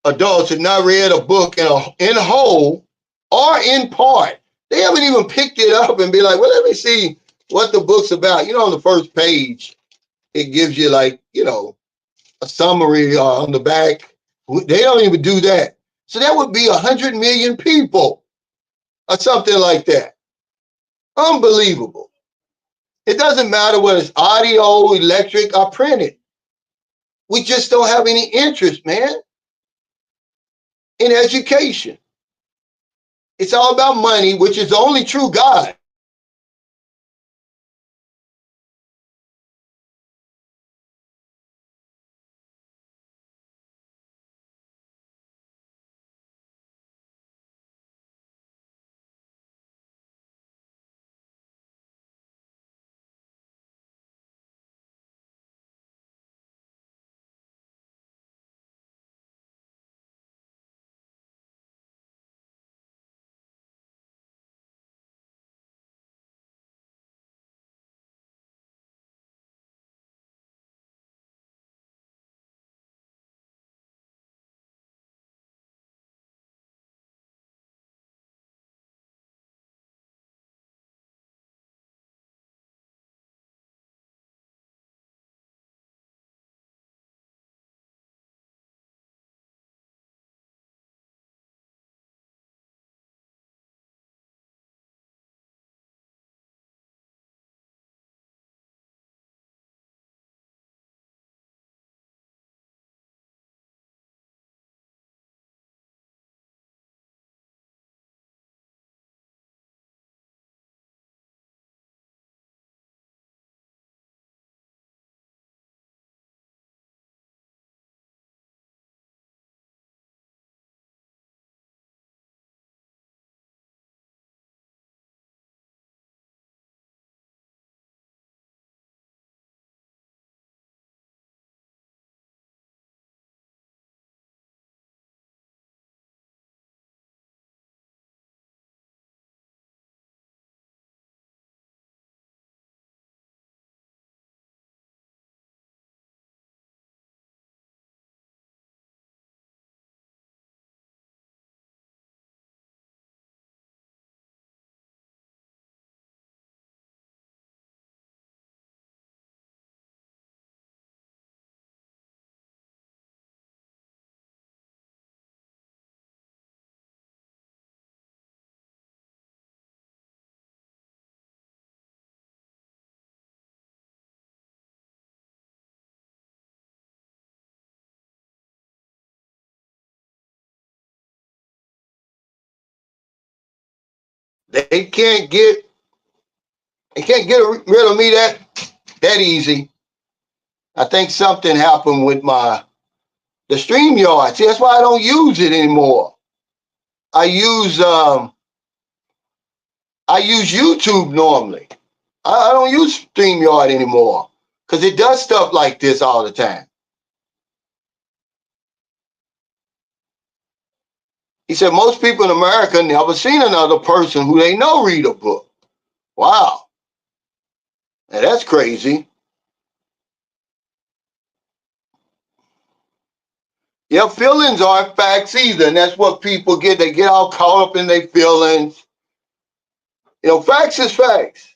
adults, have not read a book in whole or in part. They haven't even picked it up and be like, well, let me see what the book's about. You know, on the first page, it gives you like, you know, a summary on the back. They don't even do that. So that would be 100 million people or something like that. Unbelievable. It doesn't matter whether it's audio, electric, or printed. We just don't have any interest, man, in education. It's all about money, which is the only true God. They can't get rid of me that easy. I think something happened with the StreamYard. See, that's why I don't use it anymore. I use YouTube normally. I don't use StreamYard anymore because it does stuff like this all the time. He said most people in America never seen another person who they know read a book. Wow. Now that's crazy. Yeah, feelings aren't facts either, and that's what people get. They get all caught up in their feelings. Facts is facts.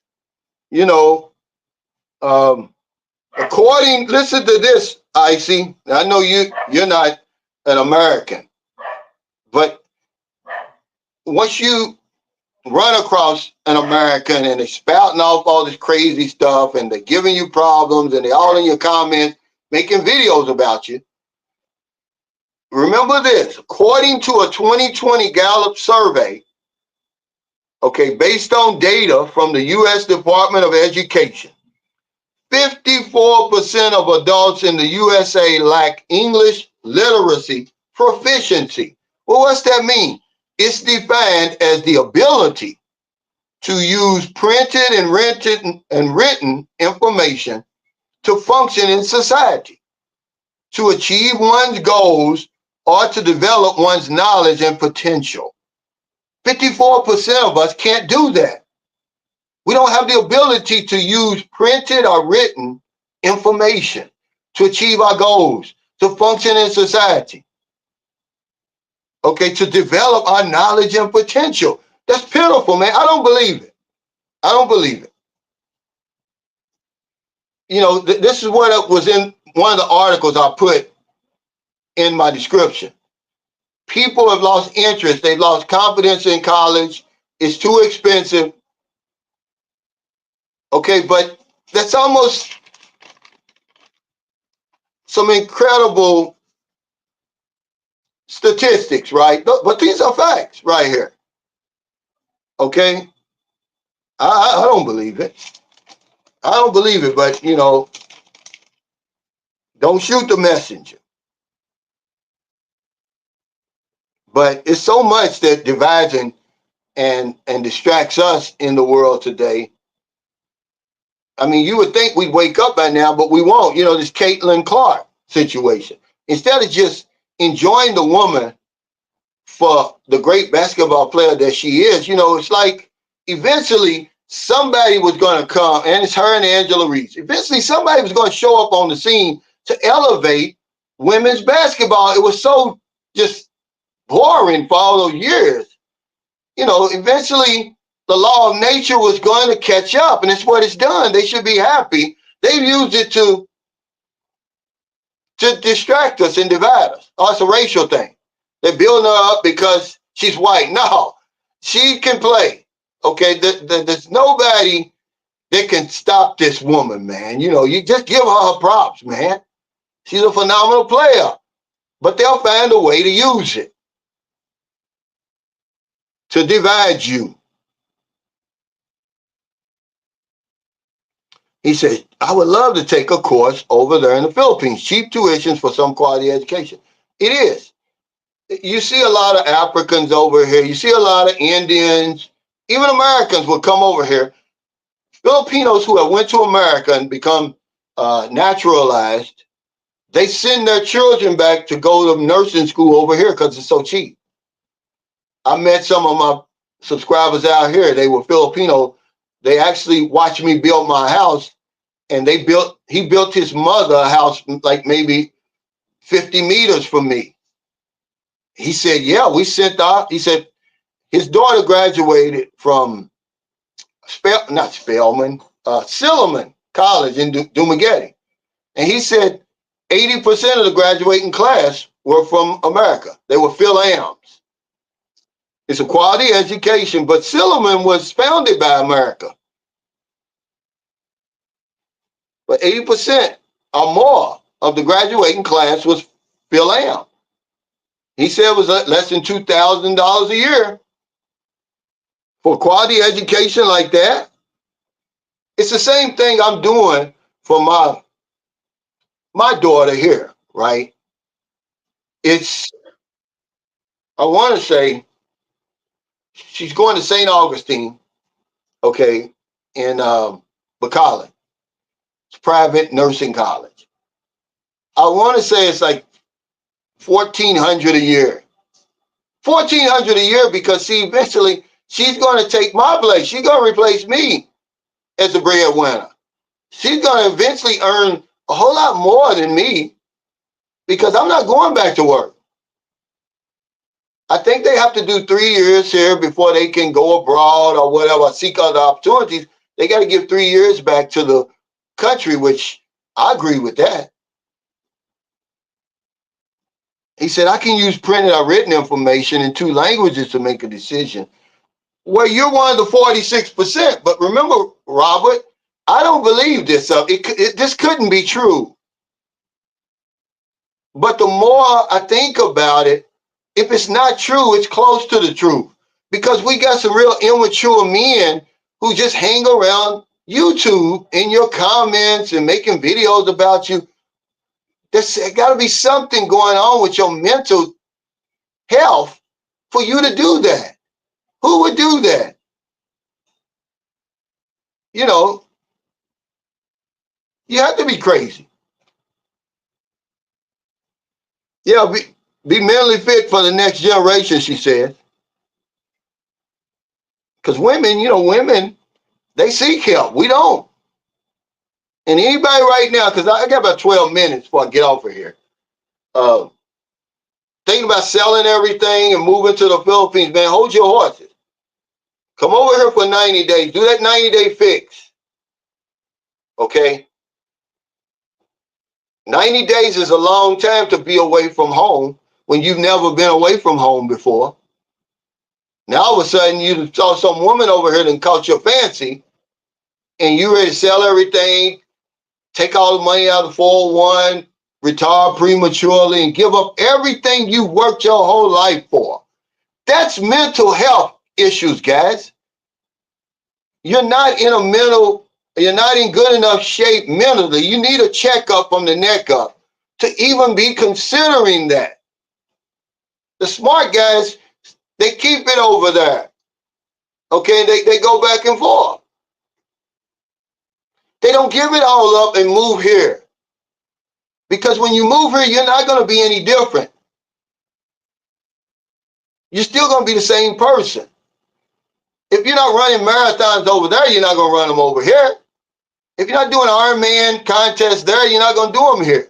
You know, listen to this, Icy. I know you're not an American, but once you run across an American and they're spouting off all this crazy stuff and they're giving you problems and they're all in your comments, making videos about you, remember this, according to a 2020 Gallup survey, okay, based on data from the U.S. Department of Education, 54% of adults in the USA lack English literacy proficiency. Well, what's that mean? It's defined as the ability to use printed and written information to function in society, to achieve one's goals, or to develop one's knowledge and potential. 54% of us can't do that. We don't have the ability to use printed or written information to achieve our goals, to function in society, okay, to develop our knowledge and potential. That's pitiful, man. I don't believe it. I don't believe it. This is what was in one of the articles I put in my description. People have lost interest. They've lost confidence in college. It's too expensive. Okay, but that's almost some incredible statistics, right? But these are facts right here. Okay? I don't believe it. I don't believe it, but don't shoot the messenger. But it's so much that divides and distracts us in the world today. I mean, you would think we'd wake up by now, but we won't. This Caitlin Clark situation. Instead of just enjoying the woman for the great basketball player that she is, it's like eventually somebody was going to come, and it's her and Angela Reese. Eventually somebody was going to show up on the scene to elevate women's basketball. It was so just boring for all those years. Eventually the law of nature was going to catch up, and it's what it's done. They should be happy. They've used it to distract us and divide us. Oh, it's a racial thing. They're building her up because she's white. No, she can play. Okay, there's nobody that can stop this woman, man. You just give her props, man. She's a phenomenal player, but they'll find a way to use it to divide you. He said, I would love to take a course over there in the Philippines. Cheap tuitions for some quality education. It is. You see a lot of Africans over here. You see a lot of Indians. Even Americans will come over here. Filipinos who have went to America and become naturalized, they send their children back to go to nursing school over here because it's so cheap. I met some of my subscribers out here. They were Filipino. They actually watched me build my house, and he built his mother a house like maybe 50 meters from me. He said, yeah, we sent out. He said his daughter graduated from Silliman College in Dumaguete. And he said 80% of the graduating class were from America. They were Phil-Ams. It's a quality education, but Silliman was founded by America. But 80% or more of the graduating class was Phil-Am. He said it was less than $2,000 a year for quality education like that. It's the same thing I'm doing for my daughter here, right? It's, I want to say she's going to St. Augustine, okay, in McAllen. It's private nursing college. I want to say it's like 1,400 a year. 1,400 a year because see, eventually she's going to take my place. She's going to replace me as a breadwinner. She's going to eventually earn a whole lot more than me because I'm not going back to work. I think they have to do 3 years here before they can go abroad or whatever, seek other opportunities. They got to give 3 years back to the country, which I agree with that. He said, I can use printed or written information in 2 languages to make a decision. Well, you're one of the 46%. But remember, Robert, I don't believe this. This couldn't be true. But the more I think about it, if it's not true, it's close to the truth. Because we got some real immature men who just hang around YouTube in your comments and making videos about you. There's got to be something going on with your mental health for you to do that. Who would do that? You know, you have to be crazy. Yeah, be mentally fit for the next generation, she said. Because women, women, they seek help. We don't. And anybody right now, because I got about 12 minutes before I get off of here, thinking about selling everything and moving to the Philippines, man, hold your horses. Come over here for 90 days. Do that 90-day fix. Okay? 90 days is a long time to be away from home when you've never been away from home before. Now all of a sudden you saw some woman over here that caught your fancy and you ready to sell everything, take all the money out of the 401, retire prematurely, and give up everything you worked your whole life for. That's mental health issues, guys. You're not in good enough shape mentally. You need a checkup from the neck up to even be considering that. The smart guys, they keep it over there. Okay, they go back and forth. They don't give it all up and move here. Because when you move here, you're not going to be any different. You're still going to be the same person. If you're not running marathons over there, you're not going to run them over here. If you're not doing Ironman contests there, you're not going to do them here.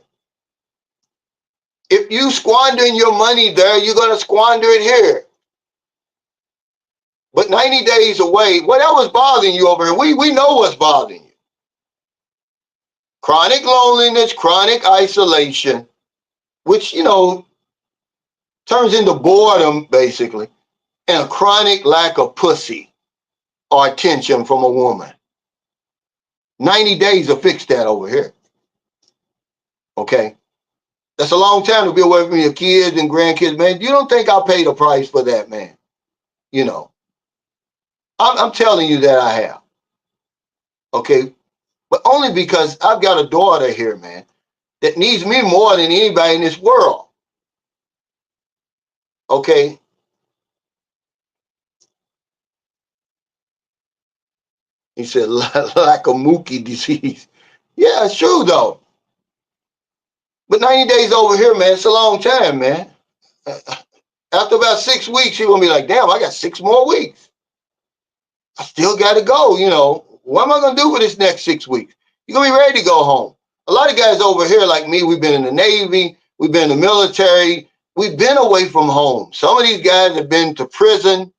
If you squandering your money there, you're going to squander it here. But 90 days away, whatever's bothering you over here, we know what's bothering you. Chronic loneliness, chronic isolation, which, turns into boredom, basically, and a chronic lack of pussy or attention from a woman. 90 days to fix that over here. Okay? That's a long time to be away from your kids and grandkids, man. You don't think I'll pay the price for that, man? I'm telling you that I have. Okay? But only because I've got a daughter here, man, that needs me more than anybody in this world. Okay? He said, like a Mookie disease. Yeah, it's true, though. But 90 days over here, man, it's a long time, man. After about 6 weeks, you're going to be like, damn, I got 6 more weeks. I still got to go, What am I going to do for this next 6 weeks? You're going to be ready to go home. A lot of guys over here like me, we've been in the Navy, we've been in the military, we've been away from home. Some of these guys have been to prison.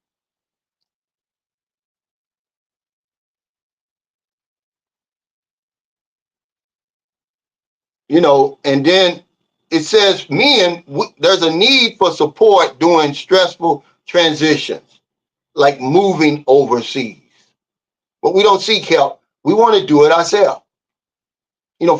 And then it says there's a need for support during stressful transitions, like moving overseas. But we don't seek help. We want to do it ourselves.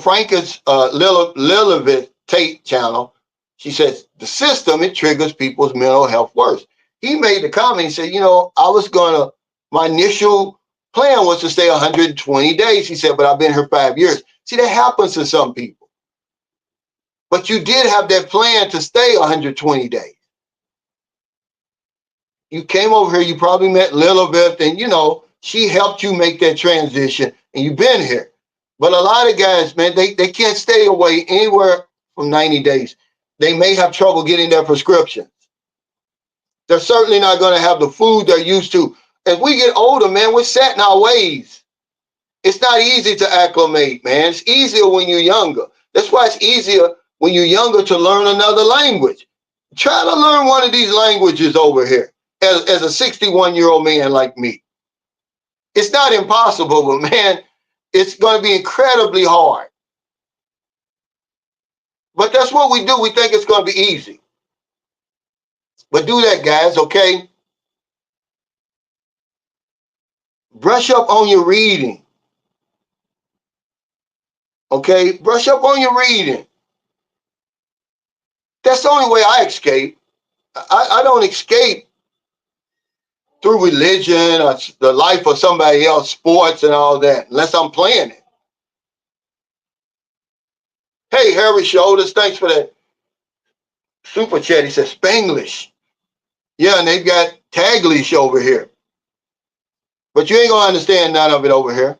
Franca's Lilith Tate channel, she says, the system, it triggers people's mental health worse. He made the comment, he said, I was going to My initial plan was to stay 120 days. He said, but I've been here 5 years. See, that happens to some people. But you did have that plan to stay 120 days. You came over here, you probably met Lilibeth, and she helped you make that transition, and you've been here. But a lot of guys, man, they can't stay away anywhere from 90 days. They may have trouble getting their prescriptions. They're certainly not going to have the food they're used to. As we get older, man, we're set in our ways. It's not easy to acclimate, man. It's easier when you're younger. That's why it's easier when you're younger to learn another language. Try to learn one of these languages over here as a 61-year-old man like me. It's not impossible, but man, it's going to be incredibly hard. But that's what we do. We think it's going to be easy. But do that, guys, okay? Brush up on your reading. Okay? Brush up on your reading. That's the only way I escape. I don't escape through religion or the life of somebody else, sports and all that, unless I'm playing it. Hey, Harry Shoulders, thanks for that super chat. He says Spanglish. Yeah, and they've got Taglish over here. But you ain't going to understand none of it over here.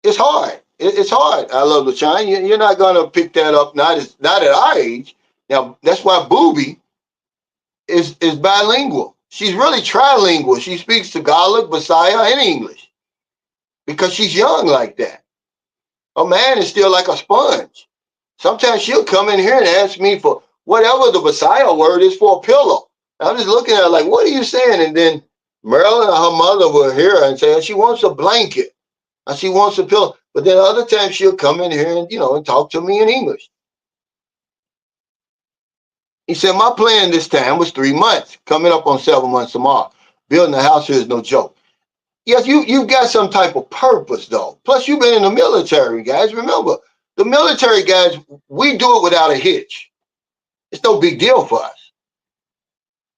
It's hard. It's hard. I love LaChine. You're not going to pick that up, not at our age. Now, that's why Booby is bilingual. She's really trilingual. She speaks Tagalog, Bisaya, and English because she's young like that. A man is still like a sponge. Sometimes she'll come in here and ask me for whatever the Bisaya word is for a pillow. I'm just looking at her like, what are you saying? And then Marilyn and her mother will hear her and say, she wants a blanket. And she wants a pillow. But then other times she'll come in here and, and talk to me in English. He said, my plan this time was 3 months, coming up on 7 months tomorrow. Building a house here is no joke. Yes, you've got some type of purpose, though. Plus, you've been in the military, guys. Remember, the military guys, we do it without a hitch. It's no big deal for us.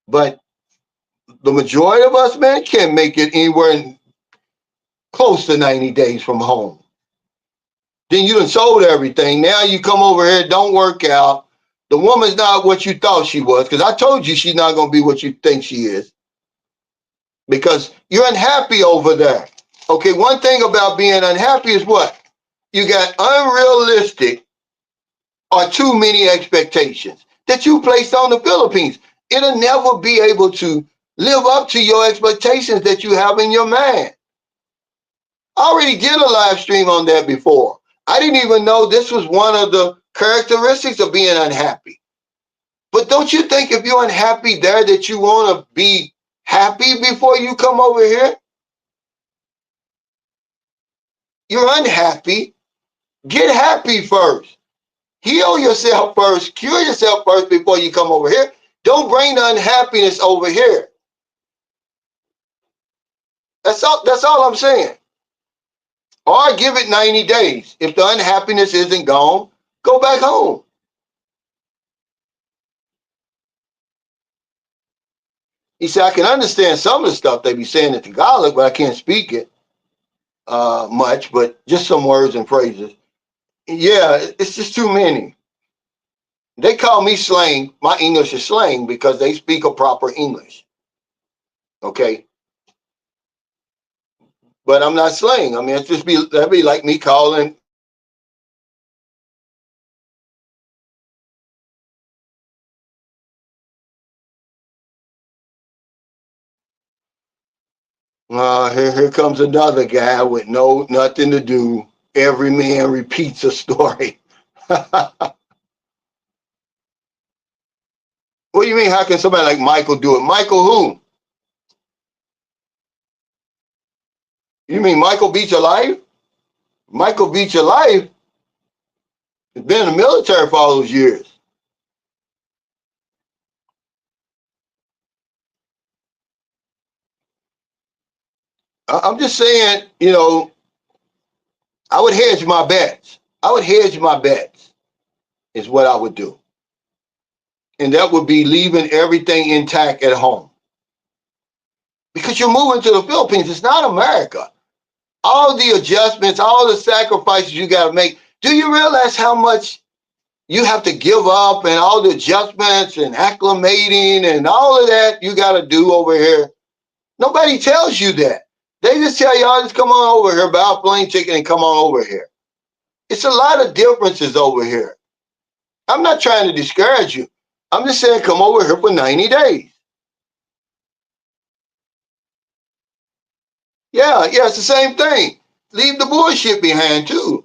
But the majority of us, man, can't make it anywhere close to 90 days from home. Then you done sold everything. Now you come over here, don't work out. The woman's not what you thought she was, because I told you she's not going to be what you think she is. Because you're unhappy over there. Okay, one thing about being unhappy is what? You got unrealistic or too many expectations that you placed on the Philippines. It'll never be able to live up to your expectations that you have in your mind. I already did a live stream on that before. I didn't even know this was one of the characteristics of being unhappy. But don't you think if you're unhappy there that you want to be happy before you come over here? You're unhappy. Get happy first. Heal yourself first. Cure yourself first before you come over here. Don't bring the unhappiness over here. That's all I'm saying. Or give it 90 days. If the unhappiness isn't gone, go back home. He said, I can understand some of the stuff they be saying in Tagalog, but I can't speak it much, but just some words and phrases. Yeah, it's just too many. They call me slang. My English is slang because they speak a proper English. Okay? But I'm not slang. I mean, that'd be like me calling. Here comes another guy with nothing to do. Every man repeats a story. What do you mean? How can somebody like Michael do it? Michael who? You mean Michael Beat Your Life? Michael Beat Your Life has been in the military for all those years. I'm just saying, I would hedge my bets. Is what I would do. And that would be leaving everything intact at home. because you're moving to the Philippines. It's not America. All the adjustments, all the sacrifices you got to make. Do you realize how much you have to give up and all the adjustments and acclimating and all of that you got to do over here? Nobody tells you that. They just tell y'all just come on over here, buy a plane ticket and come on over here. It's a lot of differences over here. I'm not trying to discourage you. I'm just saying come over here for 90 days. Yeah, it's the same thing. Leave the bullshit behind too.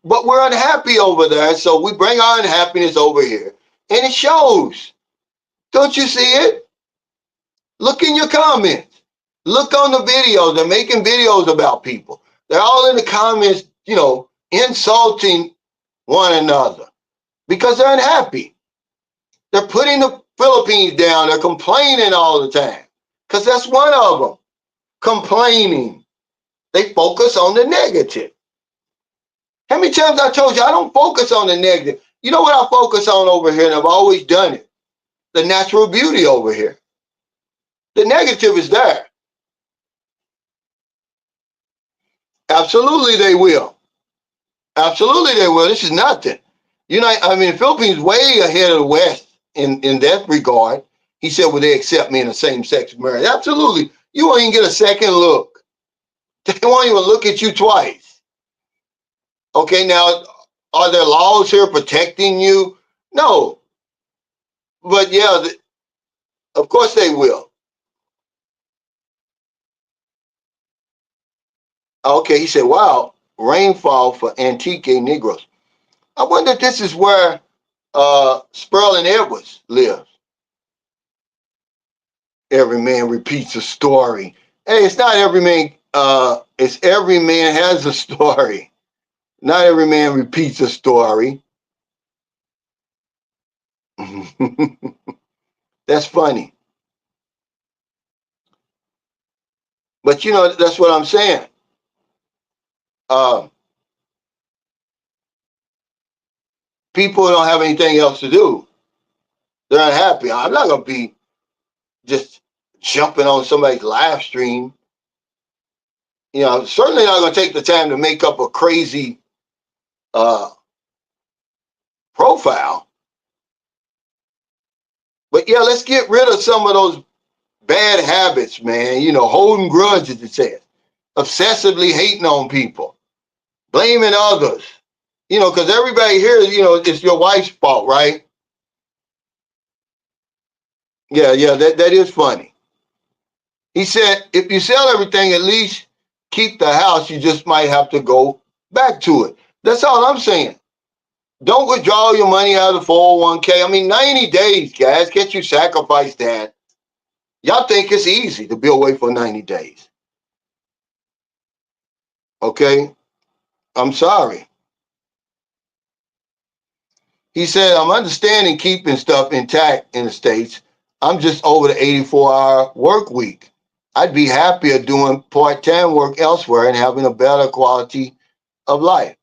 But we're unhappy over there, so we bring our unhappiness over here. And it shows. Don't you see it? Look in your comments. Look on the videos. They're making videos about people. They're all in the comments, insulting one another because they're unhappy. They're putting the Philippines down. They're complaining all the time because that's one of them. Complaining. They focus on the negative. How many times I told you I don't focus on the negative? You know what I focus on over here, and I've always done it? The natural beauty over here. The negative is there. Absolutely they will. Absolutely they will. This is nothing. The Philippines way ahead of the West in that regard. He said, will they accept me in a same-sex marriage? Absolutely. You won't even get a second look. They won't even look at you twice. Okay, now, are there laws here protecting you? No. But yeah, of course they will. Okay, he said, wow, rainfall for Antique Negroes. I wonder if this is where Sperlin Edwards lives. Every man repeats a story. Hey, it's not every man, it's every man has a story. Not every man repeats a story. That's funny. But that's what I'm saying. Uh, People don't have anything else to do. They're unhappy. I'm not going to be just jumping on somebody's live stream. Certainly not going to take the time to make up a crazy profile. But yeah, let's get rid of some of those bad habits, man. Holding grudges, it says. Obsessively hating on people. Blaming others. Because everybody here, it's your wife's fault, right? Yeah, that is funny. He said, if you sell everything, at least keep the house. You just might have to go back to it. That's all I'm saying. Don't withdraw your money out of the 401k. 90 days, guys. Can't you sacrifice that? Y'all think it's easy to be away for 90 days. Okay? I'm sorry. He said, I'm understanding keeping stuff intact in the States. I'm just over the 84-hour work week. I'd be happier doing part-time work elsewhere and having a better quality of life.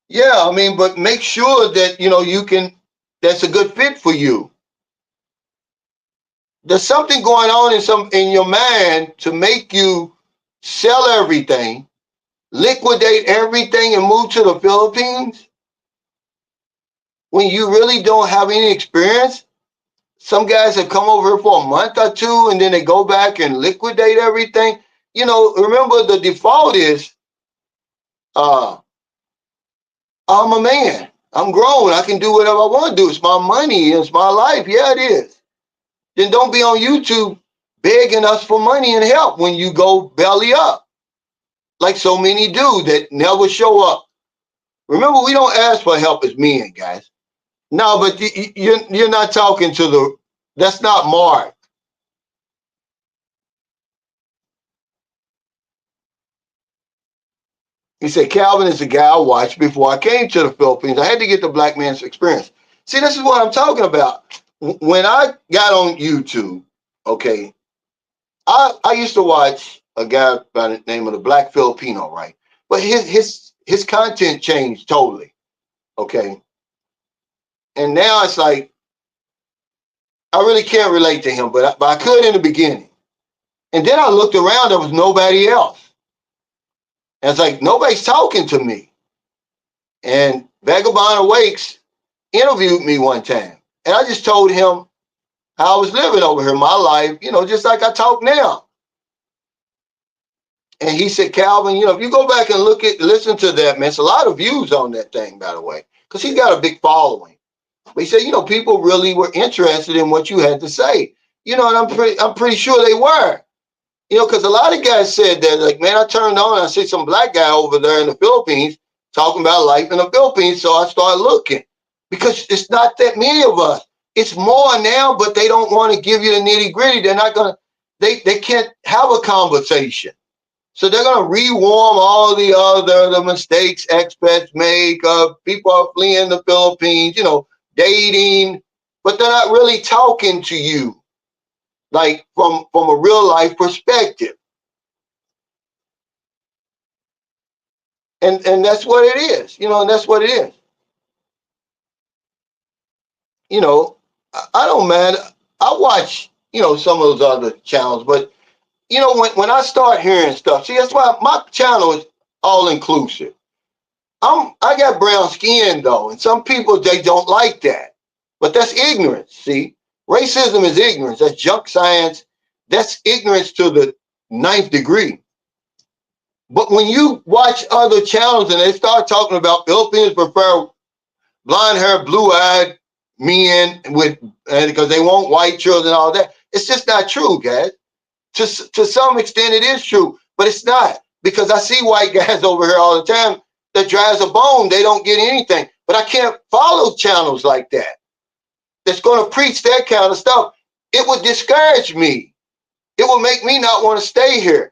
Yeah, but make sure that, you can, that's a good fit for you. There's something going on in your mind to make you sell everything, liquidate everything and move to the Philippines when you really don't have any experience. Some guys have come over here for a month or two and then they go back and liquidate everything. Remember the default is, I'm a man. I'm grown. I can do whatever I want to do. It's my money. It's my life. Yeah, it is. Then don't be on YouTube begging us for money and help when you go belly up, like so many do that never show up. Remember, we don't ask for help as men, guys. No, but you're not talking to that's not Mark. He said, Calvin is the guy I watched before I came to the Philippines. I had to get the black man's experience. See, this is what I'm talking about. When I got on YouTube, okay, I used to watch a guy by the name of the Black Filipino, right? But his content changed totally, okay? And now it's like I really can't relate to him, but I could in the beginning. And then I looked around, there was nobody else. And it's like, nobody's talking to me. And Vagabond Awakes interviewed me one time. And I just told him how I was living over here, my life, just like I talk now. And he said, Calvin, if you go back and listen to that, man, it's a lot of views on that thing, by the way, because he's got a big following. But he said, people really were interested in what you had to say. And I'm pretty sure they were. Because a lot of guys said that, like, man, I turned on and I see some black guy over there in the Philippines talking about life in the Philippines. So I started looking because it's not that many of us. It's more now, but they don't want to give you the nitty gritty. They're not going to, they can't have a conversation. So they're going to rewarm all the mistakes expats make. People are fleeing the Philippines, dating, but they're not really talking to you. Like from a real life perspective. And that's what it is, and that's what it is. I don't mind. I watch, some of those other channels, but when I start hearing stuff, see, that's why my channel is all inclusive. I got brown skin though, and some people, they don't like that. But that's ignorance, see? Racism is ignorance. That's junk science. That's ignorance to the 9th degree. But when you watch other channels and they start talking about Philippines prefer blonde hair, blue-eyed men because they want white children and all that, it's just not true, guys. To some extent, it is true, but it's not, because I see white guys over here all the time that drives a bone. They don't get anything. But I can't follow channels like that that's going to preach that kind of stuff. It would discourage me. It would make me not want to stay here.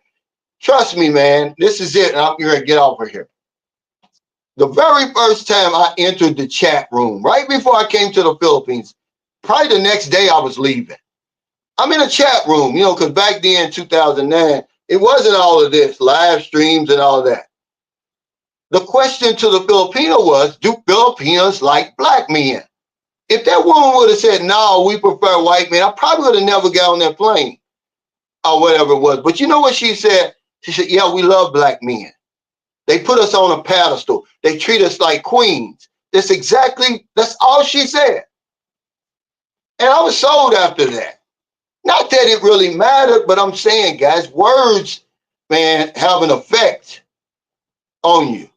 Trust me, man, this is it. And I'm going to get off of here. The very first time I entered the chat room, right before I came to the Philippines, probably the next day I was leaving. I'm in a chat room, because back then, 2009, it wasn't all of this, live streams and all that. The question to the Filipino was, do Filipinos like black men? If that woman would have said, no, we prefer white men, I probably would have never got on that plane or whatever it was. But you know what she said? She said, yeah, we love black men. They put us on a pedestal. They treat us like queens. That's all she said. And I was sold after that. Not that it really mattered, but I'm saying, guys, words, man, have an effect on you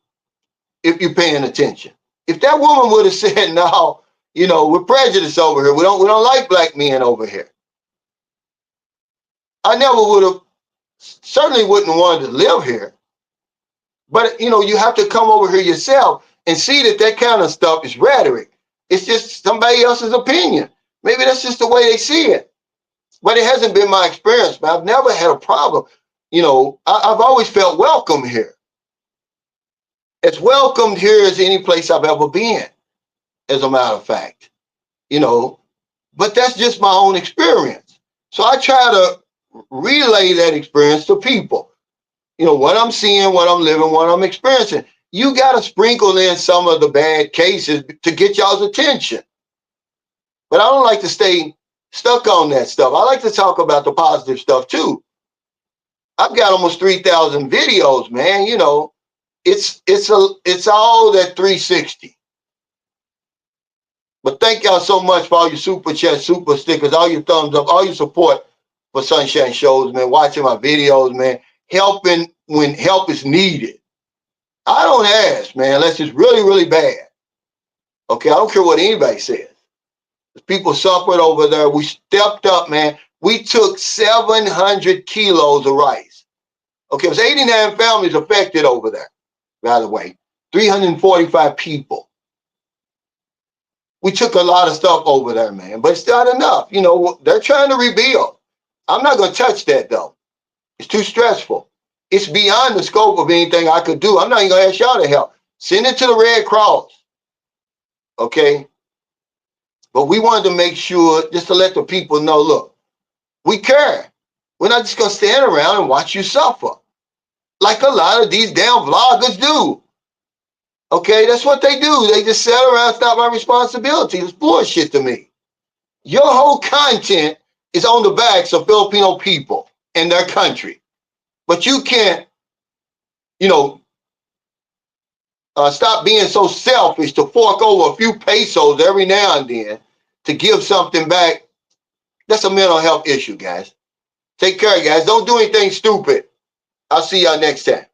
if you're paying attention. If that woman would have said, no, we're prejudiced over here. We don't like black men over here. I certainly wouldn't want to live here. But, you have to come over here yourself and see that kind of stuff is rhetoric. It's just somebody else's opinion. Maybe that's just the way they see it. But it hasn't been my experience, man. I've never had a problem. I've always felt welcome here. As welcomed here as any place I've ever been, as a matter of fact. But that's just my own experience. So I try to relay that experience to people. What I'm seeing, what I'm living, what I'm experiencing. You got to sprinkle in some of the bad cases to get y'all's attention. But I don't like to stay stuck on that stuff. I like to talk about the positive stuff too. I've got almost 3,000 videos, man. It's all that 360. But thank y'all so much for all your super chats, super stickers, all your thumbs up, all your support for Sunshine Shows, man. Watching my videos, man. Helping when help is needed. I don't ask, man, unless it's really, really bad. Okay, I don't care what anybody says. People suffered over there. We stepped up, man. We took 700 kilos of rice. Okay, it was 89 families affected over there, by the way. 345 people. We took a lot of stuff over there, man, but it's not enough. They're trying to rebuild. I'm not going to touch that, though. It's too stressful. It's beyond the scope of anything I could do. I'm not even going to ask y'all to help. Send it to the Red Cross. Okay? But we wanted to make sure, just to let the people know, look, we care. We're not just going to stand around and watch you suffer. Like a lot of these damn vloggers do. Okay, that's what they do. They just sit around, it's not my responsibility. It's bullshit to me. Your whole content is on the backs of Filipino people and their country. But you can't, you know, stop being so selfish to fork over a few pesos every now and then to give something back. That's a mental health issue, guys. Take care, guys. Don't do anything stupid. I'll see y'all next time.